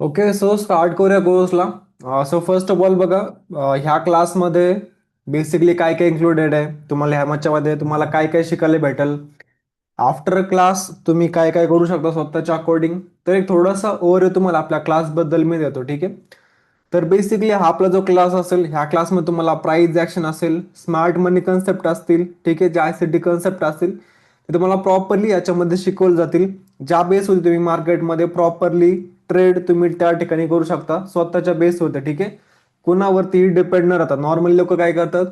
Okay, so start करूया कोर्सला. So first of all बघा, ह्या क्लासमध्ये बेसिकली काय काय इन्क्लुडेड आहे, तुम्हाला ह्याच्यामध्ये तुम्हाला काय काय शिकायला भेटेल. आफ्टर क्लास तुम्ही काय काय करू शकता स्वतःच्या अकॉर्डिंग. तर एक थोडासा ओव्हरव्ह्यू तुम्हाला आपल्या क्लासबद्दल मी देतो, ठीक आहे. तर बेसिकली हा आपला जो क्लास असेल, ह्या क्लासमध्ये तुम्हाला प्राइज ऍक्शन असेल, स्मार्ट मनी कन्सेप्ट असतील, ठीक आहे, जे ICT कन्सेप्ट असतील ते तुम्हाला प्रॉपरली याच्यामध्ये शिकवले जातील. ज्या बेसवरती तुम्ही मार्केटमध्ये प्रॉपरली ट्रेड तुम्ही त्या ठिकाणी करू शकता स्वतःच्या बेसवरती, ठीक आहे. कुणावरती डिपेंड न राहतात. नॉर्मली लोक काय करतात,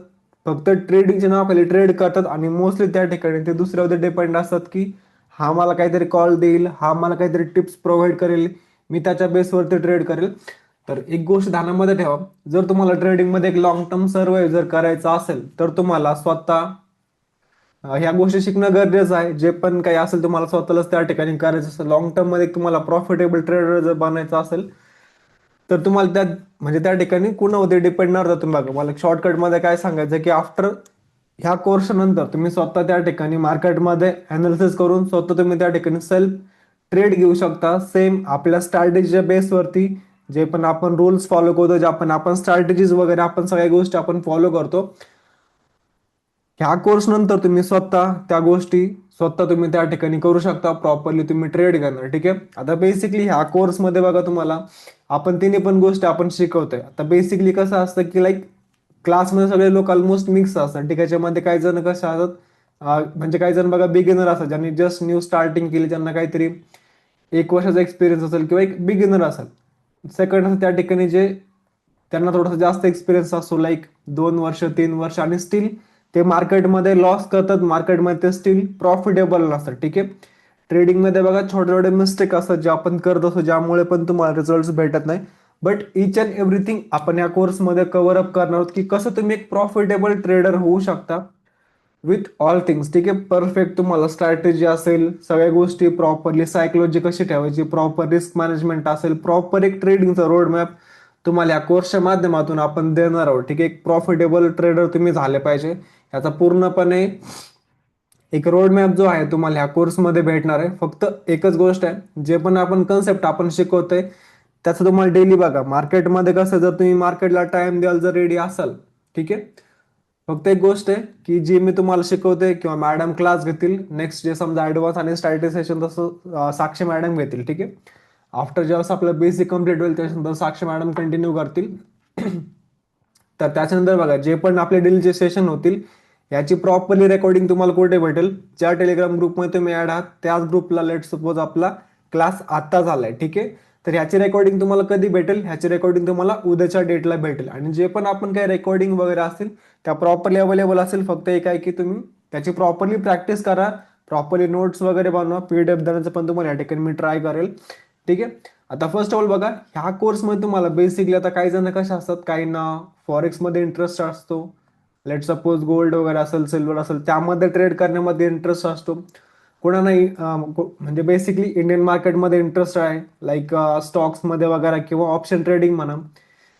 फक्त ट्रेडिंगच्या नावाखाली ट्रेड करतात आणि मोस्टली त्या ठिकाणी ते दुसऱ्यावर डिपेंड असतात की हा मला काहीतरी कॉल देईल, हा मला काहीतरी टिप्स प्रोव्हाइड करेल, मी त्याच्या बेसवरती ट्रेड करेल. तर एक गोष्ट ध्यानामध्ये ठेवा, जर तुम्हाला ट्रेडिंगमध्ये एक लॉंग टर्म सर्वाइव्ह जर करायचा असेल तर तुम्हाला स्वतः ह्या गोष्टी शिकणं गरजेचं आहे. जे पण काही असेल तुम्हाला स्वतःलाच त्या ठिकाणी करायचं असेल, लॉंग टर्म मध्ये तुम्हाला प्रॉफिटेबल ट्रेडर जर बनायचं असेल तर तुम्हाला त्या म्हणजे त्या ठिकाणी कुणावरती डिपेंड न राहता तुम्ही बघा. मला शॉर्टकट मध्ये काय सांगायचं की आफ्टर ह्या कोर्स नंतर तुम्ही स्वतः त्या ठिकाणी मार्केटमध्ये अनालिसिस करून स्वतः तुम्ही त्या ठिकाणी सेल्फ ट्रेड घेऊ शकता. सेम आपल्या स्ट्रॅटेजीच्या बेसवरती जे पण आपण रूल्स फॉलो करतो, जे आपण स्ट्रॅटेजीज वगैरे आपण सगळ्या गोष्टी आपण फॉलो करतो, ह्या कोर्स नंतर तुम्ही स्वतः त्या गोष्टी स्वतः तुम्ही त्या ठिकाणी करू शकता. प्रॉपरली तुम्ही ट्रेड करणार, ठीक आहे. आता बेसिकली ह्या कोर्समध्ये बघा तुम्हाला आपण तिन्ही पण गोष्टी आपण शिकवतोय. आता बेसिकली कसं असतं की लाईक क्लासमध्ये सगळे लोक ऑलमोस्ट मिक्स असतात, ठीक आहे. त्याच्यामध्ये काही जण कसं असतात, म्हणजे काही जण बघा बिगिनर असतात, ज्यांनी जस्ट न्यू स्टार्टिंग केली, त्यांना काहीतरी 1 वर्षाचा एक्सपिरियन्स असेल किंवा एक बिगिनर असेल. सेकंड असं त्या ठिकाणी जे त्यांना थोडासा जास्त एक्सपिरियन्स असतो, लाईक 2 वर्ष 3 वर्ष, आणि स्टील ते मार्केटमध्ये लॉस करतात, मार्केटमध्ये ते स्टील प्रॉफिटेबल नसतात, ठीक आहे. ट्रेडिंगमध्ये बघा छोटे छोटे मिस्टेक असतात जे आपण करत असतो, ज्यामुळे पण तुम्हाला रिझल्ट भेटत नाही. बट इच अँड एव्हरीथिंग आपण या कोर्समध्ये कव्हर अप करणार आहोत की कसं तुम्ही एक प्रॉफिटेबल ट्रेडर होऊ शकता विथ ऑल थिंग्स, ठीक आहे. परफेक्ट तुम्हाला स्ट्रॅटेजी असेल, सगळ्या गोष्टी प्रॉपरली, सायकोलॉजी कशी ठेवायची, प्रॉपर रिस्क मॅनेजमेंट असेल, प्रॉपर एक ट्रेडिंगचा रोड मॅप तुम्हाला या कोर्सच्या माध्यमातून आपण देणार आहोत, ठीक आहे. एक प्रॉफिटेबल ट्रेडर तुम्ही झाले पाहिजे, याचा पूर्णपणे एक रोड मॅप जो आहे तुम्हाला ह्या कोर्समध्ये भेटणार आहे. फक्त एकच गोष्ट आहे, जे पण आपण कन्सेप्ट आपण शिकवतोय त्याचं तुम्हाला डेली बघा. मार्केटमध्ये कसं, जर तुम्ही मार्केटला टाइम द्याल, जर रेडी असाल, ठीक आहे. फक्त एक गोष्ट आहे की जी मी तुम्हाला शिकवते किंवा मॅडम क्लास घेतील नेक्स्ट, जे समजा ऍडव्हान्स आणि स्ट्रॅटेजी सेशन तसं साक्षी मॅडम घेतील, ठीक आहे. आफ्टर जेव्हा आपलं बेसिक कम्प्लीट होईल त्याच्यानंतर साक्षी मॅडम कंटिन्यू करतील. तर त्याच्यानंतर बघा जे पण आपले डेलीचे सेशन होतील याची प्रॉपरली रेकॉर्डिंग तुम्हाला कुठे भेटेल, ज्या टेलिग्राम ग्रुपमध्ये तुम्ही ऍड आहात त्याच ग्रुपला लेट सपोज आपला क्लास आत्ता झालाय, ठीक आहे. तर ह्याची रेकॉर्डिंग तुम्हाला कधी भेटेल, ह्याची रेकॉर्डिंग तुम्हाला उद्याच्या डेटला भेटेल. आणि जे पण आपण काही रेकॉर्डिंग वगैरे असतील त्या प्रॉपरली अवेलेबल असेल. फक्त एक आहे की तुम्ही त्याची प्रॉपरली प्रॅक्टिस करा, प्रॉपरली नोट्स वगैरे बनवा. PDF देण्याचं पण तुम्हाला या ठिकाणी मी ट्राय करेल, ठीक आहे. आता फर्स्ट ऑफ ऑल बघा, ह्या कोर्समध्ये तुम्हाला बेसिकली आता काही जण कशा असतात, काहींना फॉरेक्समध्ये इंटरेस्ट असतो, लेट सपोज गोल्ड वगैरे असेल, सिल्वर असेल, त्यामध्ये ट्रेड करण्यामध्ये इंटरेस्ट असतो. कोणालाही म्हणजे बेसिकली इंडियन मार्केटमध्ये इंटरेस्ट आहे, लाईक स्टॉक्समध्ये वगैरे किंवा ऑप्शन ट्रेडिंग म्हणा,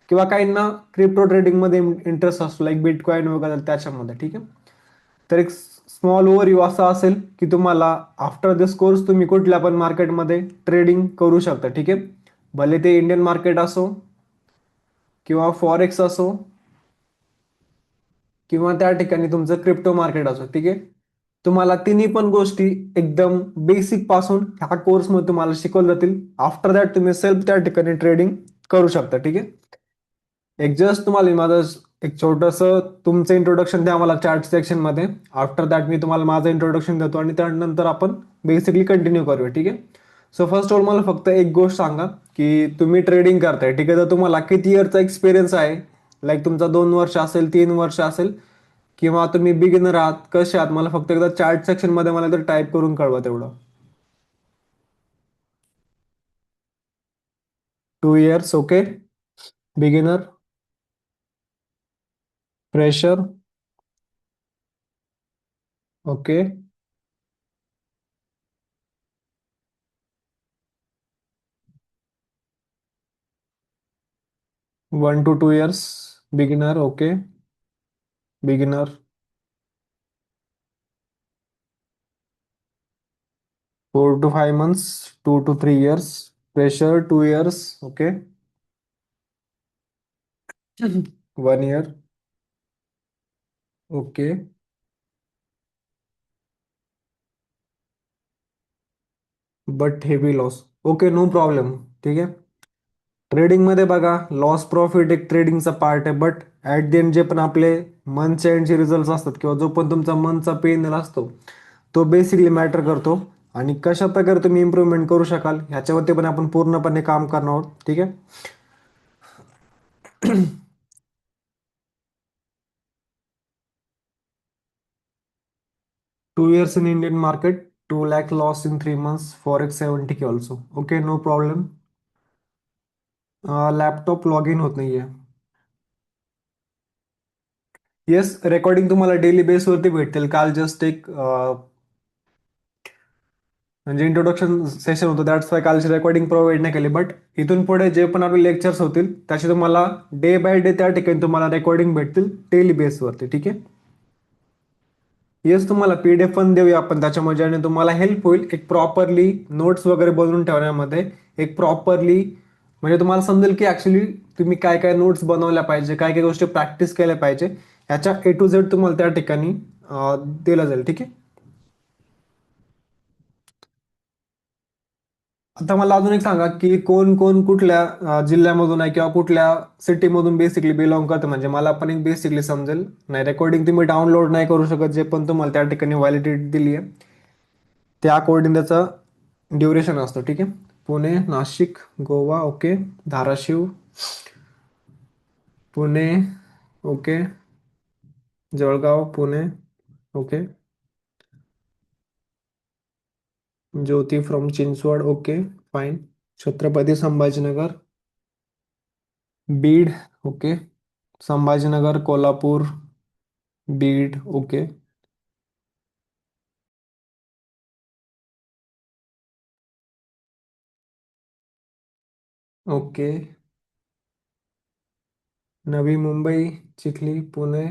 किंवा काहींना क्रिप्टो ट्रेडिंगमध्ये इंटरेस्ट असतो, लाईक बिटकॉइन वगैरे त्याच्यामध्ये, ठीक आहे. तर एक स्मॉल ओव्हरव्ह्यू असा असेल की तुम्हाला आफ्टर दिस कोर्स तुम्ही कुठल्या पण मार्केटमध्ये ट्रेडिंग करू शकता, ठीक आहे. भले ते इंडियन मार्केट असो किंवा फॉरेक्स असो किंवा त्या ठिकाणी तुमचं क्रिप्टो मार्केट असो, ठीक आहे. तुम्हाला तिन्ही पण गोष्टी एकदम बेसिक पासून ह्या कोर्समध्ये तुम्हाला शिकवल्या जातील. आफ्टर दॅट तुम्ही सेल्फ त्या ठिकाणी ट्रेडिंग करू शकता, ठीक आहे. एक जस्ट तुम्हाला माझं एक छोटस तुमचं इंट्रोडक्शन द्या मला चॅट सेक्शन मध्ये. आफ्टर दॅट मी तुम्हाला माझं इंट्रोडक्शन देतो आणि त्यानंतर आपण बेसिकली कंटिन्यू करूया, ठीक आहे. सो फर्स्ट ऑफ ऑल मला फक्त एक गोष्ट सांगा की तुम्ही ट्रेडिंग करताय, ठीक आहे. तर तुम्हाला किती इयरचा एक्सपिरियन्स आहे, लाईक तुमचा 2 वर्ष असेल, 3 वर्ष असेल, किंवा तुम्ही बिगिनर आहात, कसे आहात, मला फक्त एकदा चॅट सेक्शन मध्ये मला तर टाईप करून कळवा तेवढं. 2 years, okay. Beginner, fresher, okay. 1 to 2 years, beginner, okay. Beginner, 4 to 5 months, 2 to 3 years, fresher 2 years. Okay. 1 year. Okay. But heavy loss. Okay, no problem. ठीक आहे. ट्रेडिंगमध्ये बघा, लॉस प्रॉफिट एक ट्रेडिंगचा पार्ट आहे, बट ॲट द एंड जे पण आपले मंथच्या एंडचे रिझल्ट असतात किंवा जो पण तुमचा मंथचा पेन असतो, तो बेसिकली मॅटर करतो. आणि कशा प्रकारे तुम्ही इम्प्रूव्हमेंट करू शकाल ह्याच्यावरती पण आपण पूर्णपणे काम करणार आहोत. ठीक आहे. 2 years in Indian market, 2 lakh loss in 3 months, forex 70K also. Okay, no problem. Laptop log in होत नाहीये. येस, रेकॉर्डिंग तुम्हाला डेली बेसवरती भेटेल. काल जस्ट एक म्हणजे इंट्रोडक्शन सेशन होतं, दॅट्स वाय कालची रेकॉर्डिंग प्रोव्हाइड नाही केली. बट इथून पुढे जे पण आपले लेक्चर्स होतील त्याचे तुम्हाला डे बाय डे त्या ठिकाणी तुम्हाला रेकॉर्डिंग भेटतील डेली बेसवरती. ठीक आहे. येस, तुम्हाला PDF पण देऊया आपण त्याच्यामध्ये, आणि तुम्हाला हेल्प होईल एक प्रॉपरली नोट्स वगैरे बनवून ठेवण्यामध्ये. एक प्रॉपरली म्हणजे तुम्हाला समजेल की ऍक्च्युली तुम्ही काय काय नोट्स बनवल्या पाहिजे, काय काय गोष्टी प्रॅक्टिस केल्या पाहिजे, ह्याच्या A to Z तुम्हाला त्या ठिकाणी दिलं जाईल. ठीक आहे. आता मला अजून एक सांगा की कोण कोण कुठल्या जिल्ह्यामधून आहे किंवा कुठल्या सिटीमधून बेसिकली बिलॉंग करतं, म्हणजे मला पण एक बेसिकली समजेल. नाही, रेकॉर्डिंग तुम्ही डाउनलोड नाही करू शकत, जे पण तुम्हाला त्या ठिकाणी व्हॅलिडिटी दिली आहे त्या अकॉर्डिंग त्याचं ड्युरेशन असतं. ठीक आहे. Pune, Nashik, Goa. Okay. Dharashiv, Pune. Okay. Jalgaon, Pune. Okay. Jyoti from Chinchwad. Okay, fine. Chhatrapati Sambhajinagar, Beed. Okay. Sambhajinagar, Kolhapur, Beed. Okay. Okay. Navi Mumbai, Chikhli, Pune.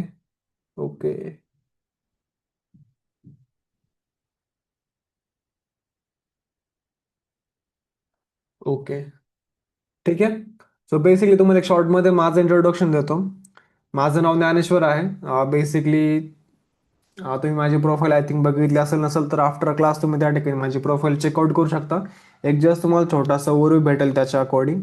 Okay. Okay. ठीक आहे. सो बेसिकली तुम्हाला एक शॉर्टमध्ये माझं इंट्रोडक्शन देतो. माझं नाव ज्ञानेश्वर आहे. बेसिकली तुम्ही माझी प्रोफाईल आय थिंक बघितली असेल, नसेल तर आफ्टर क्लास तुम्ही त्या ठिकाणी माझी प्रोफाईल चेकआउट करू शकता. एक जस्ट तुम्हाला छोटासा ओव्हरव्ह्यू भेटेल त्याच्या अकॉर्डिंग.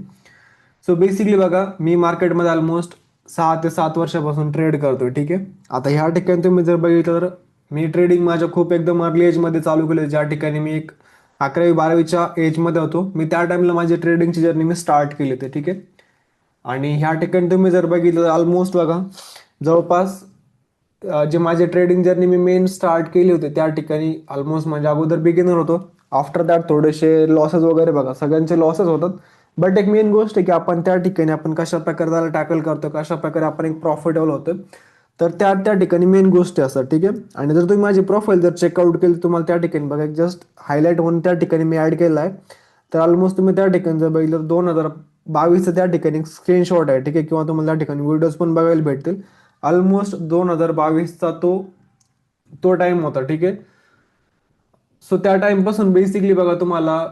सो बेसिकली बघा, मी मार्केटमध्ये ऑलमोस्ट 6 ते 7 वर्षापासून ट्रेड करतोय. ठीक आहे. आता ह्या ठिकाणी तुम्ही जर बघितलं तर मी ट्रेडिंग माझ्या खूप एकदम अर्ली एजमध्ये चालू केलं, ज्या ठिकाणी मी एक 11वी 12वीच्या एजमध्ये होतो. मी त्या टाइमला माझी ट्रेडिंगची जर्नी मी स्टार्ट केली होती. ठीक आहे. आणि ह्या ठिकाणी तुम्ही जर बघितलं तर ऑलमोस्ट बघा, जवळपास जे माझे ट्रेडिंग जर्नी मी मेन स्टार्ट केली होती त्या ठिकाणी ऑलमोस्ट म्हणजे अगोदर बिगिनर होतो. आफ्टर दॅट थोडेसे लॉसेस वगैरे बघा, सगळ्यांचे लॉसेस होतात. बट एक मेन गोष्ट आहे की आपण त्या ठिकाणी आपण कशा प्रकारे त्याला टॅकल करतो, कशा प्रकारे आपण एक प्रॉफिटेबल होतो, तर त्या त्या ठिकाणी मेन गोष्टी असतात. ठीक आहे. आणि जर तुम्ही माझी प्रोफाईल जर चेकआउट केली, तुम्हाला त्या ठिकाणी बघा जस्ट हायलाईट होऊन त्या ठिकाणी मी ऍड केलं आहे. तर ऑलमोस्ट तुम्ही त्या ठिकाणी जर बघितलं 2022 त्या ठिकाणी स्क्रीनशॉट आहे. ठीक आहे. किंवा तुम्हाला त्या ठिकाणी व्हिडिओज पण बघायला भेटतील. ऑलमोस्ट 2022चा तो तो टाइम होता. ठीक आहे. सो त्या टाइम पासून बेसिकली बघा तुम्हाला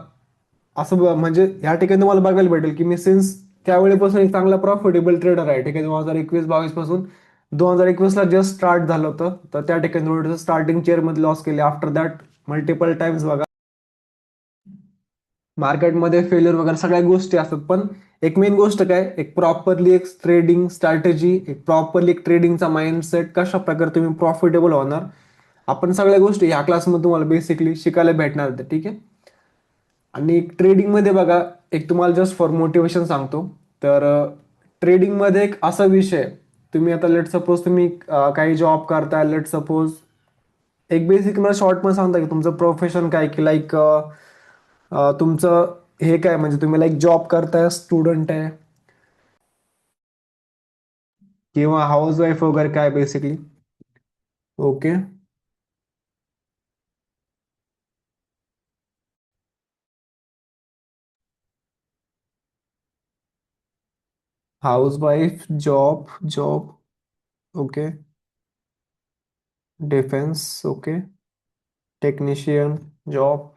असं म्हणजे या ठिकाणी तुम्हाला बघायला भेटेल की मी सिन्स त्यावेळेपासून एक चांगला प्रॉफिटेबल ट्रेडर आहे. ठीक आहे. 2021-22 पासून 2021ला जस्ट स्टार्ट झालं होतं, तर त्या ठिकाणी थोडंसं स्टार्टिंग मध्ये लॉस केले. आफ्टर दॅट मल्टिपल टाइम्स बघा मार्केटमध्ये फेल्युअर वगैरे सगळ्या गोष्टी असतात. पण एक मेन गोष्ट काय, एक प्रॉपरली एक ट्रेडिंग स्ट्रॅटेजी, एक प्रॉपरली एक ट्रेडिंगचा माइंडसेट, कशा प्रकारे तुम्ही प्रॉफिटेबल होणार, आपण सगळ्या गोष्टी ह्या क्लासमध्ये तुम्हाला बेसिकली शिकायला भेटणार आहेत. ठीक आहे. आणि ट्रेडिंगमध्ये बघा, एक तुम्हाला जस्ट फॉर मोटिवेशन सांगतो. तर ट्रेडिंगमध्ये एक असा विषय आहे, तुम्ही आता लेट सपोज तुम्ही काही जॉब करताय, लेट सपोज एक बेसिक मला शॉर्ट पण सांगता की तुमचं प्रोफेशन काय, की लाईक तुमचं हे काय, म्हणजे तुम्ही लाईक जॉब करताय, स्टुडंट आहे, किंवा हाऊस वाईफ वगैरे काय basically. Okay. House wife, job, job. Okay. Defence. Okay. Technician, job.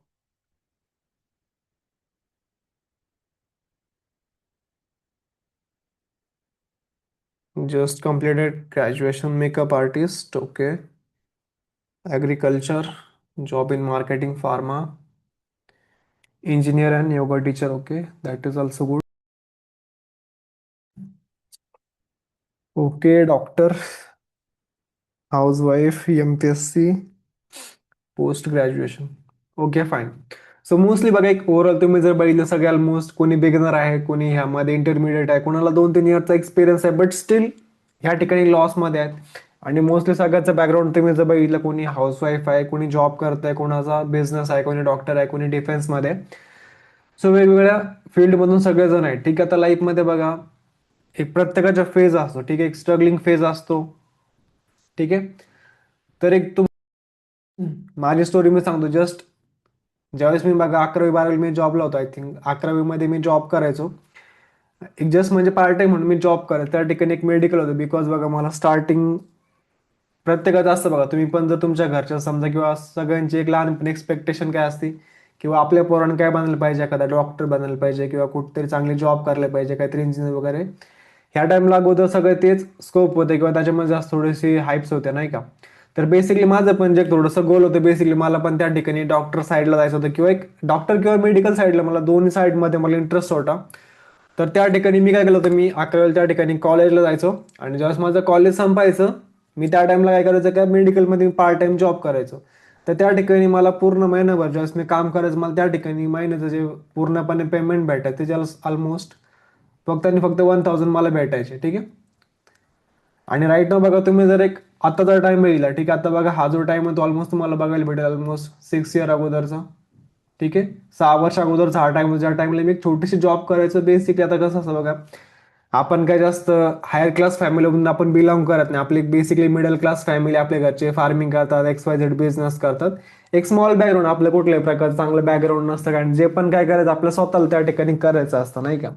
Just completed graduation, makeup artist, okay. Agriculture, job in marketing, pharma, engineer and yoga teacher, okay, that is also good. Okay, doctor, housewife, MPSC, post graduation. Okay, fine. So mostly बघा, एक overall तुम्ही जर बघितलं, सगळे almost कोणी beginner आहे, कोणी ह्यामध्ये इंटरमिडिएट आहे, कोणाला 2-3 इयरचा एक्सपिरियन्स आहे, बट स्टील ह्या ठिकाणी लॉसमध्ये आहेत. आणि मोस्टली सगळ्याचं बॅकग्राऊंड तुम्ही जर बघितलं, कोणी हाऊसवाईफ आहे, कोणी जॉब करत आहे, कोणाचा बिझनेस आहे, कोणी डॉक्टर आहे, कोणी डिफेन्समध्ये. सो वेगवेगळ्या फील्डमधून सगळेजण आहेत. ठीक आहे, आता लाईफमध्ये बघा, एक प्रत्येकाचा फेज असतो. ठीक आहे, एक स्ट्रगलिंग फेज असतो. ठीक आहे, तर एक माझी स्टोरी मी सांगतो. जस्ट ज्यावेळेस मी बघा 11वी-12वी मी जॉबला होतो. आय थिंक 11वी मध्ये मी जॉब करायचो. एक जस्ट म्हणजे पार्ट टाइम म्हणून मी जॉब करायचो. त्या ठिकाणी एक मेडिकल होतं. बिकॉज बघा, मला स्टार्टिंग प्रत्येकाचं असतं बघा. तुम्ही पण जर तुमच्या घरच्या समजा किंवा सगळ्यांची एक लहानपणी एक्सपेक्टेशन काय असते, किंवा आपल्या पोरांना काय बनायला पाहिजे, एखादा डॉक्टर बनायला पाहिजे, किंवा कुठेतरी चांगली जॉब करायला पाहिजे, काहीतरी इंजिनियर वगैरे. ह्या टाइमला अगोदर सगळे तेच स्कोप होते, किंवा त्याच्यामध्ये जास्त थोडीशी हाईप्स होत्या, नाही का. तर बेसिकली माझं पण जे थोडंसं गोल होतं, बेसिकली मला पण त्या ठिकाणी डॉक्टर साईडला जायचं होतं, किंवा एक डॉक्टर किंवा मेडिकल साईडला, मला दोन्ही साईडमध्ये मला इंटरेस्ट होता. तर त्या ठिकाणी मी काय केलं होतं, मी 11वीला त्या ठिकाणी कॉलेजला जायचो. आणि ज्यावेळेस माझं कॉलेज संपायचं, मी त्या टाइमला काय करायचं, काय मेडिकलमध्ये पार्ट टाइम जॉब करायचो. तर त्या ठिकाणी मला पूर्ण महिनाभर ज्यावेळेस मी काम करायचं, मला त्या ठिकाणी महिन्याचं जे पूर्णपणे पेमेंट भेटायचं, त्याच्याला ऑलमोस्ट फक्त आणि फक्त 1000 मला भेटायचे. ठीक आहे. आणि राईट नाव बघा, तुम्ही जर एक आताचा टाइम बघितला, ठीक आहे, आता बघा हा जो टाइम आहे तो ऑलमोस्ट तुम्हाला बघायला भेटेल ऑलमोस्ट 6 इयर अगोदरचा. ठीक आहे, 6 वर्ष अगोदरचा हा टाइम, ज्या टाइमला मी एक छोटीशी जॉब करायचो. बेसिकली आता कसं असतं बघा, आपण काय जास्त हायर क्लास फॅमिलीमधून आपण बिलॉंग करत नाही. आपली बेसिकली मिडल क्लास फॅमिली, आपल्या घरचे फार्मिंग करतात, XYZ बिझनेस करतात. एक स्मॉल बॅकग्राऊंड, आपलं कुठल्याही प्रकारचं चांगलं बॅकग्राऊंड नसतं, कारण जे पण काय करायचं आपलं स्वतःला त्या ठिकाणी करायचं असतं, नाही का.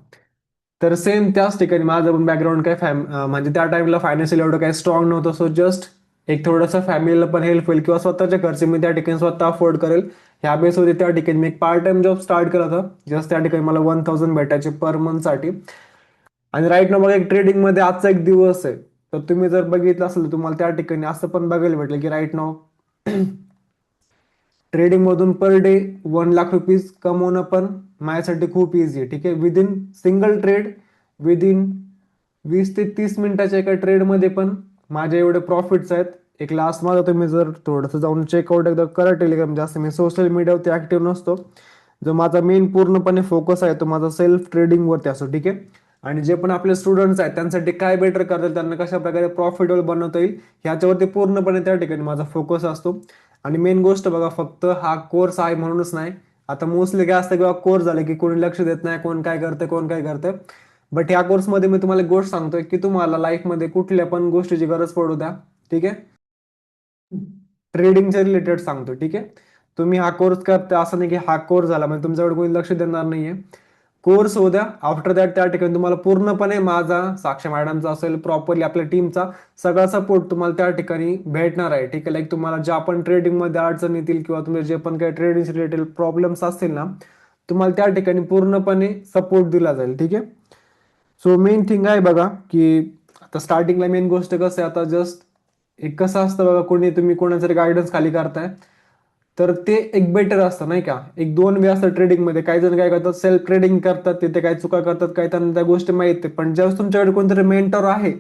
तर सेम त्याच ठिकाणी माझं पण बॅकग्राऊंड काय म्हणजे त्या टाइमला फायनान्शियल एवढं काही स्ट्रॉंग नव्हतं. सो जस्ट एक थोडंसं फॅमिलीला पण हेल्प होईल, किंवा स्वतःच्या खर्च मी त्या ठिकाणी स्वतः अफोर्ड करेल, ह्या बेसवरती त्या ठिकाणी मी एक पार्ट टाइम जॉब स्टार्ट केला होता. जस्ट त्या ठिकाणी मला 1000 भेटायचे पर मंथसाठी. आणि राईट ना बघा, एक ट्रेडिंग मध्ये आजचा एक दिवस आहे. तर तुम्ही जर बघितलं असेल तर तुम्हाला त्या ठिकाणी असं पण बघायला भेटलं की राईट नाव ट्रेडिंग मधून पर डे 1 लाख रुपीज कमवणं पण माझ्यासाठी खूप इझी आहे. ठीक आहे, विदिन सिंगल ट्रेड, विदिन 20 ते 30 मिनिटाच्या एका ट्रेडमध्ये पण माझे एवढे प्रॉफिट्स आहेत. एक लास्ट माझा तुम्ही जर थोडंसं जाऊन चेकआउट एकदा करा टेलिग्राम. जास्त मी सोशल मीडियावरती ऍक्टिव्ह नसतो. जो माझा मेन पूर्णपणे फोकस आहे तो माझा सेल्फ ट्रेडिंगवरती असतो. ठीक आहे, आणि जे पण आपले स्टुडंट्स आहेत त्यांसाठी काय बेटर करता त्यांना कशा प्रकारे प्रॉफिटेबल बनवता येईल, ह्याच्यावरती पूर्णपणे त्या ठिकाणी माझा फोकस असतो. आणि मेन गोष्ट बघा, फक्त हा कोर्स आहे म्हणूनच नाही. आता मोस्टली काय असतं किंवा कोर्स झाले की कोणी लक्ष देत नाही, कोण काय करतंय, कोण काय करतंय. बट ह्या कोर्समध्ये मी तुम्हाला एक गोष्ट सांगतोय की तुम्हाला लाईफमध्ये कुठल्या पण गोष्टीची गरज पडू द्या. ठीक आहे, ट्रेडिंगच्या रिलेटेड सांगतो. ठीक आहे, तुम्ही हा कोर्स करता असं नाही की हा कोर्स झाला म्हणजे तुमच्याकडे कोणी लक्ष देणार नाहीये. कोर्स होऊ द्या, आफ्टर दॅट त्या ठिकाणी तुम्हाला पूर्णपणे माझा, साक्ष मॅडमचा असेल, प्रॉपरली आपल्या टीमचा सगळा सपोर्ट तुम्हाला त्या ठिकाणी भेटणार आहे. ठीक आहे, लाईक तुम्हाला ज्या पण ट्रेडिंगमध्ये अडचण येतील किंवा तुम्ही जे पण काही ट्रेडिंग रिलेटेड प्रॉब्लेम्स असतील ना, तुम्हाला त्या ठिकाणी पूर्णपणे सपोर्ट दिला जाईल. ठीक आहे, सो मेन थिंग आहे बघा की आता स्टार्टिंगला मेन गोष्ट कसं आहे, आता जस्ट एक कसं असतं बघा, कोणी तुम्ही कोणाचं गायडन्स खाली करताय तर ते एक बेटर असतं, नाही का. एक दोन वे असतं ट्रेडिंगमध्ये. काही जण काय करतात, सेल्फ ट्रेडिंग करतात, तिथे काय चुका करतात, काही त्यांना त्या गोष्टी माहिती आहे. पण ज्यावेळेस तुमच्याकडे कोणतरी मेंटर आहे,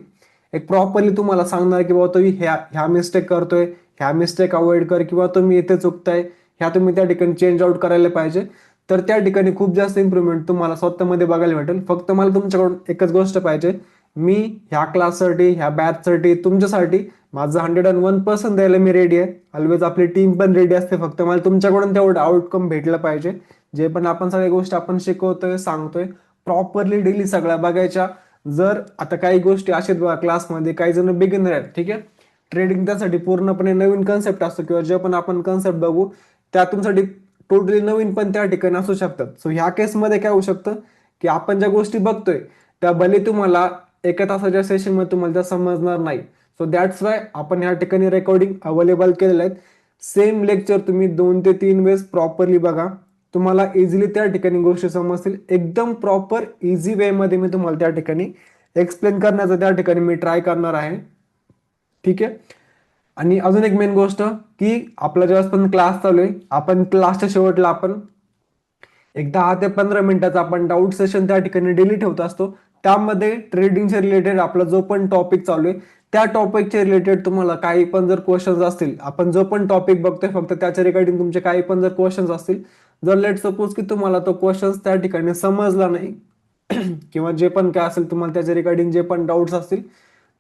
एक प्रॉपरली तुम्हाला सांगणार की बाबा तुम्ही ह्या ह्या मिस्टेक करतोय, ह्या मिस्टेक अवॉइड कर, किंवा तुम्ही इथे चुकताय, ह्या तुम्ही त्या ठिकाणी चेंज आउट करायला पाहिजे. तर त्या ठिकाणी खूप जास्त इम्प्रूव्हमेंट तुम्हाला स्वतःमध्ये बघायला भेटेल. फक्त मला तुमच्याकडून एकच गोष्ट पाहिजे, मी ह्या क्लाससाठी, ह्या बॅचसाठी, तुमच्यासाठी माझं 101% द्यायला मी रेडी आहे. ऑलवेज आपली टीम पण रेडी असते. फक्त मला तुमच्याकडून तेवढं आउटकम भेटलं पाहिजे. जे पण आपण सगळ्या गोष्टी आपण शिकवतोय, सांगतोय, प्रॉपरली डेली सगळ्या बघायच्या. जर आता काही गोष्टी असेच बघा, क्लासमध्ये काही जण बिगिनर आहेत. ठीक आहे, ट्रेडिंग त्यासाठी पूर्णपणे नवीन कन्सेप्ट असतो, किंवा जे पण आपण कन्सेप्ट बघू त्या तुमच्यासाठी टोटली नवीन पण त्या ठिकाणी असू शकतात. सो ह्या केसमध्ये काय होऊ शकतं की आपण ज्या गोष्टी बघतोय त्या भले तुम्हाला एका तासाच्या सेशनमध्ये तुम्हाला त्या समजणार नाही. सो दॅट्स वाय आपण ह्या ठिकाणी रेकॉर्डिंग अवेलेबल केलेले आहेत. सेम लेक्चर तुम्ही 2 ते 3 वेळेस प्रॉपरली बघा, तुम्हाला इझिली त्या ठिकाणी गोष्टी समजतील. एकदम प्रॉपर इझी वे मध्ये मी तुम्हाला त्या ठिकाणी एक्सप्लेन करण्याचा त्या ठिकाणी मी ट्राय करणार आहे. ठीक आहे. आणि अजून एक मेन गोष्ट, की आपला जेव्हा पण क्लास चालू आहे, आपण क्लासच्या शेवटला आपण एक 10 ते 15 मिनिटाचा आपण डाऊट सेशन त्या ठिकाणी डेली ठेवत असतो. त्यामध्ये ट्रेडिंगच्या रिलेटेड आपला जो पण टॉपिक चालू आहे त्या टॉपिकच्या रिलेटेड तुम्हाला काही पण जर क्वेश्चन्स असतील, आपण जो पण टॉपिक बघतोय फक्त त्याच्या रिगार्डिंग तुमचे काही पण जर क्वेश्चन्स असतील, जर लेट सपोज की तुम्हाला तो क्वेश्चन्स त्या ठिकाणी समजला नाही किंवा जे पण काय असेल तुम्हाला त्याच्या रिगार्डिंग जे पण डाऊट्स असतील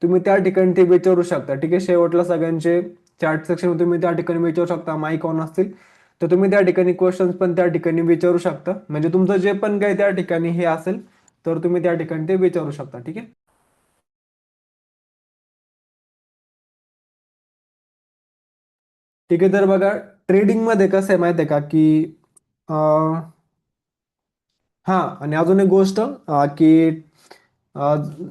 तुम्ही त्या ठिकाणी ते विचारू शकता. ठीक आहे. शेवटला सगळ्यांचे चॅट सेक्शन तुम्ही त्या ठिकाणी विचारू शकता. माईक ऑन असतील तर तुम्ही त्या ठिकाणी क्वेश्चन्स पण त्या ठिकाणी विचारू शकता. म्हणजे तुमचं जे पण काही त्या ठिकाणी हे असेल तर तुम्ही त्या ठिकाणी ते विचारू शकता. ठीक आहे. ठीक आहे. तर बघा, ट्रेडिंग मध्ये कसं आहे माहिती आहे का, की हा, आणि अजून एक गोष्ट की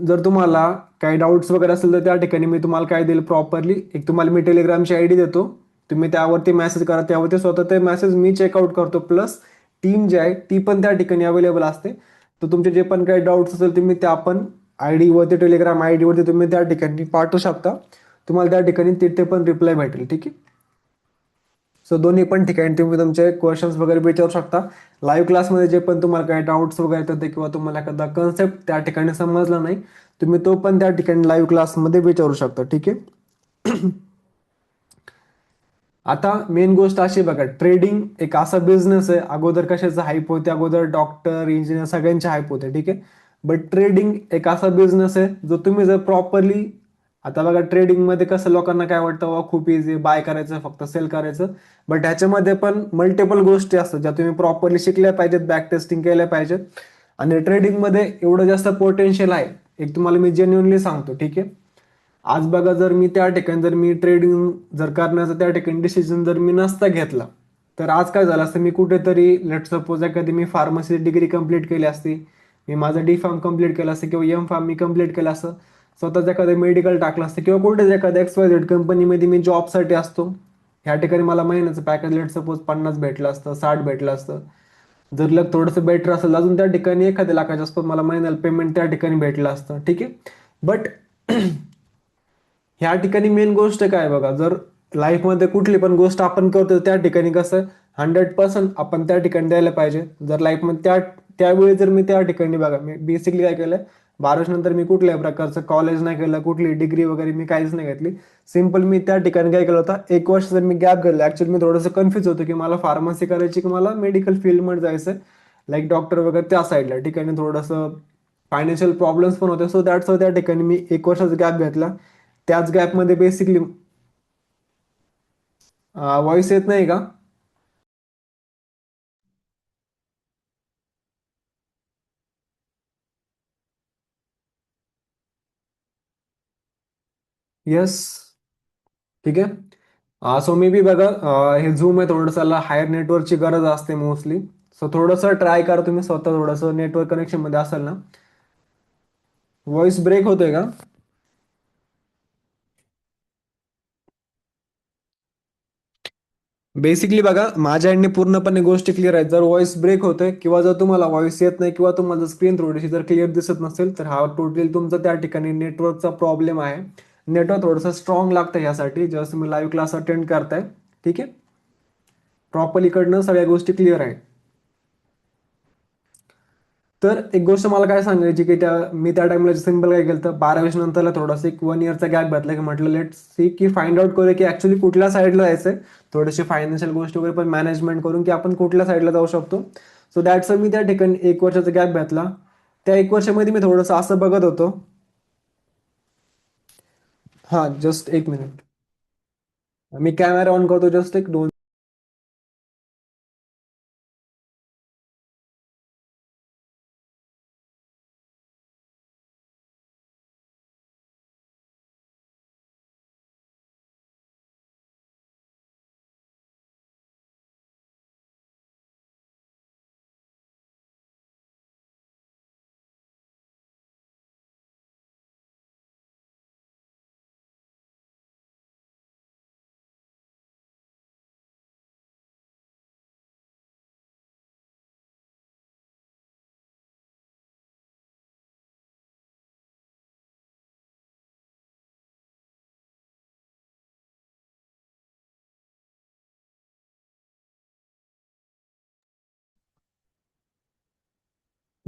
जर तुम्हाला काही डाऊट्स वगैरे असेल तर त्या ठिकाणी मी तुम्हाला काय देईल प्रॉपरली, एक तुम्हाला मी टेलिग्रामची आयडी देतो. तुम्ही त्यावरती मेसेज करा, त्यावरती स्वतः ते मेसेज मी चेकआउट करतो. प्लस टीम जी आहे ती पण त्या ठिकाणी अवेलेबल असते. तर तुमचे जे पण काही डाऊट्स असेल तुम्ही त्या पण आयडी वरती, टेलिग्राम आयडी वरती तुम्ही त्या ठिकाणी पाठवू शकता. तुम्हाला त्या ठिकाणी तिथे पण रिप्लाय भेटेल. ठीक आहे. सो दोन्ही पण ठिकाणी तुम्ही तुमचे क्वेश्चन्स वगैरे विचारू शकता. लाईव्ह क्लासमध्ये जे पण तुम्हाला काही डाऊट्स वगैरे येतात किंवा तुम्हाला एखादा कन्सेप्ट त्या ठिकाणी समजला नाही, तुम्ही तो पण त्या ठिकाणी लाईव्ह क्लासमध्ये विचारू शकता. ठीक आहे. आता मेन गोष्ट अशी बघा, ट्रेडिंग एक असा बिझनेस आहे, अगोदर कशाचं हाईप होते, अगोदर डॉक्टर इंजिनियर सगळ्यांचे हाईप होते. ठीक आहे. बट ट्रेडिंग एक असा बिझनेस आहे जो तुम्ही जर प्रॉपरली, आता बघा ट्रेडिंग मध्ये कसं लोकांना काय वाटतं, खूप इझी बाय करायचं फक्त सेल करायचं. बट ह्याच्यामध्ये पण मल्टिपल गोष्टी असतात ज्या तुम्ही प्रॉपरली शिकल्या पाहिजेत, बॅक टेस्टिंग केल्या पाहिजेत. आणि ट्रेडिंग मध्ये एवढं जास्त पोटेन्शियल आहे, एक तुम्हाला मी जेन्युनली सांगतो. ठीक आहे. आज बघा, जर मी त्या ठिकाणी जर मी ट्रेडिंग जर करण्याचा त्या ठिकाणी डिसिजन जर मी नसता घेतला तर आज काय झालं असतं, मी कुठेतरी लेट सपोज एखादी मी फार्मसी डिग्री कंप्लीट केली असती, मी माझं डी फार्म कंप्लीट केलं असतं किंवा एम फार्म मी कंप्लीट केलं असतं, स्वतःच एखादं मेडिकल टाकलं असतं किंवा कुठेच एखाद्या XYZ कंपनीमध्ये मी जॉबसाठी असतो. ह्या ठिकाणी मला महिन्याचं पॅकेज लेट सपोज 50 भेटलं असतं, 60 भेटलं असतं. जर लग थोडंसं बेटर असेल अजून त्या ठिकाणी 1,00,000 आसपास मला महिन्याला पेमेंट त्या ठिकाणी भेटलं असतं. ठीक आहे. बट ह्या ठिकाणी मेन गोष्ट काय बघा, जर लाईफमध्ये कुठली पण गोष्ट आपण करतो त्या ठिकाणी कसं 100% आपण त्या ठिकाणी द्यायला पाहिजे. जर लाईफमध्ये त्यावेळी जर मी त्या ठिकाणी बघा, मी बेसिकली काय केलं, 12वी नंतर मी कुठल्याही प्रकारचं कॉलेज नाही केलं, कुठली डिग्री वगैरे मी काहीच नाही घेतली. सिंपल मी त्या ठिकाणी काय केलं होतं, 1 वर्ष जर मी गॅप घेतला. ऍक्च्युअली मी थोडंसं कन्फ्युज होतो की मला फार्मसी करायची की मला मेडिकल फील्डमध्ये जायचं, लाईक डॉक्टर वगैरे त्या साईडला. ठिकाणी थोडंसं फायनान्शियल प्रॉब्लेम्स पण होते. सो दॅट्स त्या ठिकाणी मी 1 वर्षाचा गॅप घेतला. त्याच गॅपमध्ये बेसिकली व्हॉइस येत नाही का? येस. ठीक आहे. सो मे बी बघा, हे झूम आहे थोडंसं हायर नेटवर्कची गरज असते मोस्टली. सो थोडंसं ट्राय करा तुम्ही स्वतः, थोडंसं नेटवर्क कनेक्शन मध्ये असेल ना. व्हॉइस ब्रेक होतोय का? बेसिकली बघा, माझ्या एंडने पूर्णपणे गोष्टी क्लिअर आहेत. जर व्हॉइस ब्रेक होतोय किंवा जर तुम्हाला व्हॉइस येत नाही किंवा तुम्हाला स्क्रीन थोडीशी जर क्लिअर दिसत नसेल तर हा टोटली तुमचा त्या ठिकाणी नेटवर्कचा प्रॉब्लेम आहे. नेटवर्क थोडंसं स्ट्रॉंग लागतं यासाठी, जेव्हा तुम्ही लाईव्ह क्लास अटेंड करताय. ठीक आहे. प्रॉपरली कडनं सगळ्या गोष्टी क्लिअर आहेत. तर एक गोष्ट मला काय सांगायची की मी त्या टाइमला सिंपल काय केलं, तर 12वी नंतरला थोडासा एक 1 इयरचा गॅप घातला, की म्हटलं लेट सी की फाइंड आउट करूया की ऍक्च्युली कुठल्या साईडला जायचंय. थोडेसे फायनान्शियल गोष्टी वगैरे पण मॅनेजमेंट करून की आपण कुठल्या साईडला जाऊ शकतो. सो दॅट्स मी त्या ठिकाणी 1 वर्षाचा गॅप घातला. त्या 1 वर्षामध्ये मी थोडंसं असं बघत होतो. हा, just 1 minute. Me camera on करतो, जस्ट एक 2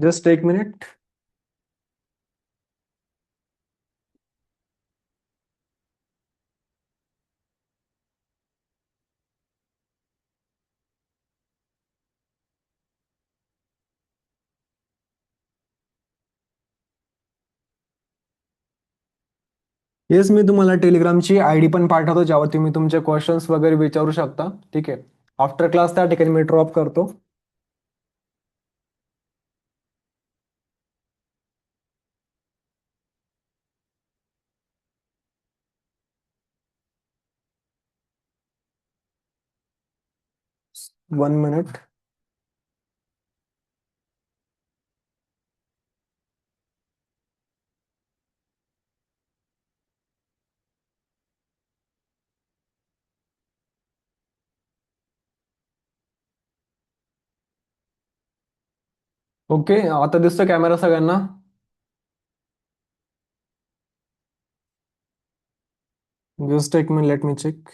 जस्ट एक मिनिट. येस, मी तुम्हाला टेलिग्रामची आयडी पण पाठवतो, ज्यावर तुम्ही तुमचे क्वेश्चन्स वगैरे विचारू शकता. ठीक आहे. आफ्टर क्लास त्या ठिकाणी मी ड्रॉप करतो. 1 मिनिट. ओके, आता दिसतो कॅमेरा सगळ्यांना? जस्ट एक minute, let me check.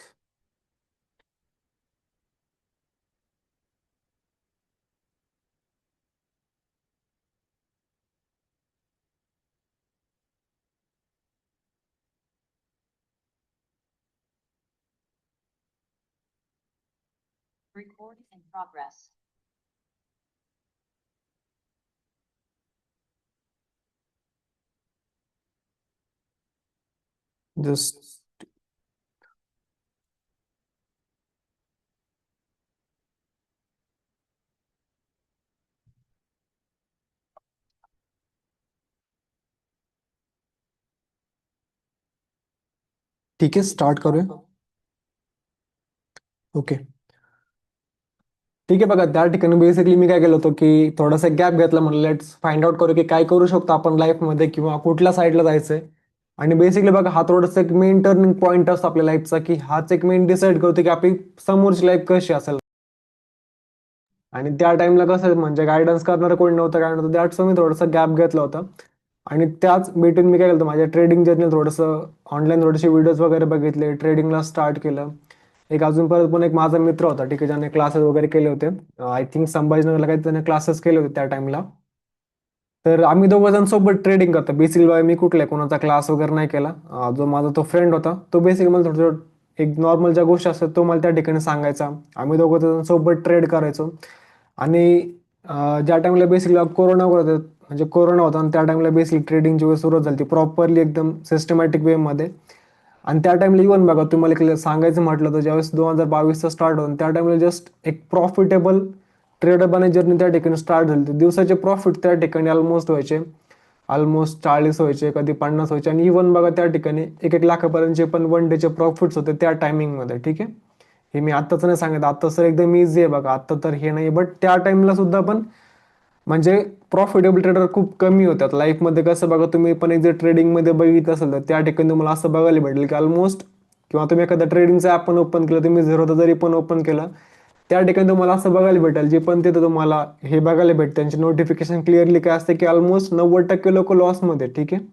Recording in progress. Just ठीक आहे, स्टार्ट करूया. ओके. ठीक आहे, बघा त्या ठिकाणी बेसिकली मी काय केलं होतं की थोडासा गॅप घेतला, म्हणलं लेट्स फाइंड आउट करू की काय करू शकतो आपण लाईफमध्ये किंवा कुठल्या साईडला जायचंय. आणि बेसिकली बघा, हा थोडासा एक मेन टर्निंग पॉईंट असतो आपल्या लाईफचा, की हाच एक मेन डिसाईड करतो की आपली समोरची लाईफ कशी असेल. आणि त्या टाइमला कसं म्हणजे गायडन्स करणारं कोणी नव्हतं, काय नव्हतं, त्याच मी थोडासा गॅप घेतला होता. आणि त्याच भेटून मी काय केलं होतं, माझ्या ट्रेडिंग जर्नी थोडंसं ऑनलाईन थोडेसे व्हिडिओज वगैरे बघितले, ट्रेडिंगला स्टार्ट केलं. एक अजून परत पण एक माझा मित्र होता, ठीक आहे, ज्याने क्लासेस वगैरे केले होते. आय थिंक संभाजीनगरला काही त्याने क्लासेस केले होते त्या टाइमला. तर आम्ही दोघं जण सोबत ट्रेडिंग करतो. बेसिकली मी कुठलाय कोणाचा क्लास वगैरे नाही केला. जो माझा तो फ्रेंड होता, तो बेसिकली मला थोडं थोडं एक नॉर्मल ज्या गोष्टी असतात तो मला त्या ठिकाणी सांगायचा. आम्ही दोघं जण सोबत ट्रेड करायचो. आणि ज्या टाइमला बेसिकली कोरोना होता, म्हणजे कोरोना होता आणि त्या टाइमला बेसिकली ट्रेडिंगची वेळ सुरुवात झाली प्रॉपरली एकदम सिस्टमॅटिक वेमध्ये. आणि त्या टाइमला इव्हन बघा, तुम्हाला सांगायचं म्हटलं तर ज्यावेळेस 2022चा स्टार्ट होऊन त्या टाइमला जस्ट एक प्रॉफिटेबल ट्रेडर बनायची जर्नी त्या ठिकाणी स्टार्ट झाली. दिवसाचे प्रॉफिट त्या ठिकाणी ऑलमोस्ट 40 व्हायचे, कधी 50 व्हायचे. आणि इव्हन बघा त्या ठिकाणी 1-1 लाखापर्यंतचे पण वन डेचे प्रॉफिट्स होते त्या टायमिंगमध्ये. ठीक आहे, हे मी आत्ताच नाही सांगत, आता सर एकदम इझी आहे बघा, आता तर हे नाही, बट त्या टाइमला सुद्धा पण म्हणजे प्रॉफिटेबल ट्रेडर खूप कमी होतात लाईफमध्ये. कसं बघा, तुम्ही पण एक जर ट्रेडिंगमध्ये बघितलं असेल तर त्या ठिकाणी तुम्हाला असं बघायला भेटेल की ऑलमोस्ट, किंवा तुम्ही एखादा ट्रेडिंगचं ॲप पण ओपन केलं, तुम्ही झिरोदा जरी पण ओपन केलं, त्या ठिकाणी तुम्हाला असं बघायला भेटेल, जे पण तिथं तुम्हाला हे बघायला भेटतं त्यांचे नोटिफिकेशन क्लिअरली काय असते की ऑलमोस्ट 90% लोक लॉसमध्ये. ठीक आहे,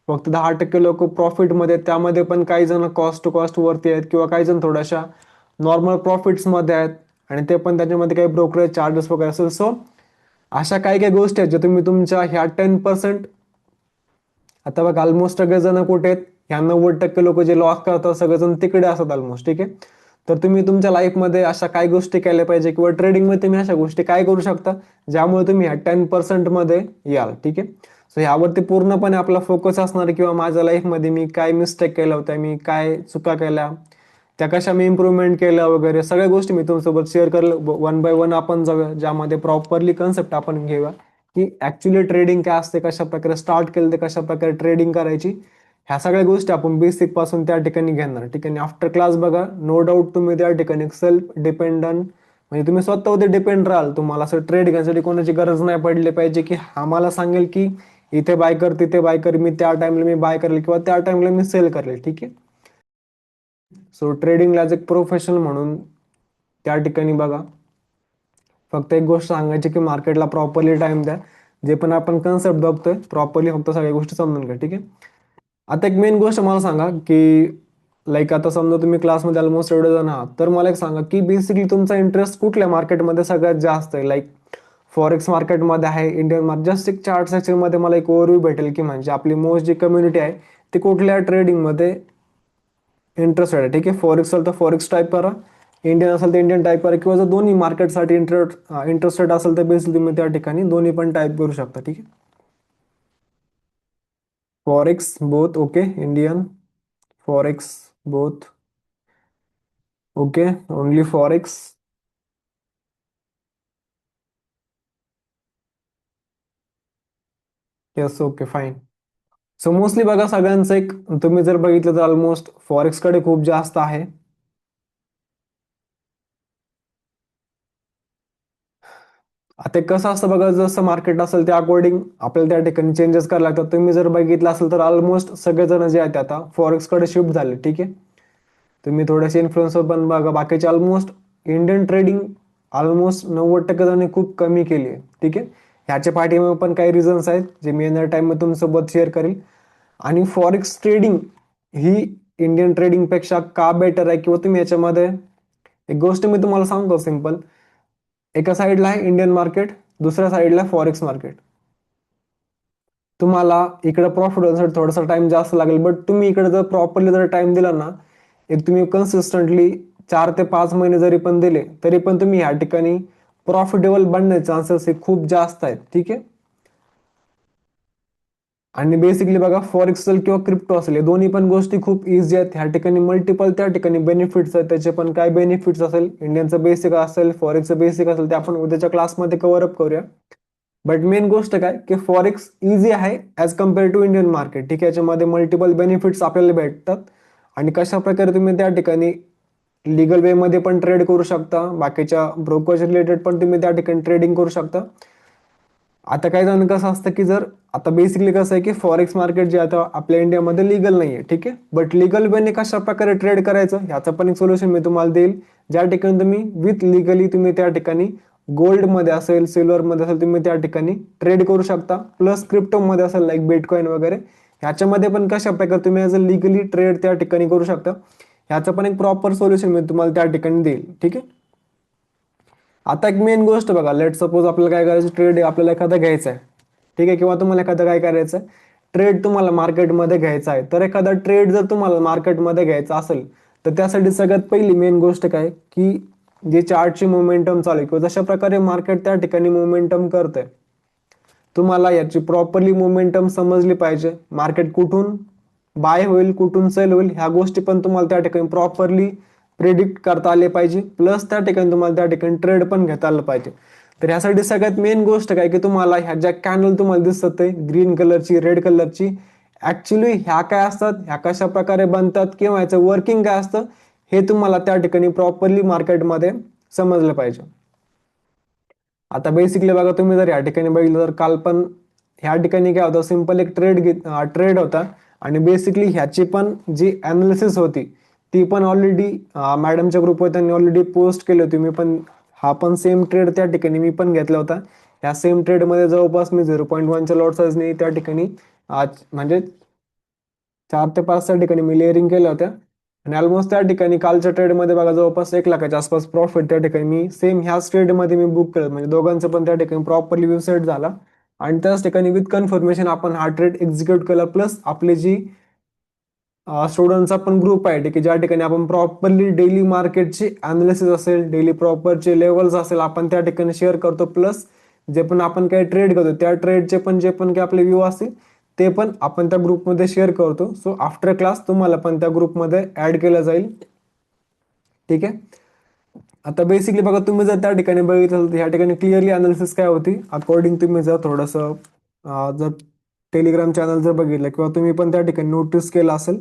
फक्त 10% लोक प्रॉफिटमध्ये. त्यामध्ये पण काही जण कॉस्ट टू कॉस्ट वरती आहेत किंवा काही जण थोड्याशा नॉर्मल प्रॉफिट्समध्ये आहेत. आणि ते पण त्याच्यामध्ये काही ब्रोकरेज चार्जेस वगैरे असेल. सो अशा काही काही गोष्टी आहेत ज्या तुम्ही तुमच्या ह्या 10%, आता बघा ऑलमोस्ट सगळेजण कुठे आहेत, ह्या 90% लोक जे लॉस करतात सगळेजण तिकडे असतात ऑलमोस्ट. ठीक आहे, तर तुम्ही तुमच्या लाईफमध्ये अशा काय गोष्टी केल्या पाहिजे किंवा ट्रेडिंगमध्ये तुम्ही अशा गोष्टी काय करू शकता ज्यामुळे तुम्ही ह्या 10% मध्ये याल. ठीक आहे, सो ह्यावरती पूर्णपणे आपला फोकस असणार आहे, किंवा माझ्या लाईफमध्ये मी काय मिस्टेक केल्या होत्या, मी काय चुका केल्या, त्या कशा मी इम्प्रूव्हमेंट केल्या वगैरे सगळ्या गोष्टी मी तुमच्यासोबत शेअर करेल. वन बाय वन आपण जाऊया, ज्यामध्ये प्रॉपरली कन्सेप्ट आपण घेऊया की ऍक्च्युली ट्रेडिंग काय असते, कशा प्रकारे स्टार्ट केलं ते कशा प्रकारे ट्रेडिंग करायची. ह्या सगळ्या गोष्टी आपण बेसिक पासून त्या ठिकाणी घेणार. ठीक आहे, आफ्टर क्लास बघा, नो डाऊट तुम्ही त्या ठिकाणी सेल्फ डिपेंडंट, म्हणजे तुम्ही स्वतःवरती डिपेंड राहाल. तुम्हाला असं ट्रेड घेण्यासाठी कोणाची गरज नाही पडली पाहिजे की आम्हाला सांगेल की इथे बाय कर, तिथे बाय कर, मी त्या टाइमला मी बाय करेल किंवा त्या टाइमला मी सेल करेल. ठीक आहे, सो ट्रेडिंगला ॲज एक प्रोफेशनल म्हणून त्या ठिकाणी बघा, फक्त एक गोष्ट सांगायची की मार्केटला प्रॉपरली टाइम द्या. जे पण आपण कन्सेप्ट बघतोय प्रॉपरली फक्त सगळ्या गोष्टी समजून घ्या. ठीक आहे, आता एक मेन गोष्ट मला सांगा की लाईक आता समजा तुम्ही क्लासमध्ये ऑलमोस्ट एवढे जण आहात, तर मला एक सांगा की बेसिकली तुमचा इंटरेस्ट कुठल्या मार्केटमध्ये सगळ्यात जास्त आहे. लाईक फॉरेक्स मार्केटमध्ये आहे, इंडियन मार्केट. जस्ट एक चार्ट सेक्शनमध्ये मला एक ओव्हरव्ह्यू भेटेल की म्हणजे आपली मोस्ट जी कम्युनिटी आहे ती कुठल्या ट्रेडिंगमध्ये इंटरेस्टेड आहे. ठीक आहे, फॉरेक्स असेल तर फॉरेक्स टाईप करा, इंडियन असेल तर इंडियन टाईप करा, किंवा जर दोन्ही मार्केटसाठी इंटरेस्टेड असेल तर बेसिकली तुम्ही त्या ठिकाणी दोन्ही पण टाईप करू शकता. ठीक आहे, forex both okay, Indian forex both okay, only forex. Yes, okay, fine. So mostly बघा सगळ्यांचं एक, तुम्ही जर बघितलं तर ऑलमोस्ट फॉरेक्सकडे खूप जास्त आहे. आता कसं असतं बघा, जसं मार्केट असेल त्या अकॉर्डिंग आपल्याला त्या ठिकाणी चेंजेस करायला लागतात. तुम्ही जर बघितलं असेल तर ऑलमोस्ट सगळेजण जे आहेत आता फॉरेक्सकडे शिफ्ट झाले. ठीक आहे, तुम्ही थोडेसे इन्फ्लुएन्सर पण बघा, बाकीचे ऑलमोस्ट इंडियन ट्रेडिंग ऑलमोस्ट 90% जणांनी खूप कमी केली आहे. ठीक आहे, ह्याच्या पाठीमागे पण काही रिझन्स आहेत जे मी येणाऱ्या टाइम मध्ये तुमच्यासोबत शेअर करेल. आणि फॉरेक्स ट्रेडिंग ही इंडियन ट्रेडिंग पेक्षा का बेटर आहे, किंवा तुम्ही याच्यामध्ये एक गोष्ट मी तुम्हाला सांगतो सिंपल. एका साईडला आहे इंडियन मार्केट, दुसऱ्या साईडला फॉरेक्स मार्केट. तुम्हाला इकडे प्रॉफिट होण्यासाठी थोडासा टाइम जास्त लागेल, बट तुम्ही इकडे जर प्रॉपरली जर टाइम दिला ना, एक तुम्ही कन्सिस्टंटली 4 ते 5 महिने जरी पण दिले तरी पण तुम्ही ह्या ठिकाणी प्रॉफिटेबल बनण्याचे चान्सेस हे खूप जास्त आहेत. ठीक आहे, आणि बेसिकली बघा फॉरेक्स असेल किंवा क्रिप्टो असेल, या दोन्ही पण गोष्टी खूप इझी आहेत. ह्या ठिकाणी मल्टिपल त्या ठिकाणी बेनिफिट्स आहेत. त्याचे पण काय बेनिफिट्स असेल, इंडियनचं बेसिक असेल, फॉरेक्सचं बेसिक असेल, ते आपण उद्याच्या क्लासमध्ये कव्हर अप करूया. बट मेन गोष्ट काय की फॉरेक्स इझी आहे as compare to Indian market. ठीक आहे, याच्यामध्ये मल्टिपल बेनिफिट्स आपल्याला भेटतात. आणि कशा प्रकारे तुम्ही त्या ठिकाणी लिगल वे मध्ये पण ट्रेड करू शकता, बाकीच्या ब्रोकर्स रिलेटेड पण तुम्ही त्या ठिकाणी ट्रेडिंग करू शकता. आता काही जण कसं असतं की जर आता बेसिकली कसं आहे की फॉरेक्स मार्केट जे आता आपल्या इंडियामध्ये लिगल नाहीये. ठीक आहे, बट लिगल वेने कशा प्रकारे ट्रेड करायचं ह्याचं पण एक सोल्युशन मी तुम्हाला देईल, ज्या ठिकाणी तुम्ही विथ लिगली तुम्ही त्या ठिकाणी गोल्ड मध्ये असेल, सिल्वर मध्ये असेल, तुम्ही त्या ठिकाणी ट्रेड करू शकता. प्लस क्रिप्टो मध्ये असेल लाईक बिटकॉइन वगैरे, ह्याच्यामध्ये पण कशा प्रकारे तुम्ही ॲज अ लिगली ट्रेड त्या ठिकाणी करू शकता, ह्याचं पण एक प्रॉपर सोल्युशन मी तुम्हाला त्या ठिकाणी देईल. ठीक आहे, आता एक मेन गोष्ट बघा, लेट सपोज आपल्याला काय करायचं, ट्रेड आपल्याला एखादा घ्यायचा आहे. ठीक आहे, किंवा तुम्हाला एखादा काय करायचं आहे, ट्रेड तुम्हाला मार्केटमध्ये घ्यायचा आहे. तर एखादा ट्रेड जर तुम्हाला मार्केटमध्ये घ्यायचा असेल तर त्यासाठी सगळ्यात पहिली मेन गोष्ट काय की जे चार्टची मोमेंटम चालू आहे किंवा जशा प्रकारे मार्केट त्या ठिकाणी मोमेंटम करतंय, तुम्हाला याची प्रॉपरली मोमेंटम समजली पाहिजे. मार्केट कुठून बाय होईल, कुठून सेल होईल, ह्या गोष्टी पण तुम्हाला त्या ठिकाणी प्रॉपरली प्रिडिक्ट करता आले पाहिजे. प्लस त्या ठिकाणी तुम्हाला त्या ठिकाणी ट्रेड पण घेता आलं पाहिजे. तर ह्यासाठी सगळ्यात मेन गोष्ट काय की तुम्हाला ह्या ज्या कॅन्डल तुम्हाला दिसत आहे ग्रीन कलरची, रेड कलरची, ऍक्च्युली ह्या काय असतात, ह्या कशा प्रकारे बनतात, किंवा ह्याचं वर्किंग काय असतं, हे तुम्हाला त्या ठिकाणी प्रॉपरली मार्केटमध्ये समजलं पाहिजे. आता बेसिकली बघा, तुम्ही जर या ठिकाणी बघितलं तर काल पण ह्या ठिकाणी काय होतं, सिंपल एक ट्रेड होता. आणि बेसिकली ह्याची पण जी अनालिसिस होती ती पण ऑलरेडी मॅडमच्या ग्रुपवर त्यांनी ऑलरेडी पोस्ट केली होती. मी पण हा पण सेम ट्रेड त्या ठिकाणी मी पण घेतला होता. ह्या सेम ट्रेडमध्ये जवळपास मी 0.1च्या लॉट साईजने त्या ठिकाणी म्हणजे 4 ते 5 त्या ठिकाणी मी लेअरिंग केल्या होत्या. आणि ऑलमोस्ट त्या ठिकाणी कालच्या ट्रेडमध्ये बघा जवळपास 1 लाखाच्या आसपास प्रॉफिट त्या ठिकाणी मी सेम ह्याच ट्रेडमध्ये मी बुक केलं. म्हणजे दोघांचं पण त्या ठिकाणी प्रॉपरली व्यू सेट झाला. आणि त्याच ठिकाणी विथ कन्फर्मेशन आपण हा ट्रेड एक्झिक्यूट केला. प्लस आपली जी स्टुडंटचा पण ग्रुप आहे की ज्या ठिकाणी आपण प्रॉपरली डेली मार्केटची अनालिसिस असेल, डेली प्रॉपरचे लेवल्स असेल, आपण त्या ठिकाणी शेअर करतो. प्लस जे पण आपण काही ट्रेड करतो त्या ट्रेडचे पण जे पण काही आपले व्ह्यू असतील ते पण आपण त्या ग्रुपमध्ये शेअर करतो. सो आफ्टर क्लास तुम्हाला पण त्या ग्रुपमध्ये ऍड केलं जाईल. ठीक आहे, आता बेसिकली बघा, तुम्ही जर त्या ठिकाणी बघितलं तर या ठिकाणी क्लिअरली अनालिसिस काय होती, अकॉर्डिंग तुम्ही जर थोडंसं जर टेलिग्राम चॅनल जर बघितलं किंवा तुम्ही पण त्या ठिकाणी नोटीस केलं असेल,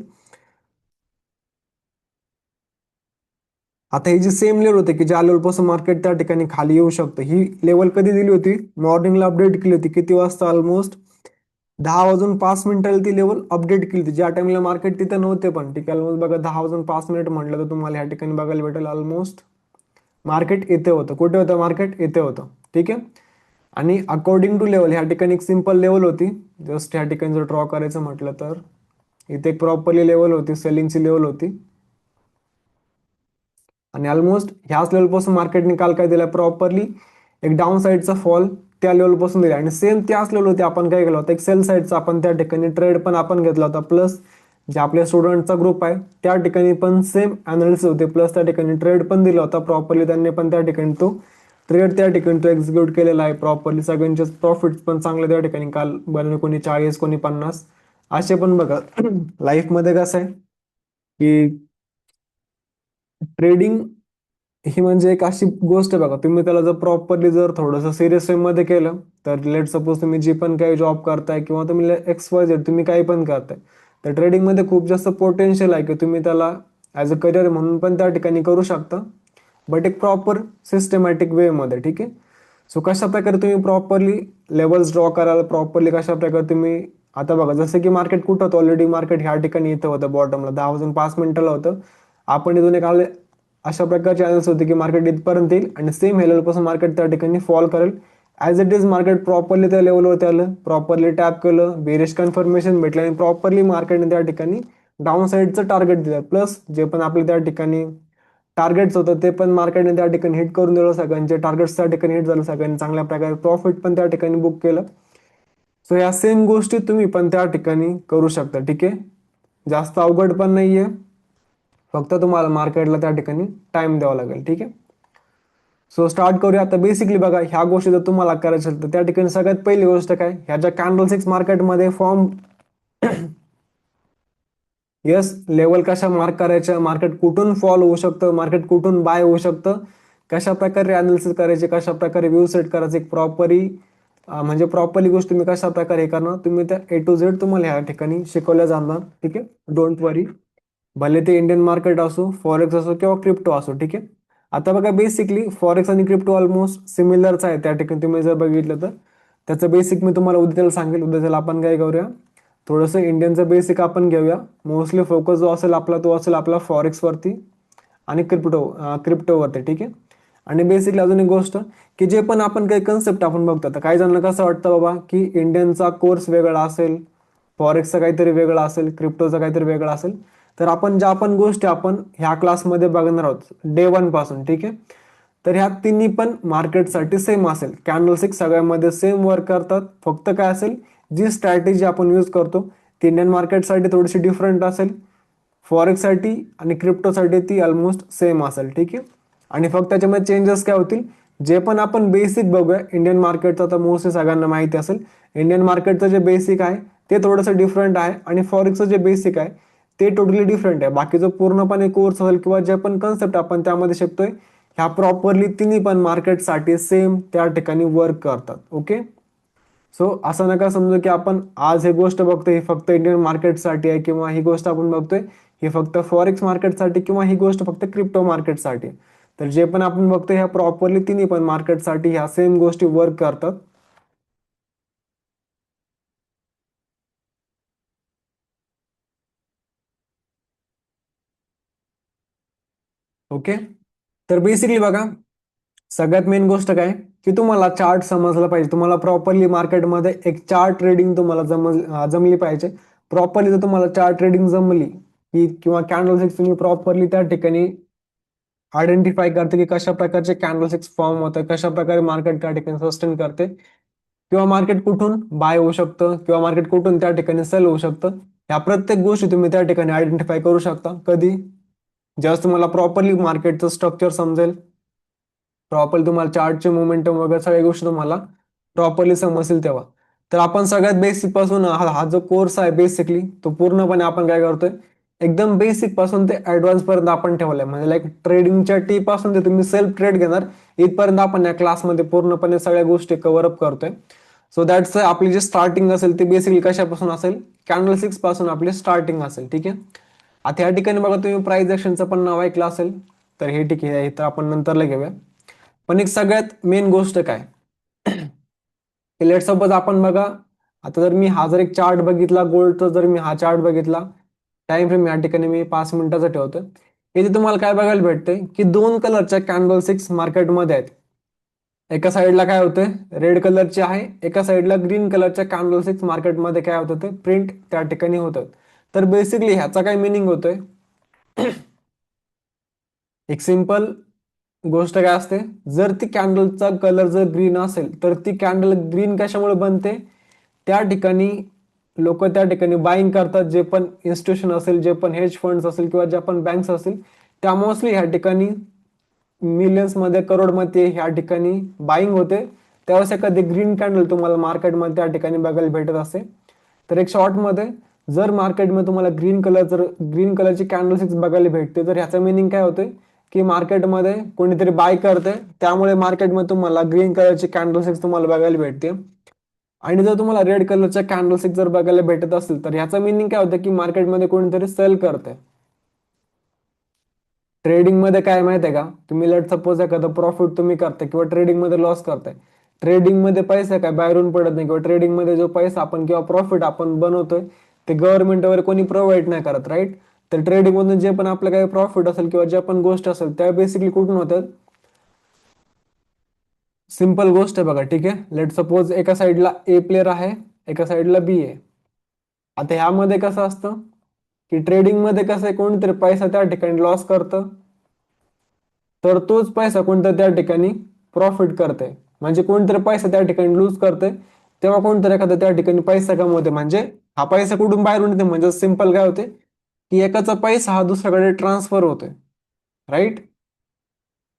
आता ही जी सेम लेवल होते की ज्या लेवलपासून मार्केट त्या ठिकाणी खाली येऊ शकतं, ही लेवल कधी दिली होती, मॉर्निंगला अपडेट केली होती. किती वाजता, ऑलमोस्ट 10 वाजून 5 मिनिटाला ती लेवल अपडेट केली होती, ज्या टाइमला मार्केट तिथे नव्हते. पण ठीक आहे, ऑलमोस्ट बघा 10 वाजून 5 मिनिट म्हटलं तर तुम्हाला या ठिकाणी बघायला भेटेल ऑलमोस्ट मार्केट येथे होतं. कुठे होतं मार्केट, येथे होतं. ठीक आहे, आणि अकॉर्डिंग टू लेवल ह्या ठिकाणी एक सिंपल लेवल होती. जस्ट ह्या ठिकाणी जर ड्रॉ करायचं म्हटलं तर इथे एक प्रॉपरली लेवल होती, सेलिंगची लेवल होती. आणि ऑलमोस्ट ह्याच लेवलपासून मार्केटने काल काय दिलं, प्रॉपरली एक डाऊन साईडचा फॉल त्या लेवलपासून दिली आणि सेम त्याच लेवलवरती आपण काय केलं होतं, एक सेल साईडचा आपण त्या ठिकाणी ट्रेड पण आपण घेतला होता, प्लस जे आपल्या स्टुडंटचा ग्रुप आहे त्या ठिकाणी पण सेम अनालिसिस होते, प्लस त्या ठिकाणी ट्रेड पण दिला होता प्रॉपरली, त्यांनी पण त्या ठिकाणी तो ट्रेड त्या ठिकाणी तो एक्झिक्यूट केलेला आहे प्रॉपरली. सगळ्यांचे प्रॉफिट पण चांगले त्या ठिकाणी काल बनवले, कोणी 40 कोणी 50 असे पण बघा. लाईफमध्ये कसं आहे की ट्रेडिंग ही म्हणजे एक अशी गोष्ट आहे बघा, तुम्ही त्याला जर प्रॉपरली जर थोडंसं सिरियस वे मध्ये केलं तर लेट सपोज तुम्ही जी पण काही जॉब करताय किंवा तुम्ही XYZ तुम्ही काही पण करताय, तर ट्रेडिंगमध्ये खूप जास्त पोटेन्शियल आहे की तुम्ही त्याला ॲज अ करिअर म्हणून पण त्या ठिकाणी करू शकता, बट एक प्रॉपर सिस्टमॅटिक वे मध्ये. ठीक आहे. सो कशा प्रकारे तुम्ही प्रॉपरली लेवल्स ड्रॉ कराल, प्रॉपरली कशा प्रकारे तुम्ही आता बघा जसं की मार्केट कुठं होतं, ऑलरेडी मार्केट ह्या ठिकाणी इथं होतं बॉटमला 10 वाजून 5 मिनिटाला होतं. आपण इथून एक अशा प्रकारचे अनालिसिस होते की मार्केट इथपर्यंत येईल आणि सेम ह्या लेवलपासून मार्केट त्या ठिकाणी फॉल करेल. As it is market properly त्या लेवलवरती आलं, प्रॉपरली टॅप केलं, बेरिश कन्फर्मेशन भेटलं आणि प्रॉपरली मार्केटने त्या ठिकाणी डाऊन साईडचं टार्गेट दिलं, प्लस जे पण आपले त्या ठिकाणी टार्गेट्स होतं ते पण मार्केटने त्या ठिकाणी हिट करून दिलं, सगळ्यांचे टार्गेट्स त्या ठिकाणी हिट झालं, सगळ्यांनी चांगल्या प्रकारे प्रॉफिट पण त्या ठिकाणी बुक केलं. सो या सेम गोष्टी तुम्ही पण त्या ठिकाणी करू शकता. ठीक आहे. जास्त अवघड पण नाहीये, फक्त तुम्हाला मार्केटला त्या ठिकाणी टाइम द्यावा लागेल. ठीक आहे. सो स्टार्ट करूया. आता बेसिकली बघा, ह्या गोष्टी जर तुम्हाला करायच्या असेल तर त्या ठिकाणी सगळ्यात पहिली गोष्ट काय, ह्या ज्या कॅन्डल सिक्स मार्केटमध्ये फॉर्म येस लेवल कशा मार्क करायच्या, मार्केट कुठून फॉल होऊ शकतं, मार्केट कुठून बाय होऊ शकतं, कशा प्रकारे अनालिसिस करायचे, कशा प्रकारे व्यू सेट करायचे, एक प्रॉपरी म्हणजे प्रॉपरली गोष्ट तुम्ही कशा प्रकारे हे करणार, तुम्ही त्या A to Z तुम्हाला ह्या ठिकाणी शिकवल्या जाणार. ठीक आहे. डोंट वरी. भले ते इंडियन मार्केट असो, फॉरेक्स असो किंवा क्रिप्टो असो. ठीक आहे. आता बघा बेसिकली फॉरेक्स आणि क्रिप्टो ऑलमोस्ट सिमिलरच आहे, त्या ठिकाणी तुम्ही जर बघितलं तर त्याचं बेसिक मी तुम्हाला उद्याला सांगेल. उद्याला आपण काय करूया, थोडंसं इंडियनचं बेसिक आपण घेऊया. मोस्टली फोकस जो असेल आपला तो असेल आपला फॉरेक्सवरती आणि क्रिप्टोवरती. ठीक आहे. आणि बेसिकली अजून एक गोष्ट की जे पण आपण काही कन्सेप्ट आपण बघतो, तर काही जणांना कसं वाटतं बाबा की इंडियनचा कोर्स वेगळा असेल, फॉरेक्सचा काहीतरी वेगळा असेल, क्रिप्टोचा काहीतरी वेगळा असेल, तर आपण ज्या पण गोष्टी आपण ह्या क्लासमध्ये बघणार आहोत डे वन पासून. ठीक आहे. तर ह्या तिन्ही पण मार्केटसाठी सेम असेल, कॅन्डल सिक्स सगळ्यामध्ये सेम वर्क करतात, फक्त काय असेल जी स्ट्रॅटेजी आपण यूज करतो ती इंडियन मार्केटसाठी थोडीशी डिफरंट असेल, फॉरेक्ससाठी आणि क्रिप्टोसाठी ती ऑलमोस्ट सेम असेल. ठीक आहे. आणि फक्त त्याच्यामध्ये चेंजेस काय होतील, जे पण आपण बेसिक बघूया इंडियन मार्केटचं, तर मोस्टली सगळ्यांना माहिती असेल इंडियन मार्केटचं जे बेसिक आहे ते थोडंसं डिफरंट आहे आणि फॉरेक्सचं जे बेसिक आहे ते टोटली डिफरंट आहे. बाकी जो पूर्णपणे कोर्स असेल किंवा जे पण कन्सेप्ट आपण त्यामध्ये शिकतोय ह्या प्रॉपरली तिन्ही पण मार्केटसाठी सेम त्या ठिकाणी वर्क करतात. ओके. सो असं नका समजू की आपण आज ही गोष्ट बघतोय ही फक्त इंडियन मार्केटसाठी आहे, किंवा ही गोष्ट आपण बघतोय ही फक्त फॉरेक्स मार्केटसाठी, किंवा ही गोष्ट फक्त क्रिप्टो मार्केटसाठी. तर जे पण आपण बघतोय ह्या प्रॉपरली तिन्ही पण मार्केटसाठी ह्या सेम गोष्टी वर्क करतात. ओके. तर बेसिकली बघा, सगळ्यात मेन गोष्ट काय की तुम्हाला चार्ट समजला पाहिजे, तुम्हाला प्रॉपरली मार्केटमध्ये एक चार्ट ट्रेडिंग तुम्हाला जमली पाहिजे. प्रॉपरली जर तुम्हाला चार्ट ट्रेडिंग जमली की किंवा कॅन्डल सिक्स तुम्ही प्रॉपरली त्या ठिकाणी आयडेंटिफाय करते की कशा प्रकारचे कॅन्डल सिक्स फॉर्म होतं, कशा प्रकारे मार्केट त्या ठिकाणी सस्टेन करते, किंवा मार्केट कुठून बाय होऊ शकतं किंवा मार्केट कुठून त्या ठिकाणी सेल होऊ शकतं, या प्रत्येक गोष्टी तुम्ही त्या ठिकाणी आयडेंटिफाय करू शकता. कधी, ज्यावेळेस तुम्हाला प्रॉपरली मार्केटचं स्ट्रक्चर समजेल, प्रॉपरली तुम्हाला चार्टचे मोमेंटम वगैरे सगळ्या गोष्टी तुम्हाला प्रॉपरली समजतील तेव्हा. तर आपण सगळ्यात बेसिक पासून हा जो कोर्स आहे बेसिकली तो पूर्णपणे आपण काय करतोय, एकदम बेसिक पासून ते ऍडव्हान्स पर्यंत आपण ठेवलंय. म्हणजे लाईक ट्रेडिंगच्या टी पासून ते तुम्ही सेल्फ ट्रेड घेणार इथपर्यंत आपण या क्लासमध्ये पूर्णपणे सगळ्या गोष्टी कव्हर अप करतोय. सो दॅट्स आपली जी स्टार्टिंग असेल ती बेसिकली कशापासून असेल, कॅन्डल सिक्स पासून आपली स्टार्टिंग असेल. ठीक आहे. आता या ठिकाणी बघा तुम्ही प्राइस ऍक्शनचं पण नाव ऐकलं असेल, तर हे ठीक आहे, तर आपण नंतरला घेऊया. पण एक सगळ्यात मेन गोष्ट काय, लेट सपोज आपण बघा, आता जर मी हा जर एक चार्ट बघितला गोल्डचा, जर मी हा चार्ट बघितला, टाइम फ्रेम या ठिकाणी मी 5 मिनिटाचा ठेवतोय. इथे तुम्हाला काय बघायला भेटतंय की दोन कलरच्या कॅन्डल सिक्स मार्केटमध्ये आहेत. एका साईडला काय होतंय, रेड कलरचे आहे, एका साईडला ग्रीन कलरच्या कॅन्डल सिक्स मार्केटमध्ये काय होतं ते प्रिंट त्या ठिकाणी होतं. तर बेसिकली ह्याचा काय मिनिंग होतोय, एक सिंपल गोष्ट काय असते, जर ती कॅन्डलचा कलर जर ग्रीन असेल तर ती कॅन्डल ग्रीन कशामुळे बनते, त्या ठिकाणी लोक त्या ठिकाणी बाईंग करतात. जे पण इन्स्टिट्यूशन असेल, जे पण हेज फंड्स असेल किंवा ज्या पण बँक्स असतील, त्या मोस्टली ह्या ठिकाणी मिलियन्स मध्ये, करोडमध्ये ह्या ठिकाणी बाईंग होते. त्यावेळेस एखादी ग्रीन कॅन्डल तुम्हाला मार्केटमध्ये त्या ठिकाणी बघायला भेटत असते. तर एक शॉर्टमध्ये, जर मार्केटमध्ये तुम्हाला ग्रीन कलरची कॅन्डल सिक्स बघायला भेटते, तर ह्याचं मिनिंग काय होते की मार्केटमध्ये कोणीतरी बाय करते, त्यामुळे मार्केटमध्ये तुम्हाला ग्रीन कलरची कॅन्डल सिक्स तुम्हाला बघायला भेटते. आणि जर तुम्हाला रेड कलरच्या कॅन्डल सिक्स जर बघायला भेटत असेल, तर ह्याचं मिनिंग काय होतं की मार्केटमध्ये कोणीतरी सेल करते. ट्रेडिंग मध्ये काय माहिती आहे का, तुम्ही लेट सपोज एखादं प्रॉफिट तुम्ही करताय किंवा ट्रेडिंग मध्ये लॉस करताय. ट्रेडिंग मध्ये पैसा काय बाहेरून पडत नाही, किंवा ट्रेडिंग मध्ये जो पैसा आपण किंवा प्रॉफिट आपण बनवतोय ते गव्हर्नमेंट वगैरे कोणी प्रोव्हाइड नाही करत, राईट. तर ट्रेडिंग मधून जे पण आपलं काही प्रॉफिट असेल किंवा ज्या पण गोष्ट असेल त्या बेसिकली कुठून होतात. सिंपल गोष्ट आहे बघा, ठीक आहे. लेट सपोज एका साईडला ए प्लेयर आहे, एका साईडला बी आहे. आता ह्यामध्ये कसं असतं की ट्रेडिंग मध्ये कसं आहे, कोणीतरी पैसा त्या ठिकाणी लॉस करतं, तर तोच पैसा कोणत्या त्या ठिकाणी प्रॉफिट करते. म्हणजे कोणतरी पैसा त्या ठिकाणी लूज करते, तेव्हा कोणतरी एखादा त्या ठिकाणी पैसा कमवते. म्हणजे हा पैसा कुठून बाहेरून येते, म्हणजे सिंपल काय होते की एकाचा पैसा हा दुसऱ्याकडे ट्रान्सफर होतोय, राईट.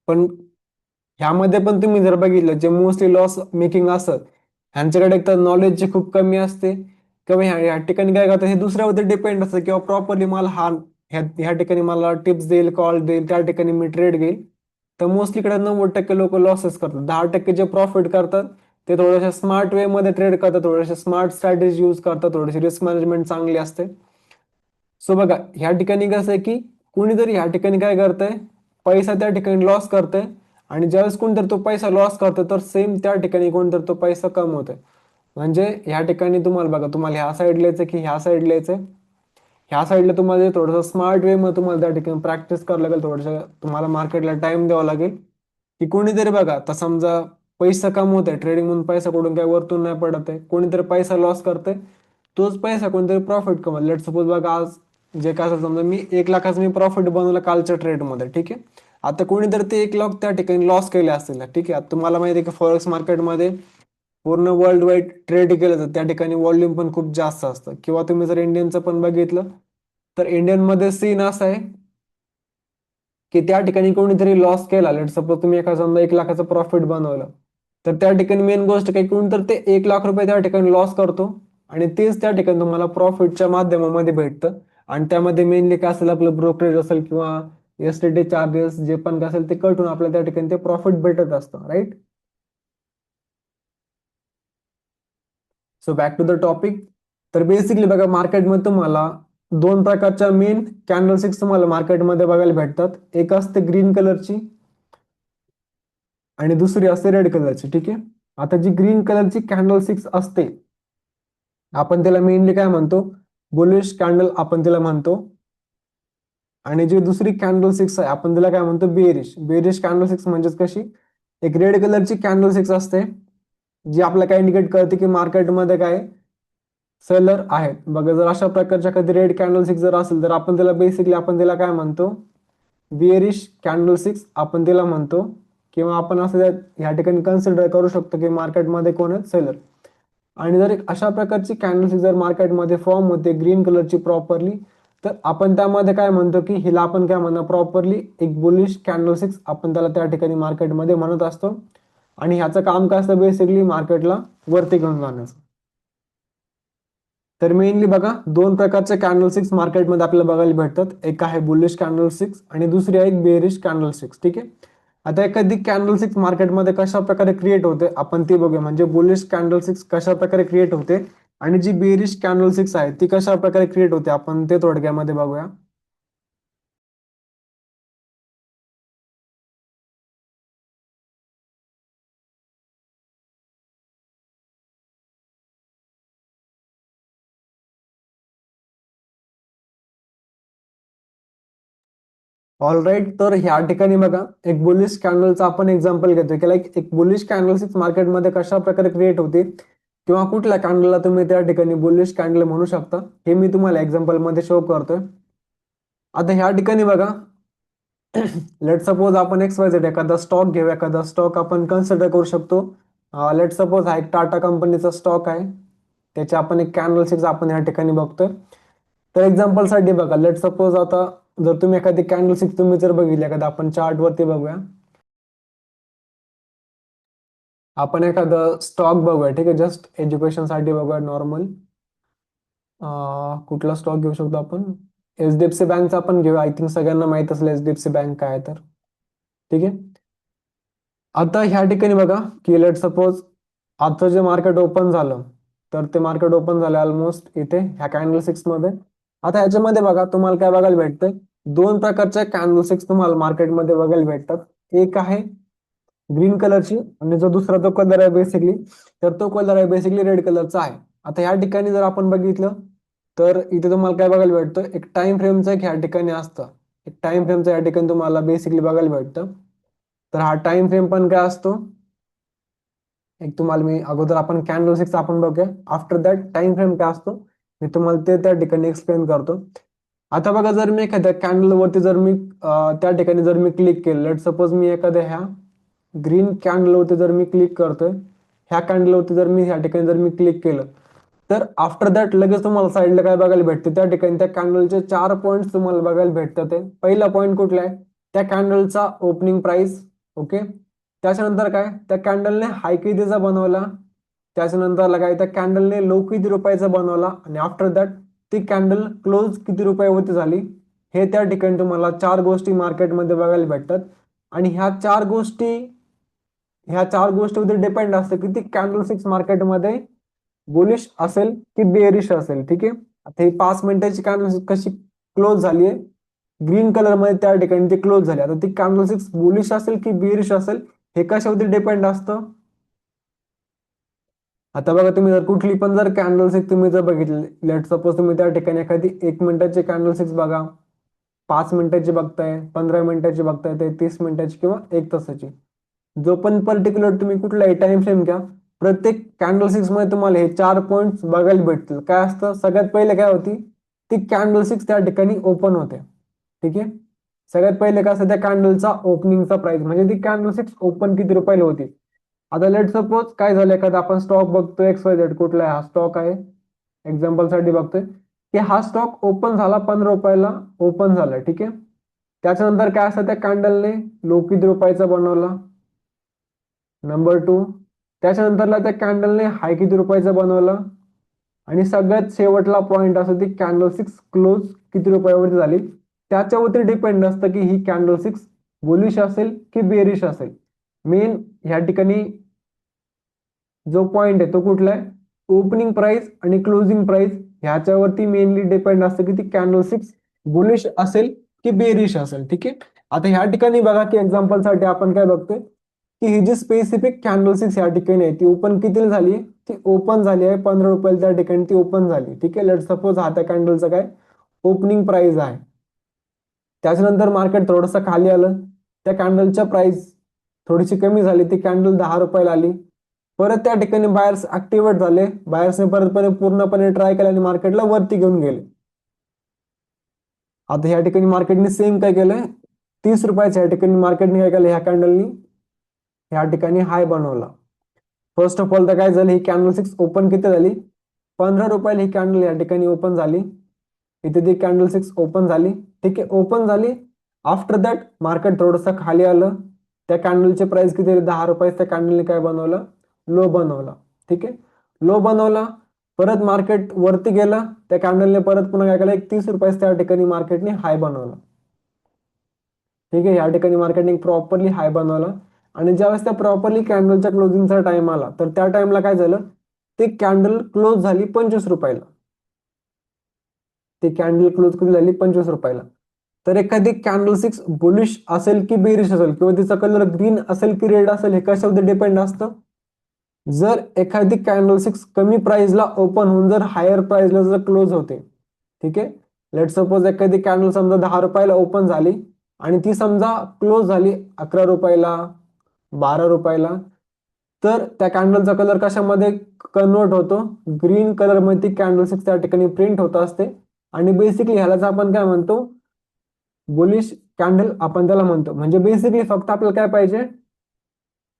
पण ह्यामध्ये पण तुम्ही जर बघितलं, जे मोस्टली लॉस मेकिंग असतात ह्यांच्याकडे एक तर नॉलेजची खूप कमी असते, किंवा ह्या ठिकाणी काय करतात, हे दुसऱ्यावरती डिपेंड असतं, किंवा प्रॉपरली मला ह्या ठिकाणी मला टिप्स देईल, कॉल देईल, त्या ठिकाणी मी ट्रेड घेईल. तर मोस्टली कडे 90% लोक लॉसेस करतात. 10% जे प्रॉफिट करतात ते थोडेसे स्मार्ट वे मध्ये ट्रेड करतात, थोडेसे स्मार्ट स्ट्रॅटेजी यूज करतात, थोडीशी रिस्क मॅनेजमेंट चांगली असते. सो बघा, ह्या ठिकाणी कसं आहे की कुणीतरी ह्या ठिकाणी काय करतंय, पैसा त्या ठिकाणी लॉस करतंय, आणि ज्यावेळेस कोणतरी तो पैसा लॉस करतोय तर सेम त्या ठिकाणी कोणतरी तो पैसा कमवतोय. म्हणजे ह्या ठिकाणी तुम्हाला बघा, तुम्हाला ह्या साईडला यायचं की ह्या साईडला यायचंय. ह्या साईडला तुम्हाला थोडंसं स्मार्ट वे मध्ये तुम्हाला त्या ठिकाणी प्रॅक्टिस करावं लागेल, थोडंसं तुम्हाला मार्केटला टाइम द्यावा लागेल. की कोणीतरी बघा, आता समजा पैसा कमवत आहे ट्रेडिंग म्हणून, पैसा कुठून काय वरतून नाही पडत आहे, कोणीतरी पैसा लॉस करतंय, तोच पैसा कोणतरी प्रॉफिट कमवत. लेट सपोज बघा, आज जे काय असेल, समजा मी 1 लाखाचं मी प्रॉफिट बनवलं कालच्या ट्रेडमध्ये, ठीक आहे. आता कोणीतरी ते 1 लाख त्या ठिकाणी लॉस केले असतील, ठीक आहे. आता तुम्हाला माहिती आहे की फॉरेक्स मार्केटमध्ये पूर्ण वर्ल्ड वाईड ट्रेड केलं जातं, त्या ठिकाणी व्हॉल्यूम पण खूप जास्त असतं. किंवा तुम्ही जर इंडियनचं पण बघितलं, तर इंडियन मध्ये सीन असा आहे की त्या ठिकाणी कोणीतरी लॉस केला, लेट सपोज तुम्ही एका समजा 1 लाखाचं प्रॉफिट बनवलं, तर त्या ठिकाणी मेन गोष्ट काय, कोणतर ते 1 लाख रुपये त्या ठिकाणी लॉस करतो, आणि तेच त्या ठिकाणी तुम्हाला प्रॉफिटच्या माध्यमामध्ये भेटतं. आणि त्यामध्ये मेनली काय असेल, आपलं ब्रोकरेज असेल किंवा एसटीडी चार्जेस जे पण काय असेल ते कटून आपल्याला त्या ठिकाणी ते प्रॉफिट भेटत असतं, right. So back to the topic. तर बेसिकली बघा, मार्केटमध्ये तुम्हाला दोन प्रकारच्या मेन कॅन्डल स्टिक्स तुम्हाला मार्केटमध्ये बघायला भेटतात. एक असते ग्रीन कलरची आणि दुसरी असते रेड कलरची, ठीक आहे. आता जी ग्रीन कलरची कॅन्डल स्टिक्स असते, आपण त्याला मेनली काय म्हणतो, बुलिश कॅन्डल आपण तिला म्हणतो. आणि जी दुसरी कॅन्डल सिक्स आहे आपण तिला काय म्हणतो, बेरिश. बेरिश कॅन्डल सिक्स म्हणजेच कशी, एक रेड कलरची कॅन्डल सिक्स असते, जी आपल्याला काय इंडिकेट करते की मार्केटमध्ये काय सेलर आहेत. बघा, जर अशा प्रकारच्या कधी रेड कॅन्डल सिक्स जर असेल, तर आपण त्याला बेसिकली आपण तिला काय म्हणतो, बिअरिश कॅन्डल सिक्स आपण तिला म्हणतो. किंवा आपण असं ह्या ठिकाणी कन्सिडर करू शकतो की मार्केटमध्ये कोण आहेत, सेलर. आणि जर एक अशा प्रकारची कॅन्डल जर मार्केटमध्ये फॉर्म होते ग्रीन कलरची प्रॉपरली, तर आपण त्यामध्ये काय म्हणतो की हिला आपण काय म्हणतो, प्रॉपरली एक बुलिश कॅन्डल सिक्स आपण त्याला त्या ठिकाणी मार्केटमध्ये म्हणत असतो. आणि ह्याचं काम काय असतं, बेसिकली मार्केटला वरती घेऊन जाण्याचं. तर मेनली बघा, दोन प्रकारचे कॅन्डल सिक्स मार्केटमध्ये आपल्याला बघायला भेटतात. एक आहे बुलिश कॅन्डल सिक्स आणि दुसरी आहे बेरिश कॅन्डल सिक्स, ठीक आहे. आता एखादी कॅन्डल सिक्स मार्केटमध्ये कशा प्रकारे क्रिएट होते आपण ते बघूया. म्हणजे बुलिश कॅन्डल सिक्स कशा प्रकारे क्रिएट होते आणि जी बेरिश कॅन्डल सिक्स आहे ती कशा प्रकारे क्रिएट होते, आपण ते थोडक्यामध्ये बघूया. All right. तर ह्या ठिकाणी बघा, एक बुलिश कॅन्डलचा आपण एक्झाम्पल घेतोय की लाईक एक बुलिश कॅन्डल सिक्स मार्केटमध्ये कशा प्रकारे क्रिएट होते, किंवा कुठल्या कॅन्डलला तुम्ही त्या ठिकाणी बुलिश कॅन्डल म्हणू शकता, हे मी तुम्हाला एक्झाम्पल मध्ये शो करतोय. आता ह्या ठिकाणी बघा, लेट सपोज आपण XYZ एखादा स्टॉक घेऊ, एखादा स्टॉक आपण कन्सिडर करू शकतो. लेट सपोज हा एक टाटा कंपनीचा स्टॉक आहे, त्याचे आपण एक कॅन्डल सिक्स आपण या ठिकाणी बघतोय. तर एक्झाम्पलसाठी बघा, लेट सपोज आता जर तुम्ही एखादी कॅन्डल सिक्स तुम्ही जर बघितली, एखादा आपण चार्ट वरती बघूया, आपण एखादं स्टॉक बघूया, ठीक आहे, जस्ट एज्युकेशनसाठी बघूया नॉर्मल. कुठला स्टॉक घेऊ शकतो आपण? HDFC बँकचा आपण घेऊ. आय थिंक सगळ्यांना माहित असेल HDFC बँक काय आहे तर. ठीक आहे. आता ह्या ठिकाणी बघा की लेट सपोज आजचं जे मार्केट ओपन झालं, तर ते मार्केट ओपन झालं ऑलमोस्ट इथे ह्या कॅन्डल सिक्स मध्ये. आता ह्याच्यामध्ये बघा तुम्हाला काय बघायला भेटतंय, दोन प्रकारच्या कॅन्डल सिक्स तुम्हाला मार्केटमध्ये बघायला भेटतात. एक आहे ग्रीन कलरची आणि जो दुसरा तो कलर आहे बेसिकली, तर तो कलर आहे बेसिकली रेड कलरचा आहे. आता ह्या ठिकाणी जर आपण बघितलं तर इथे तुम्हाला काय बघायला भेटतं, एक टाइम फ्रेमचं एक ह्या ठिकाणी असतं, एक टाइम फ्रेमचं या ठिकाणी तुम्हाला बेसिकली बघायला भेटतं. तर हा टाइम फ्रेम पण काय असतो, एक तुम्हाला मी अगोदर आपण कॅन्डल सिक्स आपण बघूया, आफ्टर दॅट टाइम फ्रेम काय असतो मी तुम्हाला ते त्या ठिकाणी एक्सप्लेन करतो. आता बघा, जर मी एखाद्या कॅन्डल वरती जर मी त्या ठिकाणी जर मी क्लिक केलं, लेट सपोज मी एखाद्या ह्या ग्रीन कॅन्डल वरती जर मी क्लिक करतोय, ह्या कॅन्डल वरती जर मी ह्या ठिकाणी जर मी क्लिक केलं, तर आफ्टर दॅट लगेच तुम्हाला साईडला काय बघायला भेटते, त्या ठिकाणी त्या कॅन्डलचे 4 पॉईंट तुम्हाला बघायला भेटतात. पहिला पॉईंट कुठला आहे, त्या कॅन्डलचा ओपनिंग प्राइस. ओके. त्याच्यानंतर काय, त्या कॅन्डलने हाय कितीचा बनवला, त्याच्यानंतर काय त्या कॅन्डलने लो किती रुपयाचा बनवला, आणि आफ्टर दॅट ती कॅन्डल क्लोज किती रुपयावरती झाली, हे त्या ठिकाणी तुम्हाला 4 गोष्टी मार्केटमध्ये बघायला भेटतात. आणि ह्या चार गोष्टीवरती डिपेंड असतं की ती कॅन्डल सिक्स मार्केटमध्ये बुलिश असेल की बेरिश असेल. ठीक आहे. आता ही 5 मिनिटाची कॅन्डल कशी क्लोज झाली आहे, ग्रीन कलर मध्ये त्या ठिकाणी ती क्लोज झाली. आता ती कॅन्डल सिक्स बुलिश असेल की बेरिश असेल हे कशावरती डिपेंड असतं. आता बघा, तुम्ही जर कुठली पण जर कॅन्डल सिक्स तुम्ही जर बघितली, लेट सपोज तुम्ही त्या ठिकाणी एखादी 1 मिनिटाची कॅन्डल सिक्स बघा, 5 मिनिटाची बघताय, 15 मिनिटाची बघताय, ते 30 मिनिटाची किंवा 1 तासाची, जो पण पर्टिक्युलर तुम्ही कुठलाही टाइम फ्रेम घ्या, प्रत्येक कॅन्डल सिक्स मध्ये तुम्हाला हे 4 पॉईंट बघायला भेटतील. काय असतं, सगळ्यात पहिले काय होती, ती कॅन्डल सिक्स त्या ठिकाणी ओपन होते. ठीक आहे. सगळ्यात पहिले काय असतं, त्या कॅन्डलचा ओपनिंगचा प्राइस, म्हणजे ती कॅन्डल सिक्स ओपन किती रुपयाला होती. आता लेट सपोज काय झालं, एखादा आपण स्टॉक बघतोय XYZ, कुठला आहे हा स्टॉक आहे, एक्झाम्पल साठी बघतोय की हा स्टॉक ओपन झाला 15 रुपयाला ओपन झाला. ठीक आहे. त्याच्यानंतर काय असतं, त्या कॅन्डलने लो किती रुपयाचा बनवला, नंबर 2. त्याच्यानंतरला त्या कॅन्डलने हाय किती रुपयाचा बनवला, आणि सगळ्यात शेवटला पॉइंट असतो ती कॅन्डल सिक्स क्लोज किती रुपयावरती झाली. त्याच्यावरती डिपेंड असतं की ही कॅन्डल सिक्स बुलिश असेल की बेरिश असेल. मेन ह्या ठिकाणी जो पॉइंट आहे तो कुठला आहे, ओपनिंग प्राइस आणि क्लोजिंग प्राइस ह्याच्यावरती मेनली डिपेंड असतं की ती कॅन्डल सिक्स बुलिश असेल की बेरिश असेल. ठीक आहे. आता ह्या ठिकाणी बघा की एक्झाम्पल साठी आपण काय बघतोय की ही जी स्पेसिफिक कॅन्डल सिक्स या ठिकाणी आहे ती ओपन किती झाली, ती ओपन झाली आहे 15 रुपयाला त्या ठिकाणी ती ओपन झाली. ठीक आहे. लेट सपोज हा त्या कॅन्डलचा काय ओपनिंग प्राइस आहे. त्याच्यानंतर मार्केट थोडंसं खाली आलं, त्या कॅन्डलच्या प्राइस थोडीशी कमी झाली, ती कॅन्डल 10 रुपयाला आली. परत त्या ठिकाणी बायर्स ऍक्टिव्हेट झाले, बायर्सने परत पूर्णपणे ट्राय केला आणि मार्केटला वरती घेऊन गेले. आता ह्या ठिकाणी मार्केटने सेम काय केलंय, 30 रुपयाच्या ह्या ठिकाणी मार्केटने काय केलं, ह्या कॅन्डलनी ह्या ठिकाणी हाय बनवला. फर्स्ट ऑफ ऑल तर काय झालं, ही कॅन्डल सिक्स ओपन किती झाली, 15 रुपयाला ही कॅन्डल या ठिकाणी ओपन झाली. इथे ती कॅन्डल सिक्स ओपन झाली. ठीक आहे. ओपन झाली. आफ्टर दॅट मार्केट थोडंसं खाली आलं, त्या कॅन्डलचे प्राइस किती, 10 रुपये, त्या कॅन्डलने काय बनवलं, लो बनवला. ठीक आहे. लो बनवला, परत मार्केट वरती गेलं, त्या कॅन्डलने परत पुन्हा काय केलं, 30 रुपये त्या ठिकाणी मार्केटने हाय बनवला. ठीक आहे. या ठिकाणी मार्केटने प्रॉपरली हाय बनवला, आणि ज्यावेळेस त्या प्रॉपरली कॅन्डलच्या क्लोजिंगचा टाइम आला, तर त्या टाइमला काय झालं, ती कॅन्डल क्लोज झाली 25 रुपयाला. ती कॅन्डल क्लोज कधी झाली, 25 रुपयाला. तर एखादी कॅन्डल सिक्स बुलिश असेल की बेरिश असेल, किंवा तिचा कलर ग्रीन असेल की रेड असेल, हे कशावर डिपेंड असतं. जर एखादी कॅन्डल सिक्स कमी प्राइसला ओपन होऊन जर हायर प्राइसला जर क्लोज होते, ठीक आहे, लेट सपोज एखादी कॅन्डल समजा 10 रुपयाला ओपन झाली आणि ती समजा क्लोज झाली 11 रुपयाला, 12 रुपयाला, तर त्या कॅन्डलचा कलर कशामध्ये कन्वर्ट होतो, ग्रीन कलर मध्ये ती कॅन्डल सिक्स त्या ठिकाणी प्रिंट होत असते. आणि बेसिकली ह्यालाच आपण काय म्हणतो, बुलिश कॅन्डल आपण त्याला म्हणतो. म्हणजे बेसिकली फक्त आपल्याला काय पाहिजे,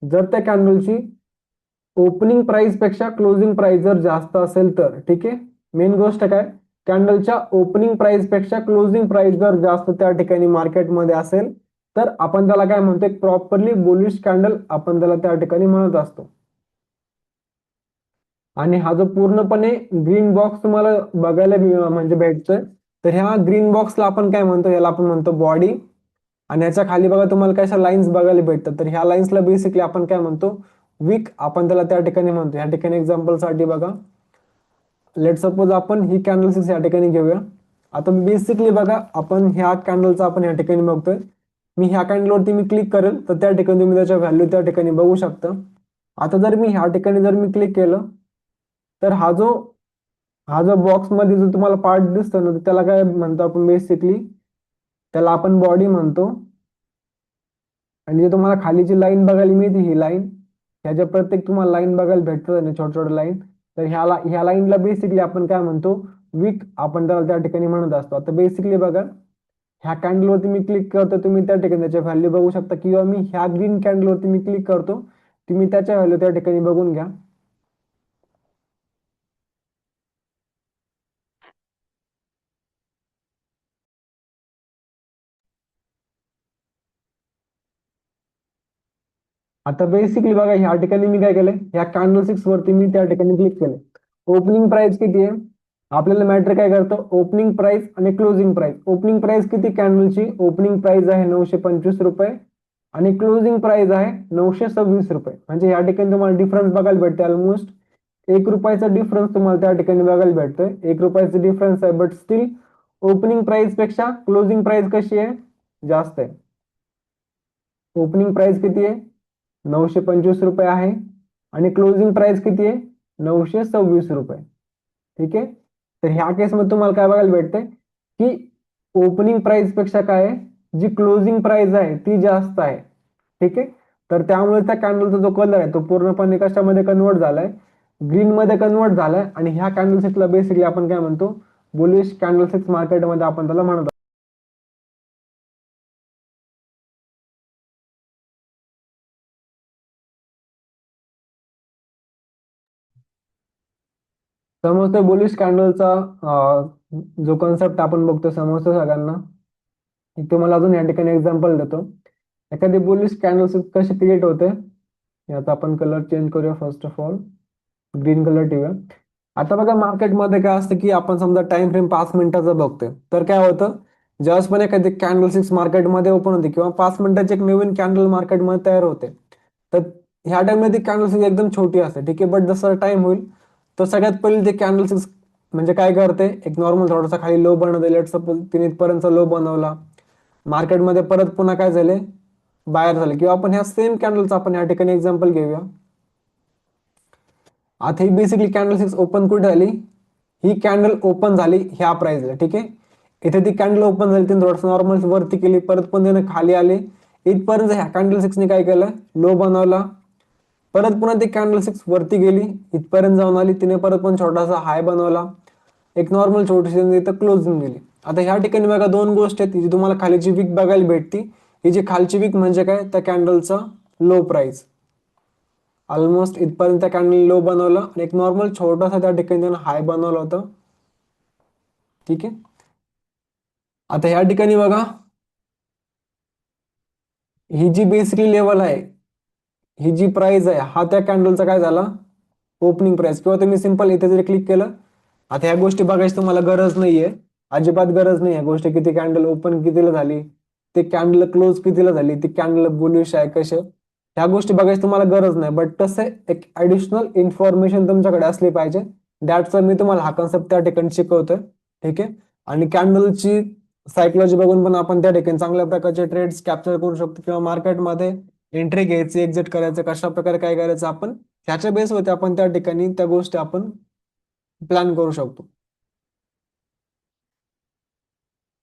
जर त्या कॅन्डलची ओपनिंग प्राइस पेक्षा क्लोजिंग प्राइस जर जास्त असेल तर, ठीक आहे. मेन गोष्ट काय, कॅन्डलच्या ओपनिंग प्राइस पेक्षा क्लोजिंग प्राइस जर जास्त त्या ठिकाणी मार्केटमध्ये असेल तर आपण त्याला काय म्हणतो, एक प्रॉपरली बुलिश कॅन्डल आपण त्याला त्या ठिकाणी म्हणत असतो. आणि हा जो पूर्णपणे ग्रीन बॉक्स तुम्हाला बघायला म्हणजे भेटतोय, तर ह्या ग्रीन बॉक्सला आपण काय म्हणतो, याला आपण म्हणतो बॉडी. आणि याच्या खाली बघा तुम्हाला कशा लाईन्स बघायला भेटतात, तर ह्या लाईन्सला बेसिकली आपण काय म्हणतो, वीक आपण त्याला त्या ठिकाणी म्हणतो. या ठिकाणी एक्झाम्पल साठी बघा, लेट सपोज आपण ही कॅन्डल सिक्स या ठिकाणी घेऊया. आता बेसिकली बघा, आपण ह्या कॅन्डलचा आपण या ठिकाणी बघतोय. मी ह्या कॅन्डलवरती मी क्लिक करेल तर त्या ठिकाणी तुम्ही त्याच्या व्हॅल्यू त्या ठिकाणी बघू शकता. आता जर मी ह्या ठिकाणी जर मी क्लिक केलं तर हा जो बॉक्स मध्ये जो तुम्हाला पार्ट दिसतो ना, त्याला काय म्हणतो आपण बेसिकली, त्याला आपण बॉडी म्हणतो. आणि जे तुम्हाला खालीची लाईन बघायला मिळते, ही लाईन, ह्याच्या प्रत्येक तुम्हाला लाईन बघायला भेटतं ना, छोट्या छोट्या लाईन, तर ह्या लाईनला बेसिकली आपण काय म्हणतो, वीक आपण त्याला त्या ठिकाणी म्हणत असतो. आता बेसिकली बघा, ह्या कॅन्डलवरती मी क्लिक करतो, तुम्ही त्या ठिकाणी त्याच्या व्हॅल्यू बघू शकता, किंवा मी ह्या ग्रीन कॅन्डलवरती मी क्लिक करतो, तुम्ही त्याच्या व्हॅल्यू त्या ठिकाणी बघून घ्या. आता बेसिकली बघा, ह्या ठिकाणी मी काय केलंय, ह्या कॅन्डल सिक्स वरती मी त्या ठिकाणी क्लिक केलंय. ओपनिंग प्राइस किती आहे, आपल्याला मॅटर काय करतं, ओपनिंग प्राइस आणि क्लोजिंग प्राइस. ओपनिंग प्राइस किती कॅन्डलची, ओपनिंग प्राइस आहे 925 रुपये आणि क्लोजिंग प्राइस आहे 926 रुपये. म्हणजे या ठिकाणी तुम्हाला डिफरन्स बघायला भेटते, ऑलमोस्ट 1 रुपयाचा डिफरन्स तुम्हाला त्या ठिकाणी बघायला भेटतोय. 1 रुपयाचा डिफरन्स आहे, बट स्टील ओपनिंग प्राइस पेक्षा क्लोजिंग प्राइस कशी आहे, जास्त आहे. ओपनिंग प्राइस किती आहे, 925 रुपये आहे आणि क्लोजिंग प्राइस किती आहे, 926 रुपये. ठीक आहे. तर ह्या केसमध्ये तुम्हाला काय बघायला भेटतंय की ओपनिंग प्राइस पेक्षा काय आहे, जी क्लोजिंग प्राइस आहे ती जास्त आहे. ठीक आहे. तर त्यामुळे त्या कॅन्डलचा जो कलर आहे तो पूर्णपणे कशामध्ये कन्वर्ट झालाय, ग्रीन मध्ये कन्वर्ट झालाय. आणि ह्या कॅन्डल सिक्सला बेसिकली आपण काय म्हणतो, बुलिश कॅन्डल सिक्स मार्केटमध्ये आपण त्याला म्हणतो. समजतोय बुलिश कॅन्डलचा जो कन्सेप्ट आपण बघतो, समजतो सगळ्यांना. एक तुम्हाला अजून या ठिकाणी एक्झाम्पल देतो. एखादी बुलिश कॅन्डल कशी क्रिएट होते, याचा आपण कलर चेंज करूया. First of all green colour ठेवूया. आता बघा, मार्केटमध्ये काय असतं की आपण समजा टाइम फ्रेम 5 मिनिटाचा बघतोय, तर काय होतं, ज्यावेळेस पण एखादी कॅन्डल सिक्स मार्केटमध्ये ओपन होते किंवा 5 मिनिटाची एक नवीन कॅन्डल मार्केटमध्ये तयार होते, तर ह्या टाइममध्ये कॅन्डल सिक्स एकदम छोटी असते. ठीक आहे. बट जसं टाइम होईल तर सगळ्यात पहिले ते कॅन्डल सिक्स म्हणजे काय करते, एक नॉर्मल थोडासा खाली लो बनवते. लेट सपोज तिने इथपर्यंत लो बनवला, मार्केटमध्ये परत पुन्हा काय झाले, बाहेर झाले. किंवा आपण ह्या सेम कॅन्डलचा आपण या ठिकाणी एक्झाम्पल घेऊया. आता ही बेसिकली कॅन्डल सिक्स ओपन कुठे झाली, ही कॅन्डल ओपन झाली ह्या प्राइसला. ठीक आहे. इथे ती कॅन्डल ओपन झाली, तिने थोडंसं नॉर्मल वरती केली, परत पण तिने खाली आले. इथपर्यंत ह्या कॅन्डल सिक्सने काय केलं, लो बनवला. परत पुन्हा ती कॅन्डल सिक्स वरती गेली, इथपर्यंत जाऊन आली, तिने परत पण छोटासा हाय बनवला, एक नॉर्मल छोटीशी इथं क्लोजिंग गेली. आता ह्या ठिकाणी बघा, दोन गोष्टी आहेत. जी तुम्हाला खालीची वीक बघायला भेटती, ही जी खालची वीक म्हणजे काय, त्या कॅन्डलचा लो प्राइस. ऑलमोस्ट इथपर्यंत त्या कॅन्डल लो बनवलं आणि एक नॉर्मल छोटासा त्या ठिकाणी त्यानं हाय बनवलं होतं. ठीक आहे. आता ह्या ठिकाणी बघा, ही जी बेसिकली लेवल आहे, ही जी प्राइस आहे, हा त्या कॅन्डलचा काय झाला, ओपनिंग प्राइस. किंवा तुम्ही सिंपल इथे जरी क्लिक केलं, आता ह्या गोष्टी बघायची तुम्हाला गरज नाहीये, अजिबात गरज नाही. गोष्ट किती कॅन्डल ओपन कितीला झाली, ते कॅन्डल क्लोज कितीला झाली, ती कॅन्डल बुलिश आहे कसे, ह्या गोष्टी बघायची तुम्हाला गरज नाही. बट तसं एक ऍडिशनल इन्फॉर्मेशन तुमच्याकडे असली पाहिजे. दॅट्स मी तुम्हाला हा कन्सेप्ट त्या ठिकाणी शिकवतोय. ठीक आहे. आणि कॅन्डलची सायकोलॉजी बघून पण आपण त्या ठिकाणी चांगल्या प्रकारचे ट्रेड्स कॅप्चर करू शकतो, किंवा मार्केटमध्ये एंट्री घ्यायची, एक्झिट करायचं, कशा प्रकारे काय करायचं, आपण ह्याच्या बेसवरती आपण त्या ठिकाणी त्या गोष्टी आपण प्लॅन करू शकतो.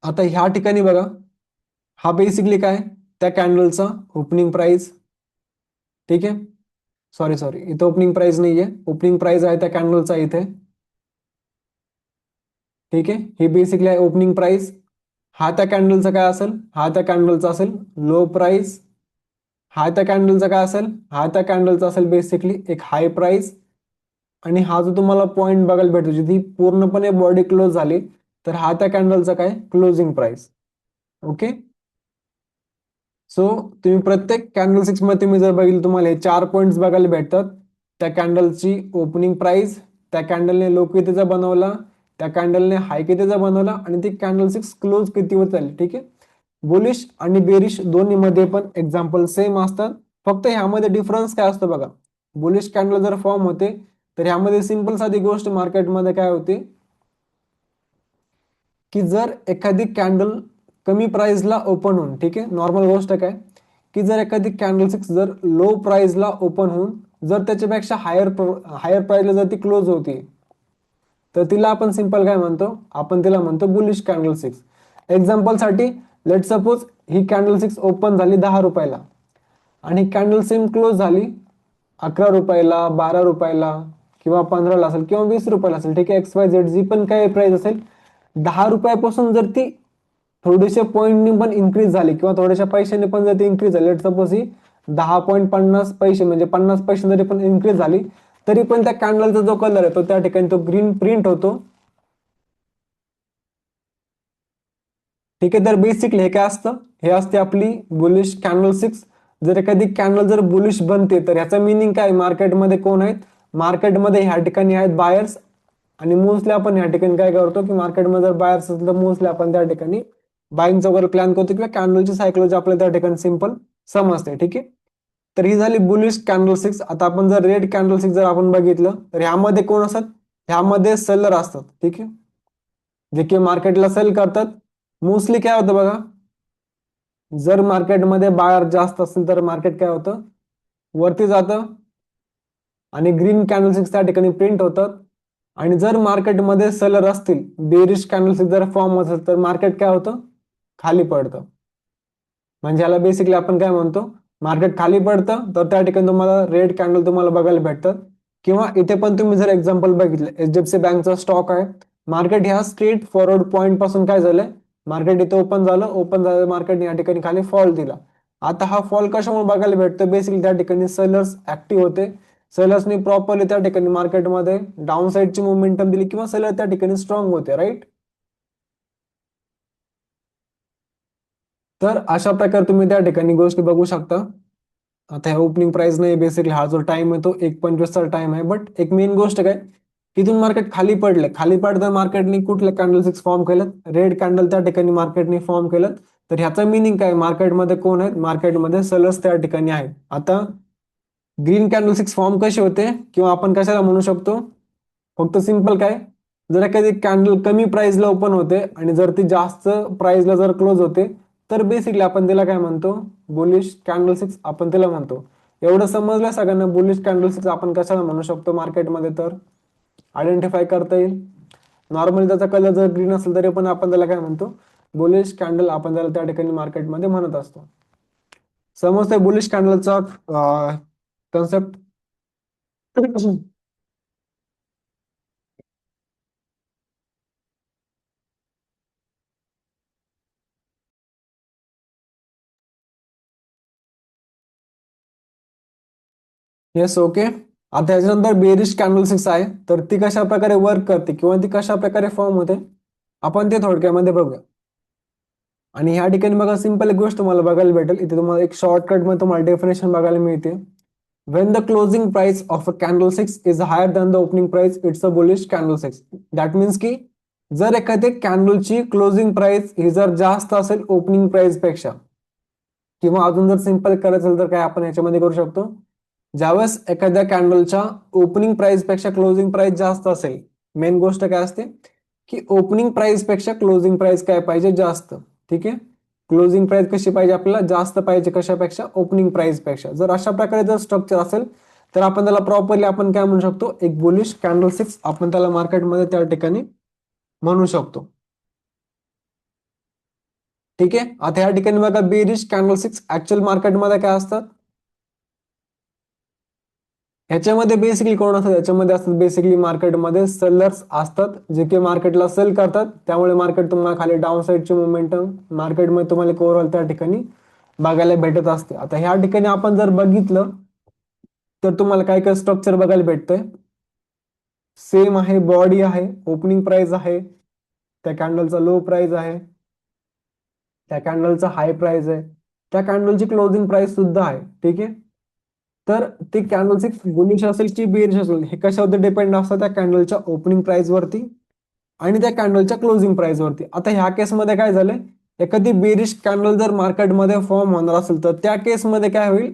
आता ह्या ठिकाणी बघा, हा बेसिकली काय, त्या कॅन्डलचा ओपनिंग प्राइस. ठीक आहे. सॉरी सॉरी, इथं ओपनिंग प्राइस नाहीये, ओपनिंग प्राइस आहे त्या कॅन्डलचा इथे. ठीक आहे. ही बेसिकली आहे ओपनिंग प्राइस. हा त्या कॅन्डलचा काय असेल, हा त्या कॅन्डलचा असेल लो प्राइस, हा त्या कॅन्डलचा काय असेल, हा त्या कॅन्डलचा असेल बेसिकली एक हाय प्राइस, आणि हा जो तुम्हाला पॉइंट बघायला भेटतो जिथे पूर्णपणे बॉडी क्लोज झाली, तर हा त्या कॅन्डलचा काय क्लोजिंग प्राइस. ओके. सो तुम्ही प्रत्येक कॅन्डल सिक्स मध्ये तुम्ही जर बघितलं तुम्हाला हे 4 पॉइंट्स बघायला भेटतात. त्या कॅन्डलची ओपनिंग प्राइस, त्या कॅन्डलने लो कितीचा बनवला, त्या कॅन्डलने हाय कितीचा बनवला, आणि ती कॅन्डल सिक्स क्लोज कितीवर चालली. ठीक आहे. बुलिश आणि बेरिश दोन्ही मध्ये पण एक्झाम्पल सेम असतात. फक्त ह्यामध्ये डिफरन्स काय असतो बघा. बुलिश कॅन्डल जर फॉर्म होते तर ह्यामध्ये सिंपल साधी गोष्ट मार्केटमध्ये काय होते की जर एखादी कॅन्डल कमी प्राइसला ओपन होऊन, ठीक आहे, नॉर्मल गोष्ट काय की जर एखादी कॅन्डल सिक्स जर लो प्राइसला ओपन होऊन जर त्याच्यापेक्षा हायर प्राइसला जर ती क्लोज होती, तर तिला आपण सिंपल काय म्हणतो, आपण तिला म्हणतो बुलिश कॅन्डल सिक्स. एक्झाम्पल साठी लेट सपोज ही कॅन्डल सिक्स ओपन झाली 10 रुपयाला आणि कॅन्डल सेम क्लोज झाली 11 रुपयाला, 12 रुपयाला, किंवा 15ला असेल, किंवा 20 रुपयाला असेल. ठीक आहे. XYZ जी पण काही प्राइस असेल, 10 रुपयापासून जर ती थोडेसे पॉईंटनी पण इन्क्रीज झाली किंवा थोड्याशा पैशाने पण जर ती इन्क्रीज झाली, लेट सपोज ही 10.50 पैसे म्हणजे 50 पैसे जरी पण इन्क्रीज झाली, तरी पण त्या कॅन्डलचा जो कलर आहे तो त्या ठिकाणी तो ग्रीन प्रिंट होतो. ठीक आहे. तर बेसिकली हे काय असतं, हे असते आपली बुलिश कॅन्डल सिक्स. जर एखादी कॅन्डल जर बुलिश बनते तर ह्याचा मिनिंग काय, मार्केटमध्ये कोण आहेत, मार्केटमध्ये ह्या ठिकाणी आहेत बायर्स. आणि मोस्टली आपण ह्या ठिकाणी काय करतो की मार्केटमध्ये जर बायर्स असेल तर मोस्टली आपण त्या ठिकाणी बाईंगचा वगैरे प्लॅन करतो किंवा कॅन्डलची सायकोलॉजी आपल्याला त्या ठिकाणी सिंपल समजते. ठीक आहे. तर ही झाली बुलिश कॅन्डल सिक्स. आता आपण जर रेड कॅन्डल सिक्स जर आपण बघितलं तर ह्यामध्ये कोण असतात, ह्यामध्ये सेलर असतात. ठीक आहे. जे की मार्केटला सेल करतात. मोस्टली काय होतं बघा, जर मार्केटमध्ये बायर जास्त असेल तर मार्केट काय होतं, वरती जातं आणि ग्रीन कॅन्डलस्टिक्स त्या ठिकाणी प्रिंट होतात. आणि जर मार्केटमध्ये सेलर असतील, बेरिश कॅन्डलस्टिक जर फॉर्म असेल तर मार्केट काय होतं, खाली पडतं. म्हणजे याला बेसिकली आपण काय म्हणतो, मार्केट खाली पडतं तर त्या ठिकाणी तुम्हाला रेड कॅन्डल तुम्हाला बघायला भेटतात. किंवा इथे पण तुम्ही जर एक्झाम्पल बघितलं, HDFC बँकचा स्टॉक आहे, मार्केट ह्या स्ट्रेट फॉरवर्ड पॉईंट पासून काय झालंय, मार्केट इथे ओपन झालं, ओपन झालं मार्केट या ठिकाणी खाली फॉल दिला. आता हा फॉल कशामुळे बघायला भेटतो, बेसिकली त्या ठिकाणी सेलर्स ऍक्टिव्ह होते. सेलर्सनी प्रॉपरली त्या ठिकाणी मार्केटमध्ये डाऊन साईडची मोमेंटम दिली किंवा सेलर त्या ठिकाणी स्ट्रॉंग होते. राईट. तर अशा प्रकारे तुम्ही त्या ठिकाणी गोष्टी बघू शकता. आता ह्या ओपनिंग प्राइस नाही, बेसिकली हा जो टाइम आहे तो 1:25चा टाइम आहे. बट एक मेन गोष्ट काय, तिथून मार्केट खाली पडलं, खाली पडतं मार्केटने कुठले कॅन्डल सिक्स फॉर्म केलं, रेड कॅन्डल त्या ठिकाणी मार्केटने फॉर्म केलं. तर ह्याचा मिनिंग काय, मार्केटमध्ये कोण आहेत, मार्केटमध्ये सेलर्स त्या ठिकाणी आहेत. आता ग्रीन कॅन्डल सिक्स फॉर्म कसे होते किंवा आपण कशाला म्हणू शकतो, फक्त सिंपल काय, जर एखादी कॅन्डल कमी प्राइसला ओपन होते आणि जर ती जास्त प्राइसला जर क्लोज होते तर बेसिकली आपण तिला काय म्हणतो, बुलिश कॅन्डल सिक्स आपण तिला म्हणतो. एवढं समजलं सगळ्यांना बुलिश कॅन्डल सिक्स आपण कशाला म्हणू शकतो मार्केटमध्ये, तर आयडेंटिफाय करता येईल. नॉर्मली त्याचा कलर जर ग्रीन असेल तरी पण आपण त्याला काय म्हणतो, बुलिश कॅन्डल आपण त्याला त्या ठिकाणी मार्केटमध्ये म्हणत असतो. समजतंय बुलिश कॅन्डलचा कन्सेप्ट. येस. ओके. आता ह्याच्यानंतर बेरिश कॅन्डल सिक्स आहे, तर ती कशा प्रकारे वर्क करते किंवा ती कशा प्रकारे फॉर्म होते आपण ते थोडक्यामध्ये बघूया. आणि ह्या ठिकाणी बघा सिंपल एक गोष्ट तुम्हाला बघायला भेटेल, इथे तुम्हाला एक शॉर्टकट मध्ये तुम्हाला डेफिनेशन बघायला मिळते. When the closing price of a candlestick is higher than the opening price, it's a bullish candlestick. That means की जर एखाद्या कॅन्डलची क्लोजिंग प्राइस ही जर जास्त असेल ओपनिंग प्राइस पेक्षा, किंवा अजून जर सिंपल करायचं असेल तर काय आपण याच्यामध्ये करू शकतो, ज्यावेळेस एखाद्या कॅन्डलच्या ओपनिंग प्राइस पेक्षा क्लोजिंग प्राइस जास्त असेल, मेन गोष्ट काय असते की ओपनिंग प्राइस पेक्षा क्लोजिंग प्राइस काय पाहिजे, जास्त. ठीक आहे. क्लोजिंग प्राइस कशी पाहिजे आपल्याला, जास्त पाहिजे कशापेक्षा, ओपनिंग प्राइस पेक्षा. जर अशा प्रकारे जर स्ट्रक्चर असेल तर आपण त्याला प्रॉपरली आपण काय म्हणू शकतो, एक बुलिश कॅन्डल सिक्स आपण त्याला मार्केटमध्ये त्या ठिकाणी म्हणू शकतो. ठीक आहे. आता या ठिकाणी बघा बेरिश कॅन्डल सिक्स ऍक्च्युअल मार्केटमध्ये काय असतात, ह्याच्यामध्ये बेसिकली कोण असतात, याच्यामध्ये असतात बेसिकली मार्केटमध्ये सेलर्स असतात, जे की मार्केटला सेल करतात. त्यामुळे मार्केट तुम्हाला खाली डाऊन साईडची मोमेंटम मार्केटमध्ये तुम्हाला ओव्हरऑल त्या ठिकाणी बघायला भेटत असते. आता ह्या ठिकाणी आपण जर बघितलं तर तुम्हाला काय काय स्ट्रक्चर बघायला भेटतंय. सेम आहे, बॉडी आहे, ओपनिंग प्राइस आहे, त्या कॅन्डलचा लो प्राइस आहे, त्या कॅन्डलचा हाय प्राइस आहे, त्या कॅन्डलची क्लोजिंग प्राइस सुद्धा आहे. ठीक आहे. तर ते कॅन्डलस्टिक बुलिश असेल की बेरिश असेल हे कशावरती डिपेंड असतं, त्या कॅन्डलच्या ओपनिंग प्राइस वरती आणि त्या कॅन्डलच्या क्लोजिंग प्राइस वरती. आता ह्या केसमध्ये काय झालंय, एखादी बेरिश कॅन्डल जर मार्केटमध्ये फॉर्म होणार असेल तर त्या केसमध्ये काय होईल,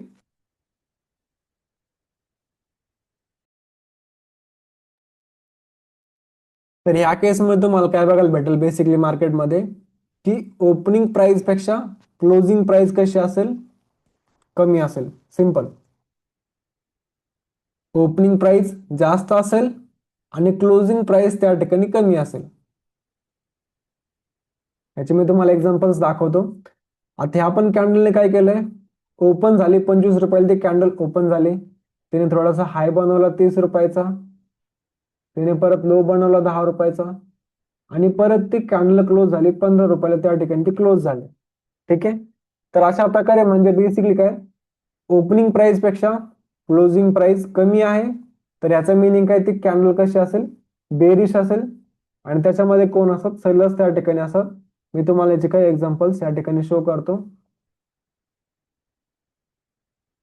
तर ह्या केसमध्ये तुम्हाला काय बघायला भेटेल बेसिकली मार्केटमध्ये, की ओपनिंग प्राइस पेक्षा क्लोजिंग प्राइस कशी असेल, कमी असेल. सिंपल. ओपनिंग प्राइस जास्त असेल आणि क्लोजिंग प्राइस त्या ठिकाणी कमी असेल. याचे मी तुम्हाला एक्झाम्पल्स दाखवतो. आता ह्या पण कॅन्डलने काय केलंय, ओपन झाली 25 रुपयाला ती कॅन्डल ओपन झाली, तिने थोडासा हाय बनवला 30 रुपयाचा, तिने परत लो बनवला 10 रुपयाचा आणि परत ती कॅन्डल क्लोज झाली 15 रुपयाला, त्या ठिकाणी ती क्लोज झाली. ठीक आहे. तर अशा प्रकारे म्हणजे बेसिकली काय, ओपनिंग प्राइस पेक्षा क्लोजिंग प्राइस कमी आहे, तर याचं मिनिंग काय, ती कॅन्डल कशी असेल, बेरिश असेल आणि त्याच्यामध्ये कोण असतात, सेलर्स त्या ठिकाणी असतात. मी तुम्हाला याचे काही एक्झाम्पल्स या ठिकाणी शो करतो.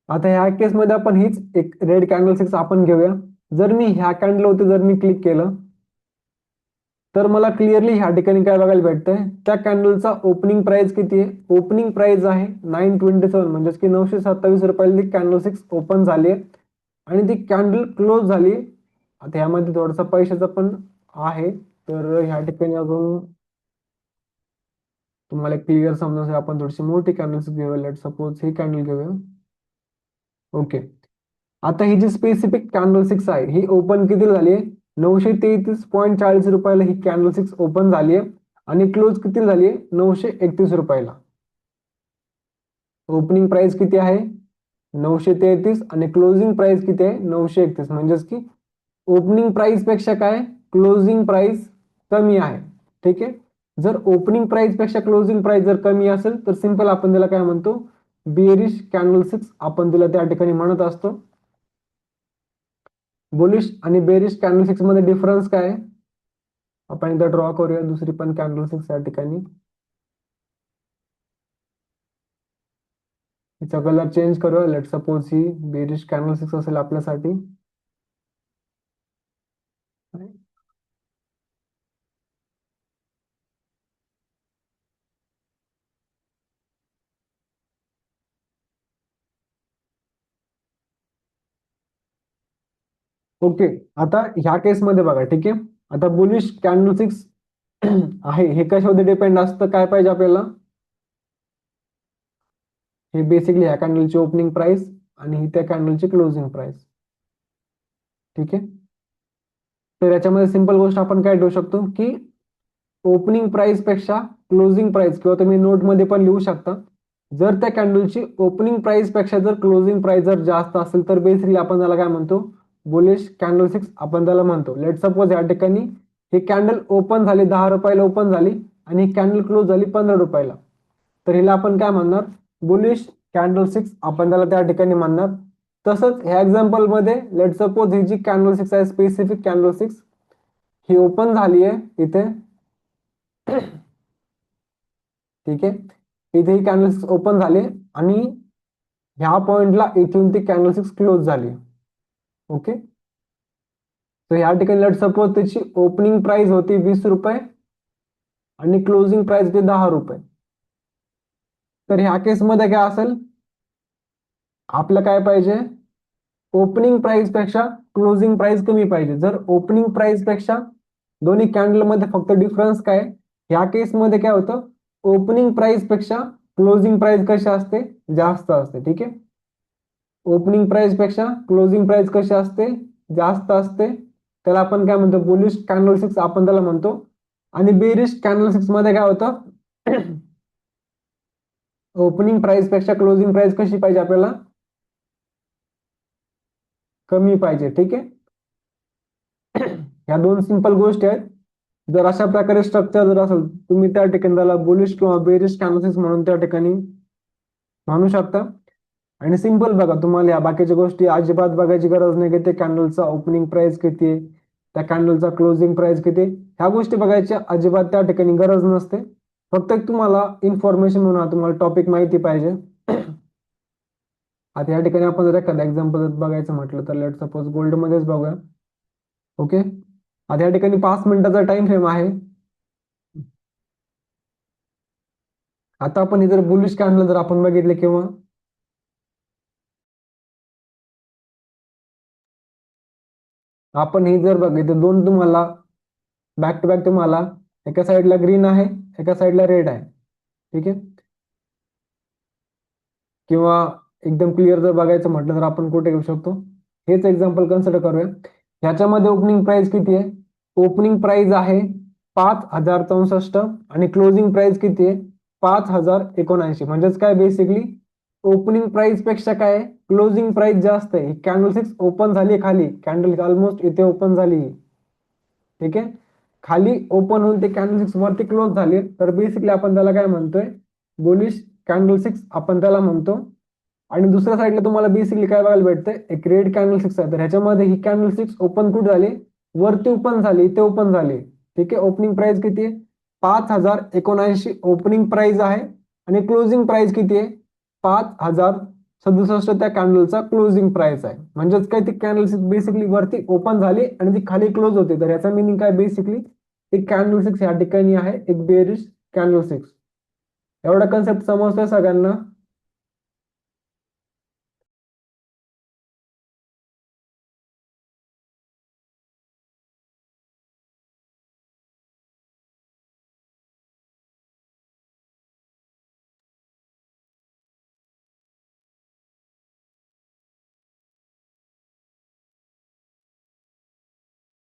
आता ह्या केसमध्ये आपण हीच एक रेड कॅन्डल सिक्स आपण घेऊया. जर मी ह्या कॅन्डल होते जर मी क्लिक केलं तर मला क्लिअरली ह्या ठिकाणी काय बघायला भेटतंय, त्या कॅन्डलचा ओपनिंग प्राइस किती आहे, ओपनिंग प्राइस आहे 927, म्हणजेच की 927 रुपयाला ती कॅन्डल सिक्स ओपन झाली आहे आणि ती कॅन्डल क्लोज झाली. आता ह्यामध्ये थोडासा पैशाचा पण आहे, तर ह्या ठिकाणी अजून तुम्हाला क्लिअर समजण्यासाठी आपण थोडीशी मोठी कॅन्डल्स घेऊया. लेट सपोज ही कॅन्डल घेऊया. ओके. आता ही जी स्पेसिफिक कॅन्डल सिक्स आहे ही ओपन किती झाली आहे, 933.40 रुपयाला ही कॅन्डल सिक्स ओपन झाली आहे आणि क्लोज किती झाली आहे, 931 रुपयाला. ओपनिंग प्राइस किती आहे, 933 आणि क्लोजिंग प्राइस किती आहे, 931. म्हणजेच की ओपनिंग प्राइस पेक्षा काय, क्लोजिंग प्राइस कमी आहे. ठीक आहे. जर ओपनिंग प्राइस पेक्षा क्लोजिंग प्राइस जर कमी असेल तर सिंपल आपण त्याला काय म्हणतो, बेरिश कॅन्डल सिक्स आपण तिला त्या ठिकाणी म्हणत असतो. बुलिश आणि बेरिश कॅन्डल सिक्स मध्ये डिफरन्स काय आहे, आपण एकदा ड्रॉ करूया दुसरी पण कॅन्डल सिक्स या ठिकाणी. हिचा कलर चेंज करूया. लेट सपोज ही बेरिश कॅन्डल सिक्स असेल आपल्यासाठी. ओके. आता ह्या केसमध्ये बघा. ठीक आहे. आता बुलिश कॅन्डल सिक्स आहे हे कशामध्ये डिपेंड असतं, काय पाहिजे आपल्याला, हे बेसिकली ह्या कॅन्डलची ओपनिंग प्राइस आणि ही त्या कॅन्डलची क्लोजिंग प्राइस. ठीक आहे. तर याच्यामध्ये सिंपल गोष्ट आपण काय ठेवू शकतो, की ओपनिंग प्राइस पेक्षा क्लोजिंग प्राइस, किंवा तुम्ही नोटमध्ये पण लिहू शकता, जर त्या कॅन्डलची ओपनिंग प्राइस पेक्षा जर क्लोजिंग प्राइस जर जास्त असेल तर बेसिकली आपण त्याला काय म्हणतो, बुलिश कॅन्डल सिक्स आपण त्याला म्हणतो. लेट सपोज या ठिकाणी ही कॅन्डल ओपन झाली 10 रुपयाला ओपन झाली आणि ही कॅन्डल क्लोज झाली 15 रुपयाला, तर हिला आपण काय म्हणणार, बुलिश कॅन्डल सिक्स आपण त्याला त्या ठिकाणी म्हणणार. तसंच ह्या एक्झाम्पल मध्ये लेट सपोज ही जी कॅन्डल सिक्स आहे स्पेसिफिक कॅन्डल सिक्स ही ओपन झाली आहे इथे. ठीक आहे. इथे ही कॅन्डल सिक्स ओपन झाली आणि ह्या पॉइंटला इथून ती कॅन्डल सिक्स क्लोज झाली. ओके. तर ह्या ठिकाणी लेट सपोज त्याची ओपनिंग प्राइस होती 20 रुपये आणि क्लोजिंग प्राइस होती 10 रुपये. तर ह्या केसमध्ये काय असेल, आपलं काय पाहिजे, ओपनिंग प्राइस पेक्षा क्लोजिंग प्राइस कमी पाहिजे. जर ओपनिंग प्राइस पेक्षा दोन्ही कॅन्डल मध्ये फक्त डिफरन्स काय, ह्या केसमध्ये काय होतं, ओपनिंग प्राइस पेक्षा क्लोजिंग प्राइस कशी असते, जास्त असते. ठीक आहे. ओपनिंग प्राइस पेक्षा क्लोजिंग प्राइस कशी असते, जास्त असते. त्याला आपण काय म्हणतो, बुलिश कॅन्डल सिक्स आपण त्याला म्हणतो. आणि बेरिश कॅन्डल सिक्स मध्ये काय होतं, ओपनिंग प्राइस पेक्षा क्लोजिंग प्राइस कशी पाहिजे आपल्याला, कमी पाहिजे. ठीक आहे. ह्या दोन सिंपल गोष्टी आहेत. जर अशा प्रकारे स्ट्रक्चर जर असेल, तुम्ही त्या ठिकाणी त्याला बुलिश किंवा बेरिश कॅन्डलस्टिक्स म्हणून त्या ठिकाणी म्हणू शकता. आणि सिंपल बघा, तुम्हाला या बाकीच्या गोष्टी अजिबात बघायची गरज नाही की ते कॅन्डलचा ओपनिंग प्राइस किती आहे, त्या कॅन्डलचा क्लोजिंग प्राइस किती आहे, ह्या गोष्टी बघायच्या अजिबात त्या ठिकाणी गरज नसते. फक्त एक तुम्हाला इन्फॉर्मेशन म्हणून तुम्हाला टॉपिक माहिती पाहिजे. आता या ठिकाणी आपण जर एखादं एक्झाम्पल बघायचं म्हटलं तर लेट सपोज गोल्ड मध्येच बघूया. ओके. आता या ठिकाणी 5 मिनिटाचा टाइम फ्रेम आहे. आता आपण हे जर बुलिश कॅन्डल जर आपण बघितले किंवा आपण हे जर बघितलं, दोन तुम्हाला बॅक टू बॅक तुम्हाला एका साईडला ग्रीन आहे, एका साईडला रेड आहे. ठीक आहे. किंवा एकदम क्लिअर जर बघायचं म्हटलं तर आपण कुठे घेऊ शकतो, हेच एक्झाम्पल कन्सिडर करूया. ह्याच्यामध्ये ओपनिंग प्राइस किती आहे? ओपनिंग प्राइस आहे 5,064 आणि क्लोजिंग प्राइस किती आहे? 5,079. म्हणजेच काय, बेसिकली ओपनिंग प्राइस पेक्षा काय क्लोजिंग प्राइस जास्त आहे. कॅन्डल 6 ओपन झाली खाली, कॅन्डल ऑलमोस्ट इथे ओपन झाली. ठीक आहे. खाली ओपन होऊन ते कॅन्डल 6 वरती क्लोज झाली, तर बेसिकली आपण त्याला काय म्हणतोय, बुलिश कॅन्डल 6 आपण त्याला म्हणतो. आणि दुसऱ्या साईडला तुम्हाला बेसिकली काय बघायला भेटतंय, एक रेड कॅन्डल 6 आहे. तर ह्याच्यामध्ये ही कॅन्डल 6 ओपन कुठे झाली? वरती ओपन झाली, इथे ओपन झाली. ठीक आहे. ओपनिंग प्राइस किती आहे? 5,079 ओपनिंग प्राइस आहे आणि क्लोजिंग प्राइस किती आहे? 5,067 त्या कॅन्डलचा क्लोजिंग प्राइस आहे. म्हणजेच काय, ती कॅन्डल बेसिकली वरती ओपन झाली आणि ती खाली क्लोज होते. तर याचा मिनिंग काय, बेसिकली एक कॅन्डल 6 या ठिकाणी आहे, एक बेरिश कॅन्डल 6. एवढा कन्सेप्ट समजतोय सगळ्यांना?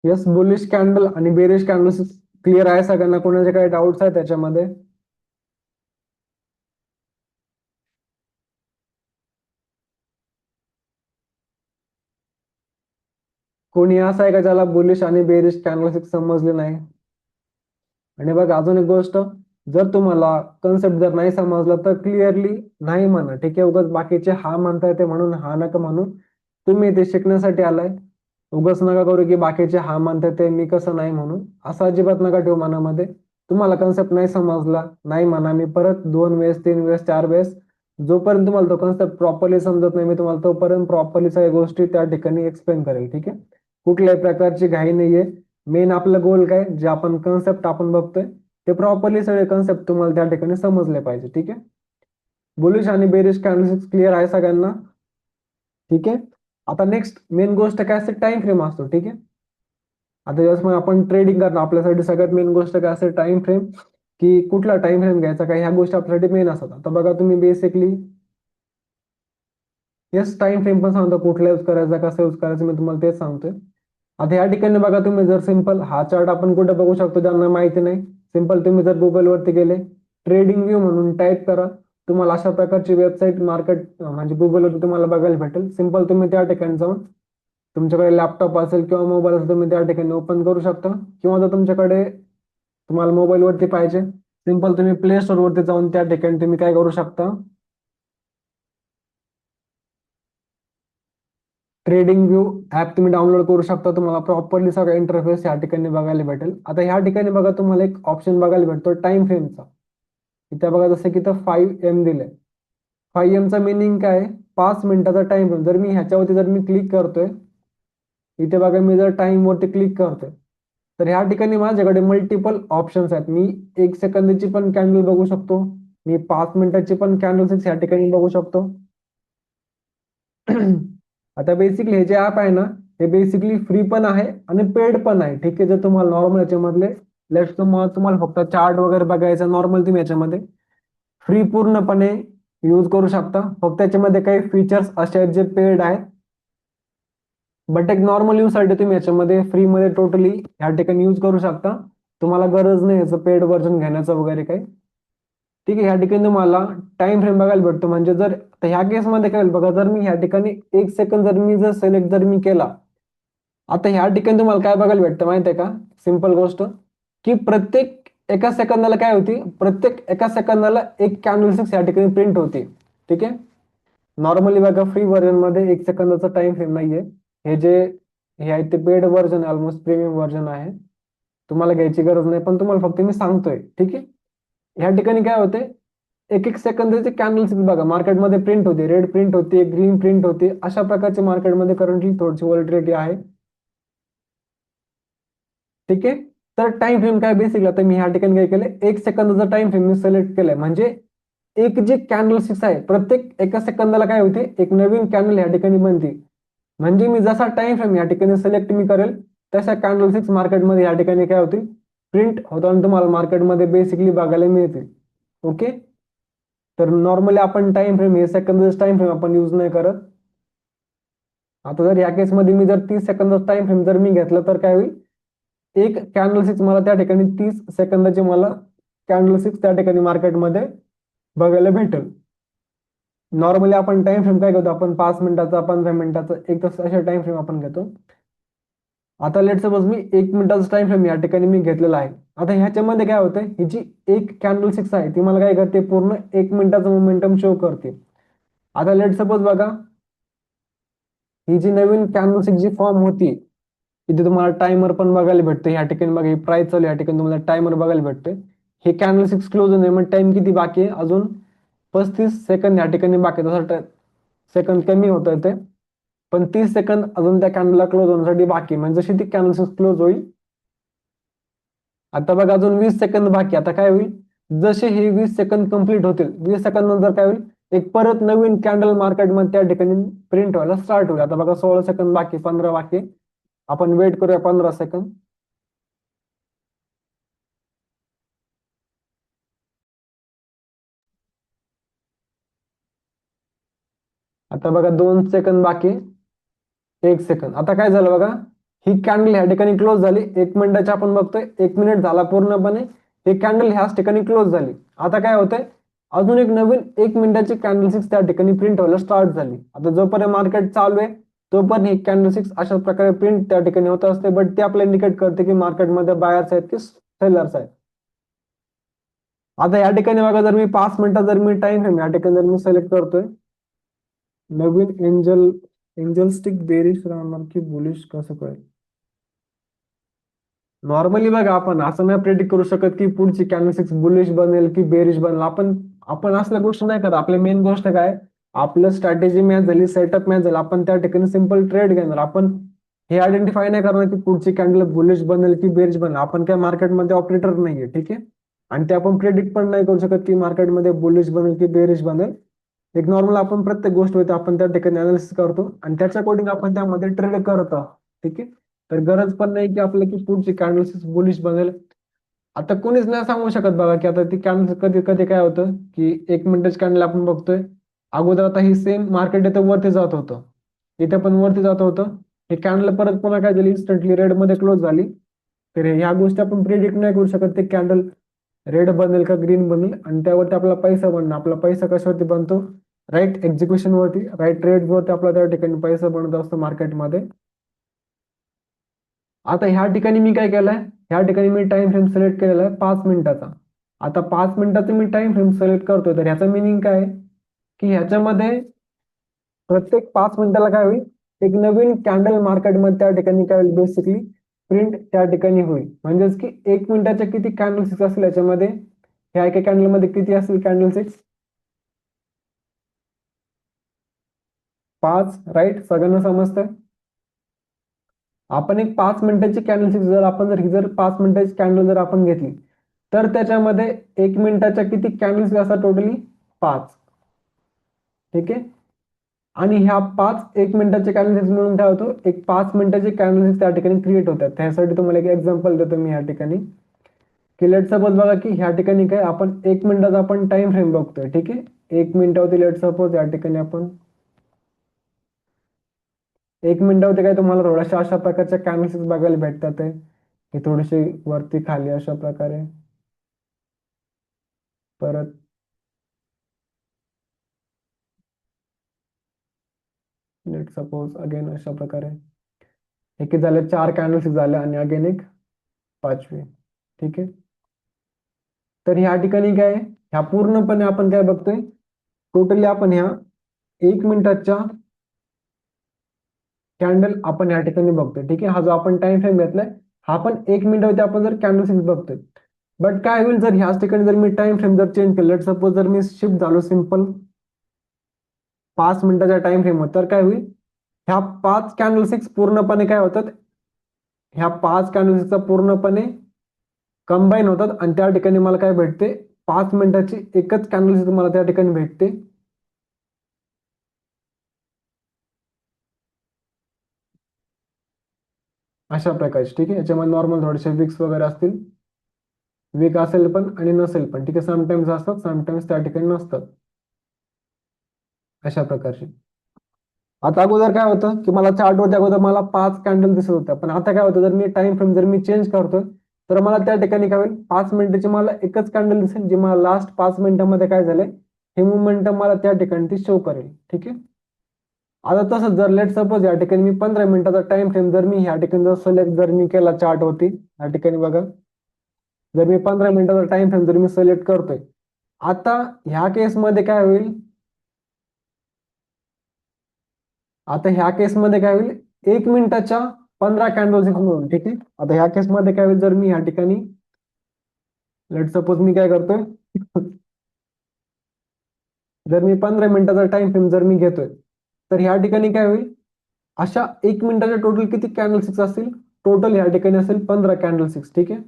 यस, बुलिश कॅन्डल आणि बेरिश कॅन्डल क्लिअर आहे सगळ्यांना? कोणाचे काही डाऊट्स आहेत त्याच्यामध्ये? कोणी असं आहे का ज्याला बुलिश आणि बेरिश कॅन्डल समजले नाही? आणि बघ अजून एक गोष्ट, जर तुम्हाला कन्सेप्ट जर नाही समजला तर क्लिअरली नाही म्हणा. ठीक आहे. उगाच बाकीचे हा म्हणता येते म्हणून हा नका म्हणू. तुम्ही ते शिकण्यासाठी आलाय. उगाच नका करू की बाकीचे हा म्हणतात ते मी कसं नाही म्हणून, असं अजिबात नका ठेवू मनामध्ये. तुम्हाला कन्सेप्ट नाही समजला, नाही म्हणा. मी परत 2 वेळेस 3 वेळेस 4 वेळेस, जोपर्यंत तुम्हाला तो कन्सेप्ट प्रॉपरली समजत नाही, मी तुम्हाला तोपर्यंत प्रॉपरली सगळ्या गोष्टी त्या ठिकाणी एक्सप्लेन करेल. ठीक आहे. कुठल्याही प्रकारची घाई नाहीये. मेन आपलं गोल काय, जे आपण कन्सेप्ट आपण बघतोय ते प्रॉपरली सगळे कन्सेप्ट तुम्हाला त्या ठिकाणी समजले पाहिजे. ठीक आहे. बुलिश आणि बेरिश कॅन्डल्स क्लिअर आहे सगळ्यांना? ठीक आहे. आता नेक्स्ट मेन गोष्ट काय असते, टाइम फ्रेम असतो. ठीक आहे. आता जसं मग आपण ट्रेडिंग करणार, आपल्यासाठी सगळ्यात मेन गोष्ट काय असते, टाइम फ्रेम. की कुठला टाइम फ्रेम घ्यायचा, काय ह्या गोष्टी आपल्यासाठी मेन असतात. आता बघा तुम्ही बेसिकली, येस, टाइम फ्रेम पण सांगतो कुठला यूज करायचा, कसा यूज करायचा, मी तुम्हाला तेच सांगतोय. आता या ठिकाणी बघा, तुम्ही जर सिंपल हा चार्ट आपण कुठे बघू शकतो, ज्यांना माहिती नाही, सिंपल तुम्ही जर गुगल वरती गेले, ट्रेडिंग व्ह्यू म्हणून टाईप करा, तुम्हाला अशा प्रकारची वेबसाईट मार्केट म्हणजे गुगलवरती तुम्हाला बघायला भेटेल. सिंपल तुम्ही त्या ठिकाणी जाऊन, तुमच्याकडे लॅपटॉप असेल किंवा मोबाईल असेल, तुम्ही त्या ठिकाणी ओपन करू शकता. किंवा जर तुमच्याकडे तुम्हाला मोबाईलवरती पाहिजे, सिंपल तुम्ही प्ले स्टोर वरती जाऊन त्या ठिकाणी तुम्ही काय करू शकता, ट्रेडिंग व्यू ऍप तुम्ही डाउनलोड करू शकता. तुम्हाला प्रॉपरली सगळा इंटरफेस या ठिकाणी बघायला भेटेल. आता ह्या ठिकाणी बघा, तुम्हाला एक ऑप्शन बघायला भेटतो टाइम फ्रेमचा. इथे बघा, जसं की इथं 5M दिलंय. 5Mचा मिनिंग काय, 5 मिनिटाचा टाइम फ्रेम. जर मी ह्याच्यावरती जर मी क्लिक करतोय, इथे बघा मी जर टाइम वरती क्लिक करतोय, तर ह्या ठिकाणी माझ्याकडे मल्टिपल ऑप्शन्स आहेत. मी 1 सेकंदाची पण कॅन्डल बघू शकतो, मी 5 मिनिटाची पण कॅन्डल या ठिकाणी बघू शकतो. आता बेसिकली हे जे ऍप आहे ना, हे बेसिकली फ्री पण आहे आणि पेड पण आहे. ठीक आहे. जर तुम्हाला नॉर्मल याच्यामधले लेट्स तुम्हाला फक्त चार्ट वगैरे बघायचा, नॉर्मल तुम्ही याच्यामध्ये फ्री पूर्णपणे यूज करू शकता. फक्त याच्यामध्ये काही फीचर्स असे आहेत जे पेड आहेत. बट एक नॉर्मल यूज साठी तुम्ही याच्यामध्ये फ्री मध्ये टोटली या ठिकाणी यूज करू शकता. तुम्हाला गरज नाही याचं पेड व्हर्जन घेण्याचं वगैरे काही. ठीक आहे. ह्या ठिकाणी तुम्हाला टाइम फ्रेम बघायला भेटतो. म्हणजे जर तर ह्या केसमध्ये काय होईल बघा, जर मी ह्या ठिकाणी 1 सेकंद जर मी जर सिलेक्ट जर मी केला, आता ह्या ठिकाणी तुम्हाला काय बघायला भेटतं माहिती आहे का? सिंपल गोष्ट, की प्रत्येक एका सेकंदाला काय होती, प्रत्येक एका सेकंदाला एक कॅन्डल सिक्स या ठिकाणी प्रिंट होते. ठीक आहे. नॉर्मली बघा फ्री व्हर्जन मध्ये 1 सेकंदाचा टाइम फ्रेम नाहीये. हे जे हे आहे ते paid version, almost premium version आहे. तुम्हाला घ्यायची गरज नाही, पण तुम्हाला फक्त मी सांगतोय. ठीक आहे. ह्या ठिकाणी काय होते, एक एक सेकंदाचे कॅन्डल सिक्स बघा मार्केटमध्ये प्रिंट होते, रेड प्रिंट होते, ग्रीन प्रिंट होते, अशा प्रकारचे मार्केटमध्ये करंटली थोडीशी व्हॉलटिलिटी आहे. ठीक आहे. तर टाइम फ्रेम काय बेसिकली, आता मी ह्या ठिकाणी काय केलंय, 1 सेकंदाचा टाइम फ्रेम मी सिलेक्ट केलाय. म्हणजे एक जे कॅन्डल सिक्स आहे, प्रत्येक एका सेकंदाला काय होते, एक नवीन कॅन्डल ह्या ठिकाणी बनते. म्हणजे मी जसा टाइम फ्रेम या ठिकाणी सिलेक्ट मी करेल, तशा कॅन्डल सिक्स मार्केटमध्ये या ठिकाणी काय होतील, प्रिंट होताना तुम्हाला मार्केटमध्ये बेसिकली बघायला मिळतील. ओके. तर नॉर्मली आपण टाइम फ्रेम हे सेकंदाचा टाइम फ्रेम आपण यूज नाही करत. आता जर या केसमध्ये मी जर 30 सेकंदाचा टाइम फ्रेम जर मी घेतला, तर काय होईल, एक कॅन्डल सिक्स मला त्या ठिकाणी 30 सेकंदाचे मला कॅन्डल सिक्स त्या ठिकाणी मार्केटमध्ये बघायला भेटेल. नॉर्मली आपण टाइम फ्रेम काय घेतो, आपण 5 मिनिटाचा, 15 मिनिटाचा, 1 तास अशा टाइम फ्रेम आपण घेतो. आता लेट सपोज मी 1 मिनिटाचा टाइम फ्रेम या ठिकाणी मी घेतलेला आहे. आता ह्याच्यामध्ये काय होतं, ही जी एक कॅन्डल सिक्स आहे ती मला काय करते, पूर्ण 1 मिनिटाचं मोमेंटम शो करते. आता लेट सपोज बघा, ही जी नवीन कॅन्डल सिक्स जी फॉर्म होती, इथे तुम्हाला टायमर पण बघायला भेटतं. ह्या ठिकाणी बघा ही प्राइस चालू आहे, या ठिकाणी तुम्हाला टायमर बघायला भेटतोय. हे कॅन्डल सिक्स क्लोज होणे मग टाइम किती बाकी आहे, अजून 35 सेकंद या ठिकाणी बाकी आहे. तसं सेकंद कमी होत ते, पण 30 सेकंद अजून त्या कॅन्डलला क्लोज होण्यासाठी बाकी. म्हणजे जशी ती कॅन्डल सिक्स क्लोज होईल, आता बघा अजून 20 सेकंद बाकी. आता काय होईल, जसे हे 20 सेकंद कंप्लीट होतील, 20 सेकंद नंतर काय होईल, एक परत नवीन कॅन्डल मार्केटमध्ये त्या ठिकाणी प्रिंट व्हायला स्टार्ट होईल. आता बघा 16 सेकंद बाकी, 15 बाकी. आपण वेट करूया 15 सेकंद. आता बघा 2 सेकंद बाकी, 1 सेकंद. आता काय झालं बघा, ही कॅन्डल ह्या ठिकाणी क्लोज झाली. 1 मिनिटाची आपण बघतोय, 1 मिनिट झाला पूर्णपणे, ही कॅन्डल ह्याच ठिकाणी क्लोज झाली. आता काय होतंय, अजून एक नवीन 1 मिनिटाची कॅन्डल सिक्स त्या ठिकाणी प्रिंट व्हायला स्टार्ट झाली. आता जोपर्यंत मार्केट चालू आहे तोपर्यंत ही कॅन्डल सिक्स अशा प्रकारे प्रिंट त्या ठिकाणी होत असते. बट ते आपल्याला इंडिकेट करते की मार्केटमध्ये बायर्स आहेत की सेलर्स आहेत. आता या ठिकाणी बघा, जर मी 5 मिनिटात जर मी टाइम फ्रेम या ठिकाणी जर मी सिलेक्ट करतोय, नवीन एंजल स्टिक बेरिश राहणार की बुलिश कसं कळेल. नॉर्मली बघा, आपण असं नाही प्रेडिक्ट करू शकत की पुढची कॅन्डल सिक्स बुलिश बनेल की बेरिश बनेल. आपण आपण असल्या गोष्टी नाही करत. आपली मेन गोष्ट काय, आपलं स्ट्रॅटेजी मॅच झाली, सेटअप मॅच झाला, आपण त्या ठिकाणी सिंपल ट्रेड घेणार. आपण हे आयडेंटिफाय नाही करणार की पुढची कॅन्डल बुलिश बनेल की बेरिश बनेल. आपण काय मार्केटमध्ये ऑपरेटर नाहीये. ठीक आहे. आणि ते आपण प्रेडिक्ट पण नाही करू शकत की मार्केटमध्ये बुलिश बनेल की बेरिश बनेल. एक नॉर्मल आपण प्रत्येक गोष्ट होते आपण त्या ठिकाणी अनालिसिस करतो आणि त्याच्या अकॉर्डिंग आपण त्यामध्ये ट्रेड करत आहोत. ठीक आहे. तर गरज पण नाही की आपलं की पुढची कॅन्डल बुलिश बनेल. आता कोणीच नाही सांगू शकत बघा की आता ती कॅन्डल कधी कधी काय होतं की 1 मिनिटाची कॅन्डल आपण बघतोय, अगोदर आता ही सेम मार्केट इथं वरती जात होतं, इथे पण वरती जात होतं, हे कॅन्डल परत पुन्हा काय झाली, इन्स्टंटली रेड मध्ये क्लोज झाली. तर ह्या गोष्टी आपण प्रिडिक्ट नाही करू शकत ते कॅन्डल रेड बनेल का ग्रीन बनेल. आणि त्यावरती आपला पैसा बनणं, आपला पैसा कशावरती बनतो, राईट एक्झिक्युशन वरती, राईट ट्रेड वरती आपला त्या ठिकाणी पैसा बनत असतो मार्केटमध्ये. आता ह्या ठिकाणी मी काय केलंय, ह्या ठिकाणी मी टाइम फ्रेम सिलेक्ट केलेला आहे 5 मिनिटाचा. आता 5 मिनिटाचा मी टाइम फ्रेम सिलेक्ट करतोय, तर ह्याचं मिनिंग काय आहे की ह्याच्यामध्ये प्रत्येक 5 मिनिटाला काय होईल, एक नवीन कॅन्डल मार्केटमध्ये त्या ठिकाणी काय होईल, बेसिकली प्रिंट त्या ठिकाणी होईल. म्हणजेच की 1 मिनिटाच्या किती कॅन्डल सिक्स असेल याच्यामध्ये, ह्या एका कॅन्डलमध्ये किती असेल कॅन्डल सिक्स, 5. राईट, सगळ्यांना समजतंय. आपण एक 5 मिनिटाची कॅन्डल सिक्स जर आपण जर ही जर 5 मिनिटाची कॅन्डल जर आपण घेतली, तर त्याच्यामध्ये 1 मिनिटाच्या किती कॅन्डल्स असतात, टोटली 5. ठीक आहे. आणि ह्या 1 मिनिटाच्या कॅन्डल्स मिळून काय होतो, एक 5 मिनिटाचे कॅन्डल्स त्या ठिकाणी क्रिएट होतात. त्यासाठी तुम्हाला एक एक्झाम्पल देतो मी या ठिकाणी, की लेट सपोज बघा की ह्या ठिकाणी काय आपण 1 मिनिटाचा आपण टाइम फ्रेम बघतोय. ठीक आहे. 1 मिनिटावरती लेट सपोज या ठिकाणी आपण 1 मिनिटावरती काय तुम्हाला थोड्याशा अशा प्रकारच्या कॅन्डल्स बघायला भेटतात आहे, की थोडीशी वरती खाली अशा प्रकारे, परत लेट सपोज अगेन अशा प्रकारे एक झाले 4 कॅन्डल्स झाले आणि अगेन एक 5वी. ठीक आहे. तर ह्या ठिकाणी काय आहे, ह्या पूर्णपणे आपण काय बघतोय, टोटली आपण ह्या 1 मिनिटाच्या कॅन्डल आपण या ठिकाणी बघतोय. ठीक आहे. हा जो आपण टाइम फ्रेम घेतलाय हा पण 1 मिनिटावरती आपण जर कॅन्डल सिक्स बघतोय. बट काय होईल जर ह्याच ठिकाणी जर मी टाइम फ्रेम जर चेंज केलं, सपोज जर मी शिफ्ट झालो सिंपल 5 मिनिटाच्या टाइम फ्रेमवर, तर काय होईल, ह्या 5 कॅन्डल सिक्स पूर्णपणे काय होतात, ह्या 5 कॅन्डल सिक्सचा पूर्णपणे कंबाईन होतात आणि त्या ठिकाणी मला काय भेटते, 5 मिनिटाची एकच कॅन्डल सिक्स मला त्या ठिकाणी भेटते. अशा प्रकारचे. ठीक आहे. याच्यामध्ये नॉर्मल थोडेसे विक्स वगैरे असतील, वीक असेल पण आणि नसेल पण. ठीक आहे. समटाइम्स असतात, समटाइम्स त्या ठिकाणी नसतात. अशा प्रकारचे. आता अगोदर काय होतं की मला चार्टवरती अगोदर मला 5 कॅन्डल दिसत होत्या, पण आता काय होतं जर मी टाइम फ्रेम जर मी चेंज करतोय तर मला त्या ठिकाणी काय होईल, 5 मिनिटाची मला एकच कॅन्डल दिसेल जी मला लास्ट 5 मिनिटामध्ये काय झालंय हे मुवमेंट मला त्या ठिकाणी ती शो करेल. ठीक आहे. आता तसंच जर लेट सपोज या ठिकाणी मी 15 मिनिटाचा टाइम फ्रेम जर मी ह्या ठिकाणी जर सिलेक्ट जर मी केला चार्टवरती, या ठिकाणी बघा, जर मी 15 मिनिटाचा टाइम फ्रेम जर मी सिलेक्ट करतोय, आता ह्या केसमध्ये काय होईल, आता ह्या केसमध्ये काय होईल, 1 मिनिटाच्या 15 कॅन्डल्स मिळून. ठीक आहे. आता ह्या केसमध्ये काय होईल, जर मी ह्या ठिकाणी लेट सपोज मी काय करतोय, जर मी 15 मिनिटाचा टाइम फ्रेम जर मी घेतोय, तर ह्या ठिकाणी काय होईल, अशा 1 मिनिटाच्या टोटल किती कॅन्डल सिक्स असतील, टोटल ह्या ठिकाणी असेल 15 कॅन्डल सिक्स. ठीक आहे.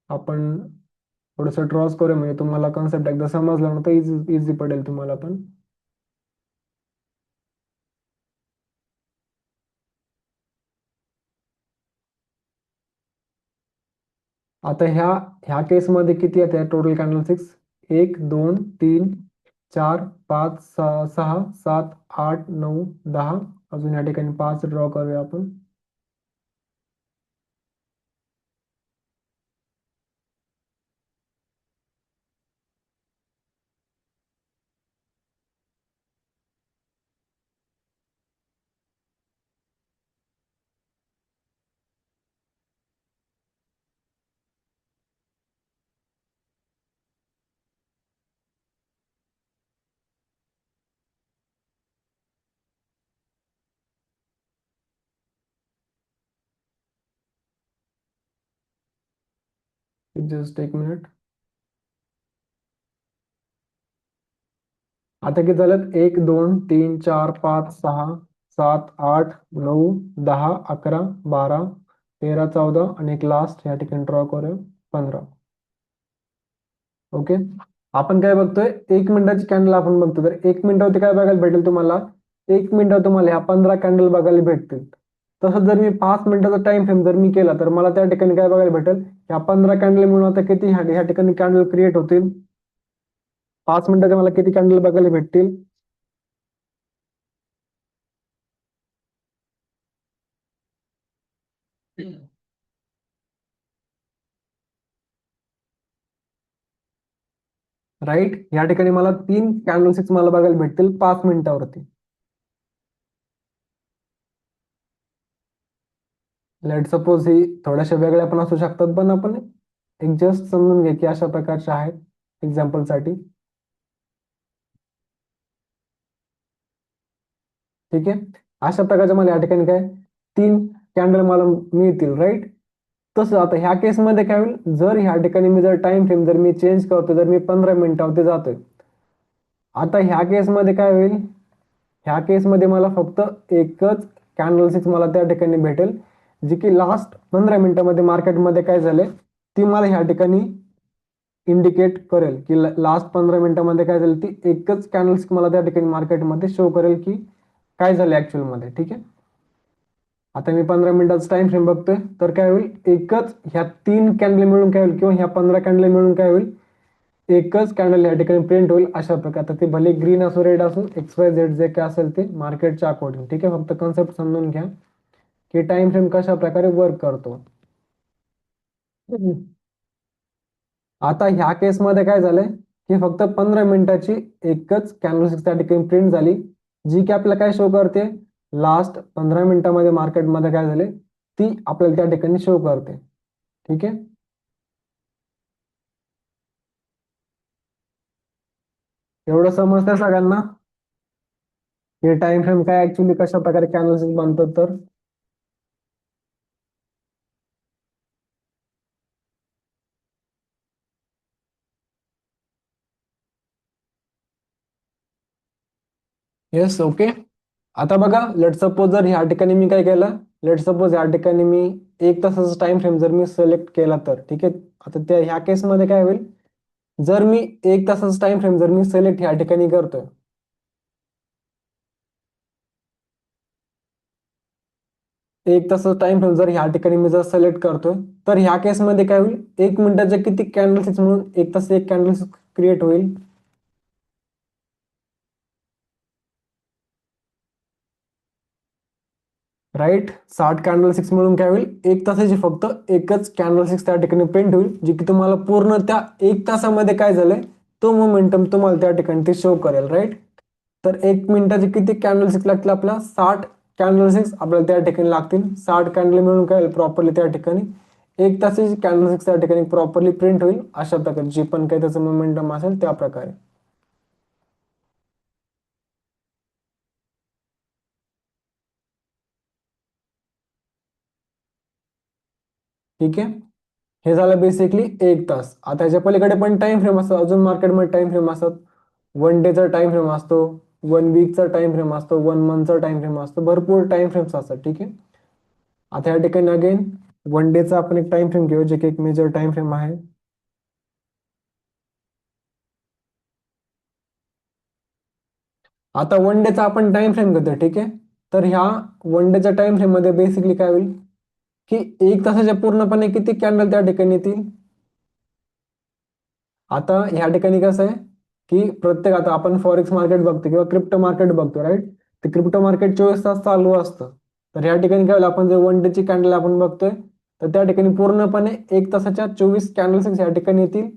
आपण थोडस ड्रॉज करूया म्हणजे तुम्हाला कॉन्सेप्ट एकदा समजला ना तर इझी इझी पडेल तुम्हाला पण. आता ह्या ह्या केसमध्ये किती येते टोटल कॅन्डल सिक्स, 1 2 3 4 5 6 7 8 9 10. अजून या ठिकाणी 5 ड्रॉ करूया आपण. जस्ट एक मिनिट. आता किती झालं, 1 2 3 4 5 6 7 8 9 10 11 12 13 14 आणि एक लास्ट या ठिकाणी ड्रॉ करूया 15. ओके. आपण काय बघतोय, 1 मिनिटाची कॅन्डल आपण बघतो, तर 1 मिनिटावरती काय बघायला भेटेल तुम्हाला, 1 मिनिटावर तुम्हाला ह्या 15 कॅन्डल बघायला भेटतील. तसंच जर मी 5 मिनिटाचा टाइम फ्रेम जर मी केला तर मला त्या ठिकाणी काय बघायला भेटेल, ह्या 15 कॅन्डल मिळून आता किती ह्या ठिकाणी कॅन्डल क्रिएट होतील, 5 मिनिटाचे मला किती कॅन्डल बघायला भेटतील, राईट. या ठिकाणी मला 3 कॅन्डल सिक्स मला बघायला भेटतील 5 मिनिटावरती. लेट सपोज ही थोड्याशा वेगळ्या पण असू शकतात, पण आपण एक जस्ट समजून घ्या की अशा प्रकारच्या आहेत एक्झाम्पल साठी. ठीक आहे. अशा प्रकारच्या मला या ठिकाणी काय 3 कॅन्डल मला मिळतील, राईट. तसं आता ह्या केसमध्ये काय होईल, जर ह्या ठिकाणी मी जर टाइम फ्रेम जर मी चेंज करतो, जर मी 15 मिनिटावरती जातोय, आता ह्या केसमध्ये काय होईल, ह्या केसमध्ये मला फक्त एकच कॅन्डल सिक्स मला त्या ठिकाणी भेटेल, जी की लास्ट 15 मिनिटामध्ये मार्केटमध्ये काय झाले ती मला ह्या ठिकाणी इंडिकेट करेल की लास्ट 15 मिनिटामध्ये काय झालं, ती एकच कॅन्डल सिक्स मला त्या ठिकाणी मार्केटमध्ये शो करेल की काय झालं ऍक्च्युअल मध्ये. ठीक आहे. आता मी 15 मिनिटाचा टाइम फ्रेम बघतोय, तर काय होईल, एकच ह्या 3 कॅन्डल मिळून काय होईल किंवा ह्या 15 कॅन्डल मिळून काय होईल, एकच कॅन्डल या ठिकाणी प्रिंट होईल अशा प्रकारे. आता ते भले ग्रीन असो रेड असो XYZ जे काय असेल ते मार्केटच्या अकॉर्डिंग. ठीक आहे. फक्त कॉन्सेप्ट समजून घ्या. की टाइम फ्रेम कशा प्रकारे वर्क करतो. आता ह्या केसमध्ये काय झालंय की फक्त 15 मिनिटाची एकच कॅन्डलस्टिक त्या ठिकाणी प्रिंट झाली, जी की आपल्याला काय शो करते, लास्ट 15 मिनिटामध्ये मार्केटमध्ये काय झाले ती आपल्याला त्या ठिकाणी शो करते. ठीक आहे. एवढं समजतंय सगळ्यांना की टाइम फ्रेम काय ऍक्च्युली कशा प्रकारे कॅन्डलस्टिक बनतो तर. Yes, okay. आता बघा, लेट सपोज जर ह्या ठिकाणी मी काय केलं, लेट सपोज ह्या ठिकाणी मी एक तासाचा टाइम फ्रेम जर मी सिलेक्ट केला तर ठीक आहे. आता त्या ह्या केसमध्ये काय होईल, जर मी एक तासाचा टाइम फ्रेम जर मी सिलेक्ट ह्या ठिकाणी करतोय, एक तासाचा टाइम फ्रेम जर ह्या ठिकाणी मी जर सिलेक्ट करतोय, तर ह्या केसमध्ये काय होईल, 1 मिनिटाचे किती कॅन्डल्स म्हणून एक तास एक कॅन्डल्स क्रिएट होईल. राईट, 60 कॅन्डल 6 मिळून काय होईल, एक तासाची फक्त एकच कॅन्डल 6 त्या ठिकाणी प्रिंट होईल, जी की तुम्हाला पूर्ण त्या एक तासामध्ये काय झालंय तो मोमेंटम तुम्हाला त्या ठिकाणी ते शो करेल. राईट, तर 1 मिनिटाचे किती कॅन्डल 6 लागतील आपल्याला, 60 कॅन्डल 6 आपल्याला त्या ठिकाणी लागतील. 60 कॅन्डल मिळून काय होईल प्रॉपरली त्या ठिकाणी एक तासाची कॅन्डल 6 त्या ठिकाणी प्रॉपरली प्रिंट होईल, अशा प्रकारे जी पण काही त्याचं मोमेंटम असेल त्या प्रकारे. ठीक आहे. हे झालं बेसिकली एक तास. आता ह्याच्या पलीकडे पण टाइम फ्रेम असतात, अजून मार्केटमध्ये टाइम फ्रेम असतात. 1 डेचा टाइम फ्रेम असतो, 1 वीकचा टाइम फ्रेम असतो, 1 मंथचा टाइम फ्रेम असतो, भरपूर टाइम फ्रेम्स असतात. ठीक आहे. आता या ठिकाणी अगेन 1 डेचा आपण एक टाइम फ्रेम घेऊ, जे की एक मेजर टाइम फ्रेम आहे. आता 1 डेचा आपण टाइम फ्रेम घेतोय. ठीक आहे. तर ह्या 1 डेच्या टाइम फ्रेम मध्ये बेसिकली काय होईल की एक तासाच्या पूर्णपणे किती कॅन्डल त्या ठिकाणी येतील. आता ह्या ठिकाणी कसं आहे की प्रत्येक, आता आपण फॉरेक्स मार्केट बघतो किंवा क्रिप्टो मार्केट बघतो. राईट, ते क्रिप्टो मार्केट 24 तास चालू असतं. तर ह्या ठिकाणी काय होईल, आपण जर 1 डेची कॅन्डल आपण बघतोय, तर त्या ठिकाणी पूर्णपणे एक तासाच्या 24 कॅन्डल्स या ठिकाणी येतील.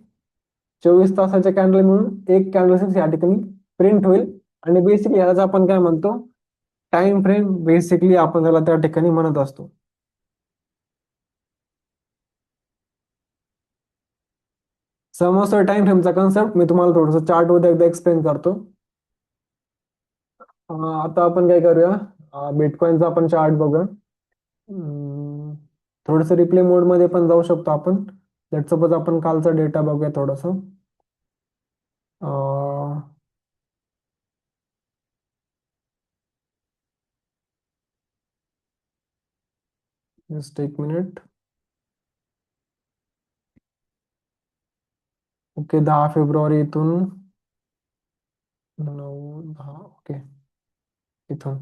24 तासाच्या कॅन्डल म्हणून एक कॅन्डल या ठिकाणी प्रिंट होईल. आणि बेसिकली यालाच आपण काय म्हणतो, टाइम फ्रेम बेसिकली आपण त्याला त्या ठिकाणी म्हणत असतो. समजतोय टाइम फ्रेमचा कन्सेप्ट, मी तुम्हाला थोडंसं चार्ट मध्ये एकदा एक्सप्लेन करतो. आता आपण काय करूया, बिटकॉइनचा आपण चार्ट बघूया. थोडस रिप्ले मोड मध्ये पण जाऊ शकतो आपण. लेट सपोज आपण कालचा डेटा बघूया थोडस. जस्ट एक मिनिट. ओके, 10 फेब्रुवारी इथून 9, 10, ओके, इथून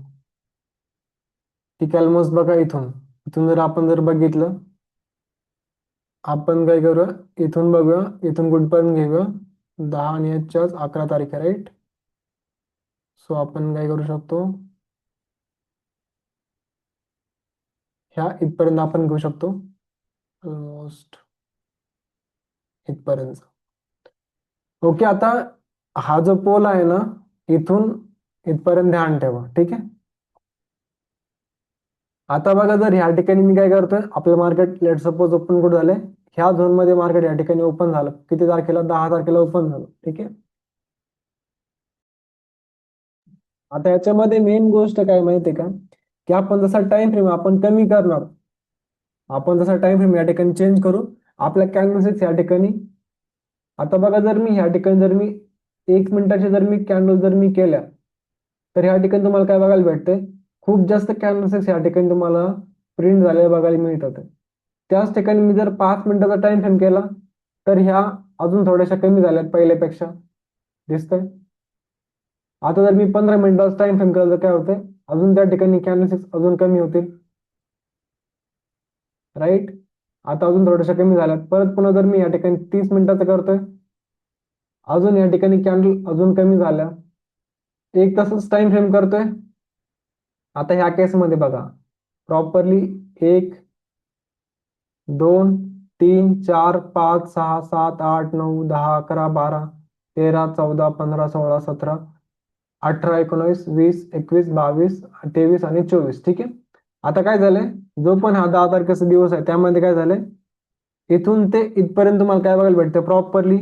ठीक आहे. ऑलमोस्ट बघा, इथून इथून जर आपण जर बघितलं, आपण काय करूया, इथून बघूया, इथून कुठपर्यंत घेऊया, 10 आणि 11 तारीख आहे. राईट, सो आपण काय करू शकतो, ह्या इथपर्यंत आपण घेऊ शकतो, ऑलमोस्ट इथपर्यंत. ओके. आता हा जो पोल आहे ना, इथून इथपर्यंत ध्यान ठेवा. ठीक आहे. आता बघा, जर ह्या ठिकाणी मी काय करतोय, आपलं मार्केट लेट सपोज ओपन कुठं झालंय, ह्या झोन मध्ये मार्केट या ठिकाणी ओपन झालं. किती तारखेला, 10 तारखेला ओपन झालं. ठीक आहे. आता याच्यामध्ये मेन गोष्ट काय माहितीये का, की आपण जसा टाइम फ्रेम आपण कमी करणार, आपण जसा टाइम फ्रेम या ठिकाणी चेंज करू, आपल्या कॅन्व्हसेस या ठिकाणी. आता बघा, जर मी ह्या ठिकाणी जर मी 1 मिनिटाचे जर मी कॅन्डल जर मी केल्या, तर ह्या ठिकाणी तुम्हाला काय बघायला भेटतंय, खूप जास्त कॅन्डल्स ह्या ठिकाणी तुम्हाला प्रिंट झालेले बघायला मिळत होते. त्याच ठिकाणी मी जर 5 मिनिटाचा टाइम फ्रेम केला, तर ह्या अजून थोड्याशा कमी झाल्यात पहिल्यापेक्षा, दिसतंय. आता जर मी 15 मिनिटाचा टाइम फ्रेम केला तर काय होतंय, अजून त्या ठिकाणी कॅन्डल्स अजून कमी होतील. राईट, आता अजून थोड्याशा कमी झाल्यात. परत पुन्हा जर मी या ठिकाणी 30 मिनिटाचं करतोय, अजून या ठिकाणी कॅन्डल अजून कमी झाल्या. एक तासच टाइम फ्रेम करतोय. आता ह्या केसमध्ये बघा, प्रॉपरली 1, 2, 3, 4, 5, 6, 7, 8, 9, 10, 11, 12, 13, 14, 15, 16, 17, 18, 19, 20, 21, 22, 23 आणि 24. ठीक आहे. आता काय झालंय, जो पण हा 10 तारखेचा दिवस आहे त्यामध्ये काय झालंय, इथून ते इथपर्यंत तुम्हाला काय बघायला भेटतं, प्रॉपरली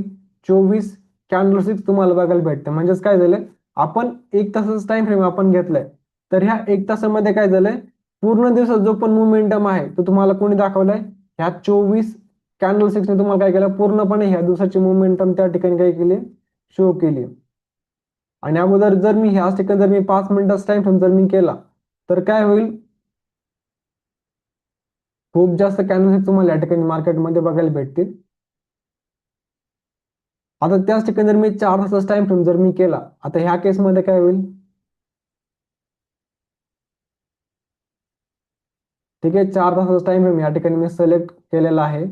24 कॅन्डलस्टिक्स तुम्हाला बघायला भेटतं. म्हणजेच काय झालंय, आपण 1 तासाचा टाइम फ्रेम आपण घेतलाय, तर ह्या 1 तासामध्ये काय झालंय, पूर्ण दिवसात जो पण मोमेंटम आहे तो तुम्हाला कोणी दाखवलाय, ह्या 24 कॅन्डलस्टिक्सने तुम्हाला काय केलं, पूर्णपणे ह्या दिवसाची मोमेंटम त्या ठिकाणी काय केली, शो केली. आणि अगोदर जर मी ह्याच ठिकाणी जर मी 5 मिनिटाचा टाइम फ्रेम जर मी केला, तर काय होईल, खूप जास्त कॅन्डलस्टिक तुम्हाला या ठिकाणी मार्केटमध्ये बघायला भेटतील. आता त्याच ठिकाणी जर मी 4 तासाचा टाइम फ्रेम जर मी केला, आता ह्या केसमध्ये काय होईल, ठीक आहे, 4 तासाचा टाइम फ्रेम या ठिकाणी मी सिलेक्ट केलेला आहे.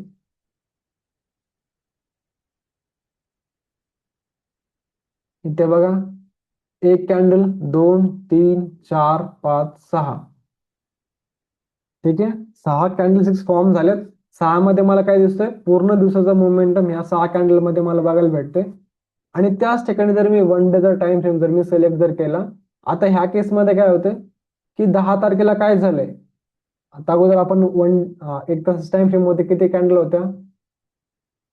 इथे बघा, 1 कॅन्डल, 2, 3, 4, 5, 6. ठीक आहे, 6 कॅन्डल फॉर्म झालेत. 6 मध्ये मला काय दिसतंय, पूर्ण दिवसाचा मोमेंटम ह्या 6 कॅन्डल मध्ये मला बघायला भेटते. आणि त्याच ठिकाणी जर मी 1 डेचा टाइम फ्रेम जर मी सिलेक्ट जर केला, आता ह्या केसमध्ये काय होतं, की 10 तारखेला काय झालंय, आता अगोदर आपण 1 तास टाइम फ्रेम मध्ये किती कॅन्डल होत्या,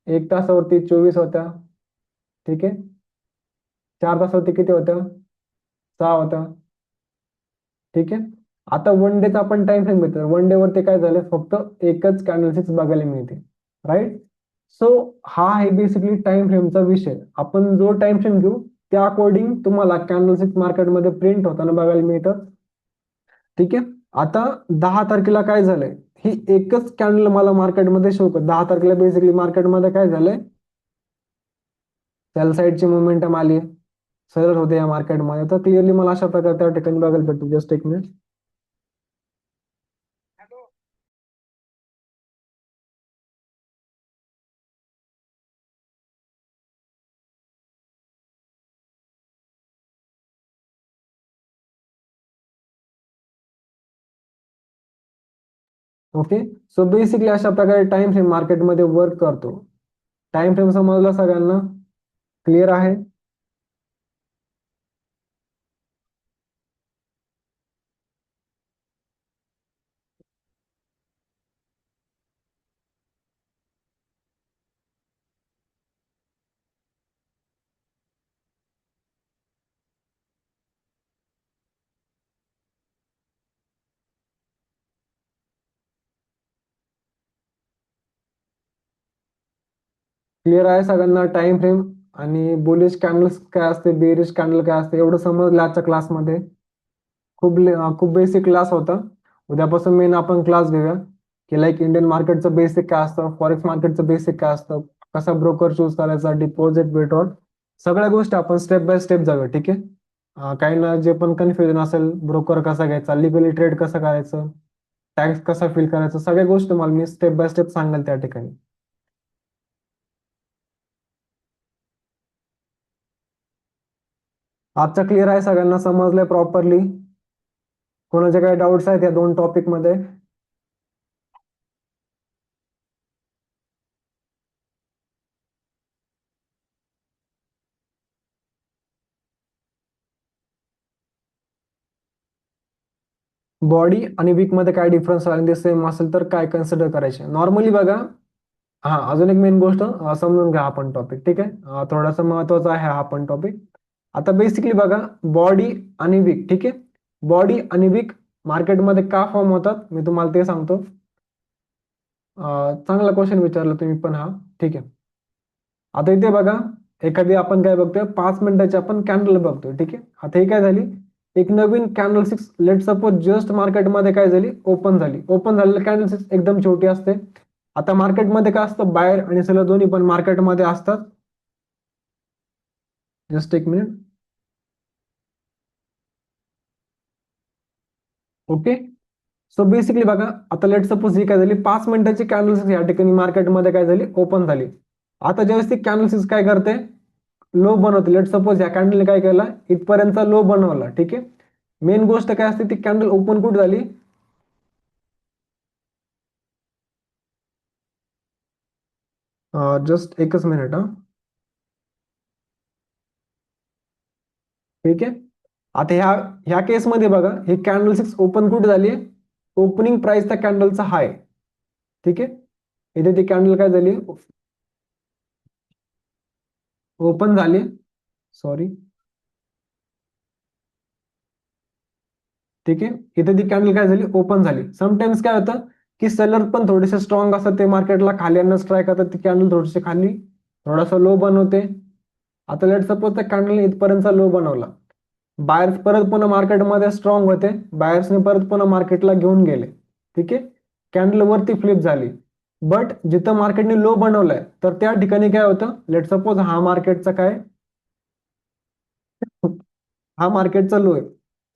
1 तासावरती 24 होत्या. ठीक आहे, 4 तासावरती किती होत्या, 6 होत्या. ठीक आहे, आता 1 डेचा आपण टाइम फ्रेम घेतो, 1 डे वरती काय झालं, फक्त एकच कॅन्डलस्टिक्स बघायला मिळते. राईट. सो हा आहे बेसिकली टाइम फ्रेमचा विषय. आपण जो टाइम फ्रेम घेऊ त्या अकॉर्डिंग तुम्हाला कॅन्डलस्टिक्स मार्केटमध्ये प्रिंट होताना बघायला मिळतं. ठीक आहे, आता 10 तारखेला काय झालंय, ही एकच कॅन्डल मला मार्केटमध्ये शो करत. 10 तारखेला बेसिकली मार्केटमध्ये काय झालंय, सेल साईडची मुवमेंटम आली, सेलर होते या मार्केटमध्ये. तर क्लिअरली मला अशा प्रकारे त्या ठिकाणी बघायला भेटतो. जस्ट एक मिनिट. ओके. सो बेसिकली अशा प्रकारे टाइम फ्रेम मार्केटमध्ये वर्क करतो. टाइम फ्रेम समजला सगळ्यांना, क्लिअर आहे. क्लिअर आहे सगळ्यांना टाइम फ्रेम आणि बुलिश कॅन्डल्स काय असते, बेरिश कॅन्डल काय असते, एवढं समजलं आजच्या क्लासमध्ये. खूप बेसिक क्लास होता. उद्यापासून मेन आपण क्लास घेऊया की लाईक इंडियन मार्केटचं बेसिक काय असतं, फॉरेक्स मार्केटचं बेसिक काय असतं, कसा ब्रोकर चूज करायचा, डिपॉझिट, विड्रॉल, सगळ्या गोष्टी आपण स्टेप बाय स्टेप जाऊया. ठीक आहे. काही ना जे पण कन्फ्युजन असेल, ब्रोकर कसा घ्यायचा, लिगली ट्रेड कसं करायचं, टॅक्स कसा फिल करायचं, सगळ्या गोष्टी मला मी स्टेप बाय स्टेप सांगाल त्या ठिकाणी. आजचा क्लिअर आहे, सगळ्यांना समजलंय प्रॉपरली. कोणाचे काही डाऊट्स आहेत या 2 टॉपिक मध्ये? बॉडी आणि वीक मध्ये काय डिफरन्स आहे, ते सेम असेल तर काय कन्सिडर करायचे नॉर्मली बघा. हा, अजून एक मेन गोष्ट समजून घ्या आपण टॉपिक. ठीक आहे, थोडासा महत्वाचा आहे हा पण टॉपिक. आता बेसिकली बघा, बॉडी आणि वीक. ठीक आहे, बॉडी आणि वीक मार्केटमध्ये का फॉर्म होतात मी तुम्हाला ते सांगतो. चांगला क्वेश्चन विचारला तुम्ही पण हा. ठीक आहे, आता इथे बघा, एखादी आपण काय बघतोय, 5 मिनिटाची आपण कॅन्डल बघतोय. ठीक आहे, आता ही काय झाली, एक नवीन candle six, let suppose just मार्केटमध्ये काय झाली, ओपन झाली. ओपन झालेली कॅन्डल सिक्स एकदम छोटी असते. आता मार्केटमध्ये काय असतं, बायर आणि सेलर दोन्ही पण मार्केटमध्ये असतात. जस्ट एक मिनिट. ओके. सो बेसिकली बघा, आता लेट सपोज ही काय झाली, 5 मिनिटाची कॅन्डल सिक्स या ठिकाणी मार्केटमध्ये काय झाली, ओपन झाली. आता ज्यावेळेस ती कॅन्डल सिक्स काय करते, लो बनवते. लेट सपोज ह्या कॅन्डलने काय केला, इथपर्यंत लो बनवला. ठीक आहे, मेन गोष्ट काय असते, ती कॅन्डल ओपन कुठे झाली, जस्ट एकच मिनिट हा. ठीक आहे. आता ह्या केसमध्ये बघा, हे कॅन्डल सिक्स ओपन कुठे झाली आहे? ओपनिंग प्राइस त्या कॅन्डलचा हाय. ठीक आहे. इथे ती कॅन्डल काय झाली? ओपन झाली. सॉरी. ठीक आहे. इथे ती कॅन्डल काय झाली? ओपन झाली. समटाइम्स काय होतं की सेलर पण थोडेसे स्ट्रॉंग असतात, ते मार्केटला खाली आणण्यास ट्राय करतात. ती कॅन्डल थोडीशी खाली थोडासा लो बनवते. आता लेट सपोज त्या कॅन्डल इथपर्यंतचा लो बनवला, बायर्स परत पुन्हा मार्केटमध्ये स्ट्रॉंग होते, बायर्सने परत पुन्हा मार्केटला घेऊन गेले. ठीक आहे. कॅन्डल वरती फ्लिप झाली. बट जिथं मार्केटने लो बनवलाय, तर त्या ठिकाणी काय होतं, लेट सपोज हा मार्केटचा काय, हा मार्केटचा लो आहे.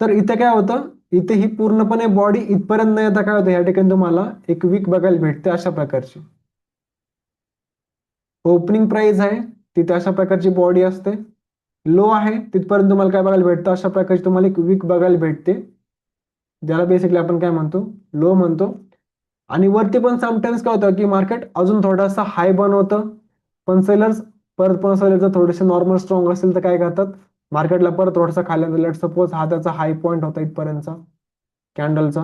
तर इथे काय होतं, इथे ही पूर्णपणे बॉडी इथपर्यंत न येता काय होतं, या ठिकाणी तुम्हाला एक वीक बघायला भेटते अशा प्रकारची. ओपनिंग प्राइस आहे तिथे अशा प्रकारची बॉडी असते. लो आहे तिथपर्यंत तुम्हाला काय बघायला भेटतं, अशा प्रकारची तुम्हाला एक वीक बघायला भेटते, ज्याला बेसिकली आपण काय म्हणतो, लो म्हणतो. आणि वरती पण समटाइम्स काय होतं की मार्केट अजून थोडासा हाय बनवतं, पण सेलर्स परत पण सेलर जर थोडेसे नॉर्मल स्ट्रॉंग असेल तर काय करतात, मार्केटला परत थोडासा खाली, लेट सपोज हा त्याचा हाय पॉईंट होता इथपर्यंतचा कॅन्डलचा.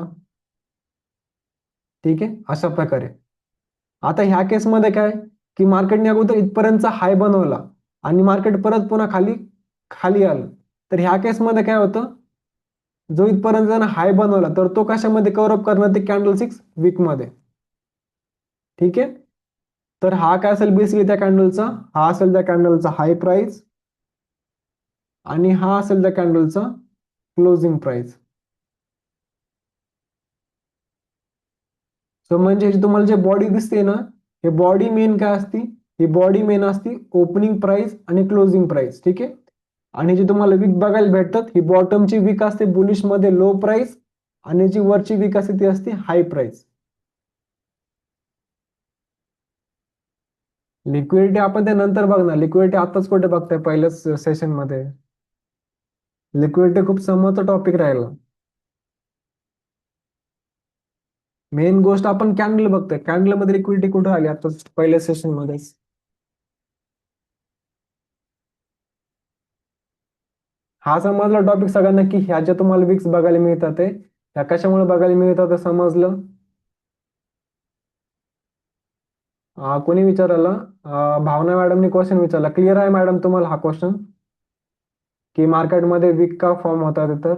ठीक आहे. अशा प्रकारे आता ह्या केसमध्ये काय, की मार्केटने अगोदर इथपर्यंतचा हाय बनवला आणि मार्केट परत पुन्हा खाली खाली आलं. तर ह्या केसमध्ये काय होतं, जो इथपर्यंत जर हाय बनवला तर तो कशामध्ये कव्हर अप करणार, ते कॅन्डल सिक्स वीक मध्ये. ठीक आहे. तर हा काय असेल बेसिकली त्या कॅन्डलचा, हा असेल त्या कॅन्डलचा हाय प्राइस आणि हा असेल त्या कॅन्डलचा क्लोजिंग प्राइस. सो म्हणजे तुम्हाला जे बॉडी दिसते ना, हे बॉडी मेन काय असती, ही बॉडी मेन असती ओपनिंग प्राइस आणि क्लोजिंग प्राइस. ठीक आहे. आणि जी तुम्हाला वीक बघायला भेटतात, ही बॉटमची वीक असते बुलिश मध्ये लो प्राइस, आणि जी वरची वीक असते ती असते हाय प्राइस. लिक्विडिटी आपण ते नंतर बघणार, लिक्विडिटी आताच कुठे बघताय पहिल्याच सेशन मध्ये. लिक्विडिटी खूप समोरचा टॉपिक राहिला. मेन गोष्ट आपण कॅन्डल बघतोय, कॅन्डल मध्ये लिक्विडिटी कुठे आली आता पहिल्या सेशन मध्ये. हा समजला टॉपिक सगळ्यांना, की ह्या ज्या तुम्हाला विक्स बघायला मिळतात ते ह्या कशामुळे बघायला मिळतात ते समजलं. कोणी विचारला? भावना मॅडमनी क्वेश्चन विचारला. क्लिअर आहे मॅडम तुम्हाला हा क्वेश्चन, की मार्केटमध्ये विक का फॉर्म होतात तर?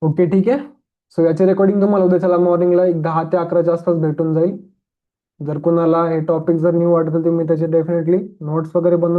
ओके ठीक आहे. सो याची रेकॉर्डिंग तुम्हाला उद्याच्याला मॉर्निंगला एक 10 ते 11च्या आसपास भेटून जाईल. जर कोणाला हे टॉपिक जर न्यू वाटत तर मी त्याचे डेफिनेटली नोट्स वगैरे बनवून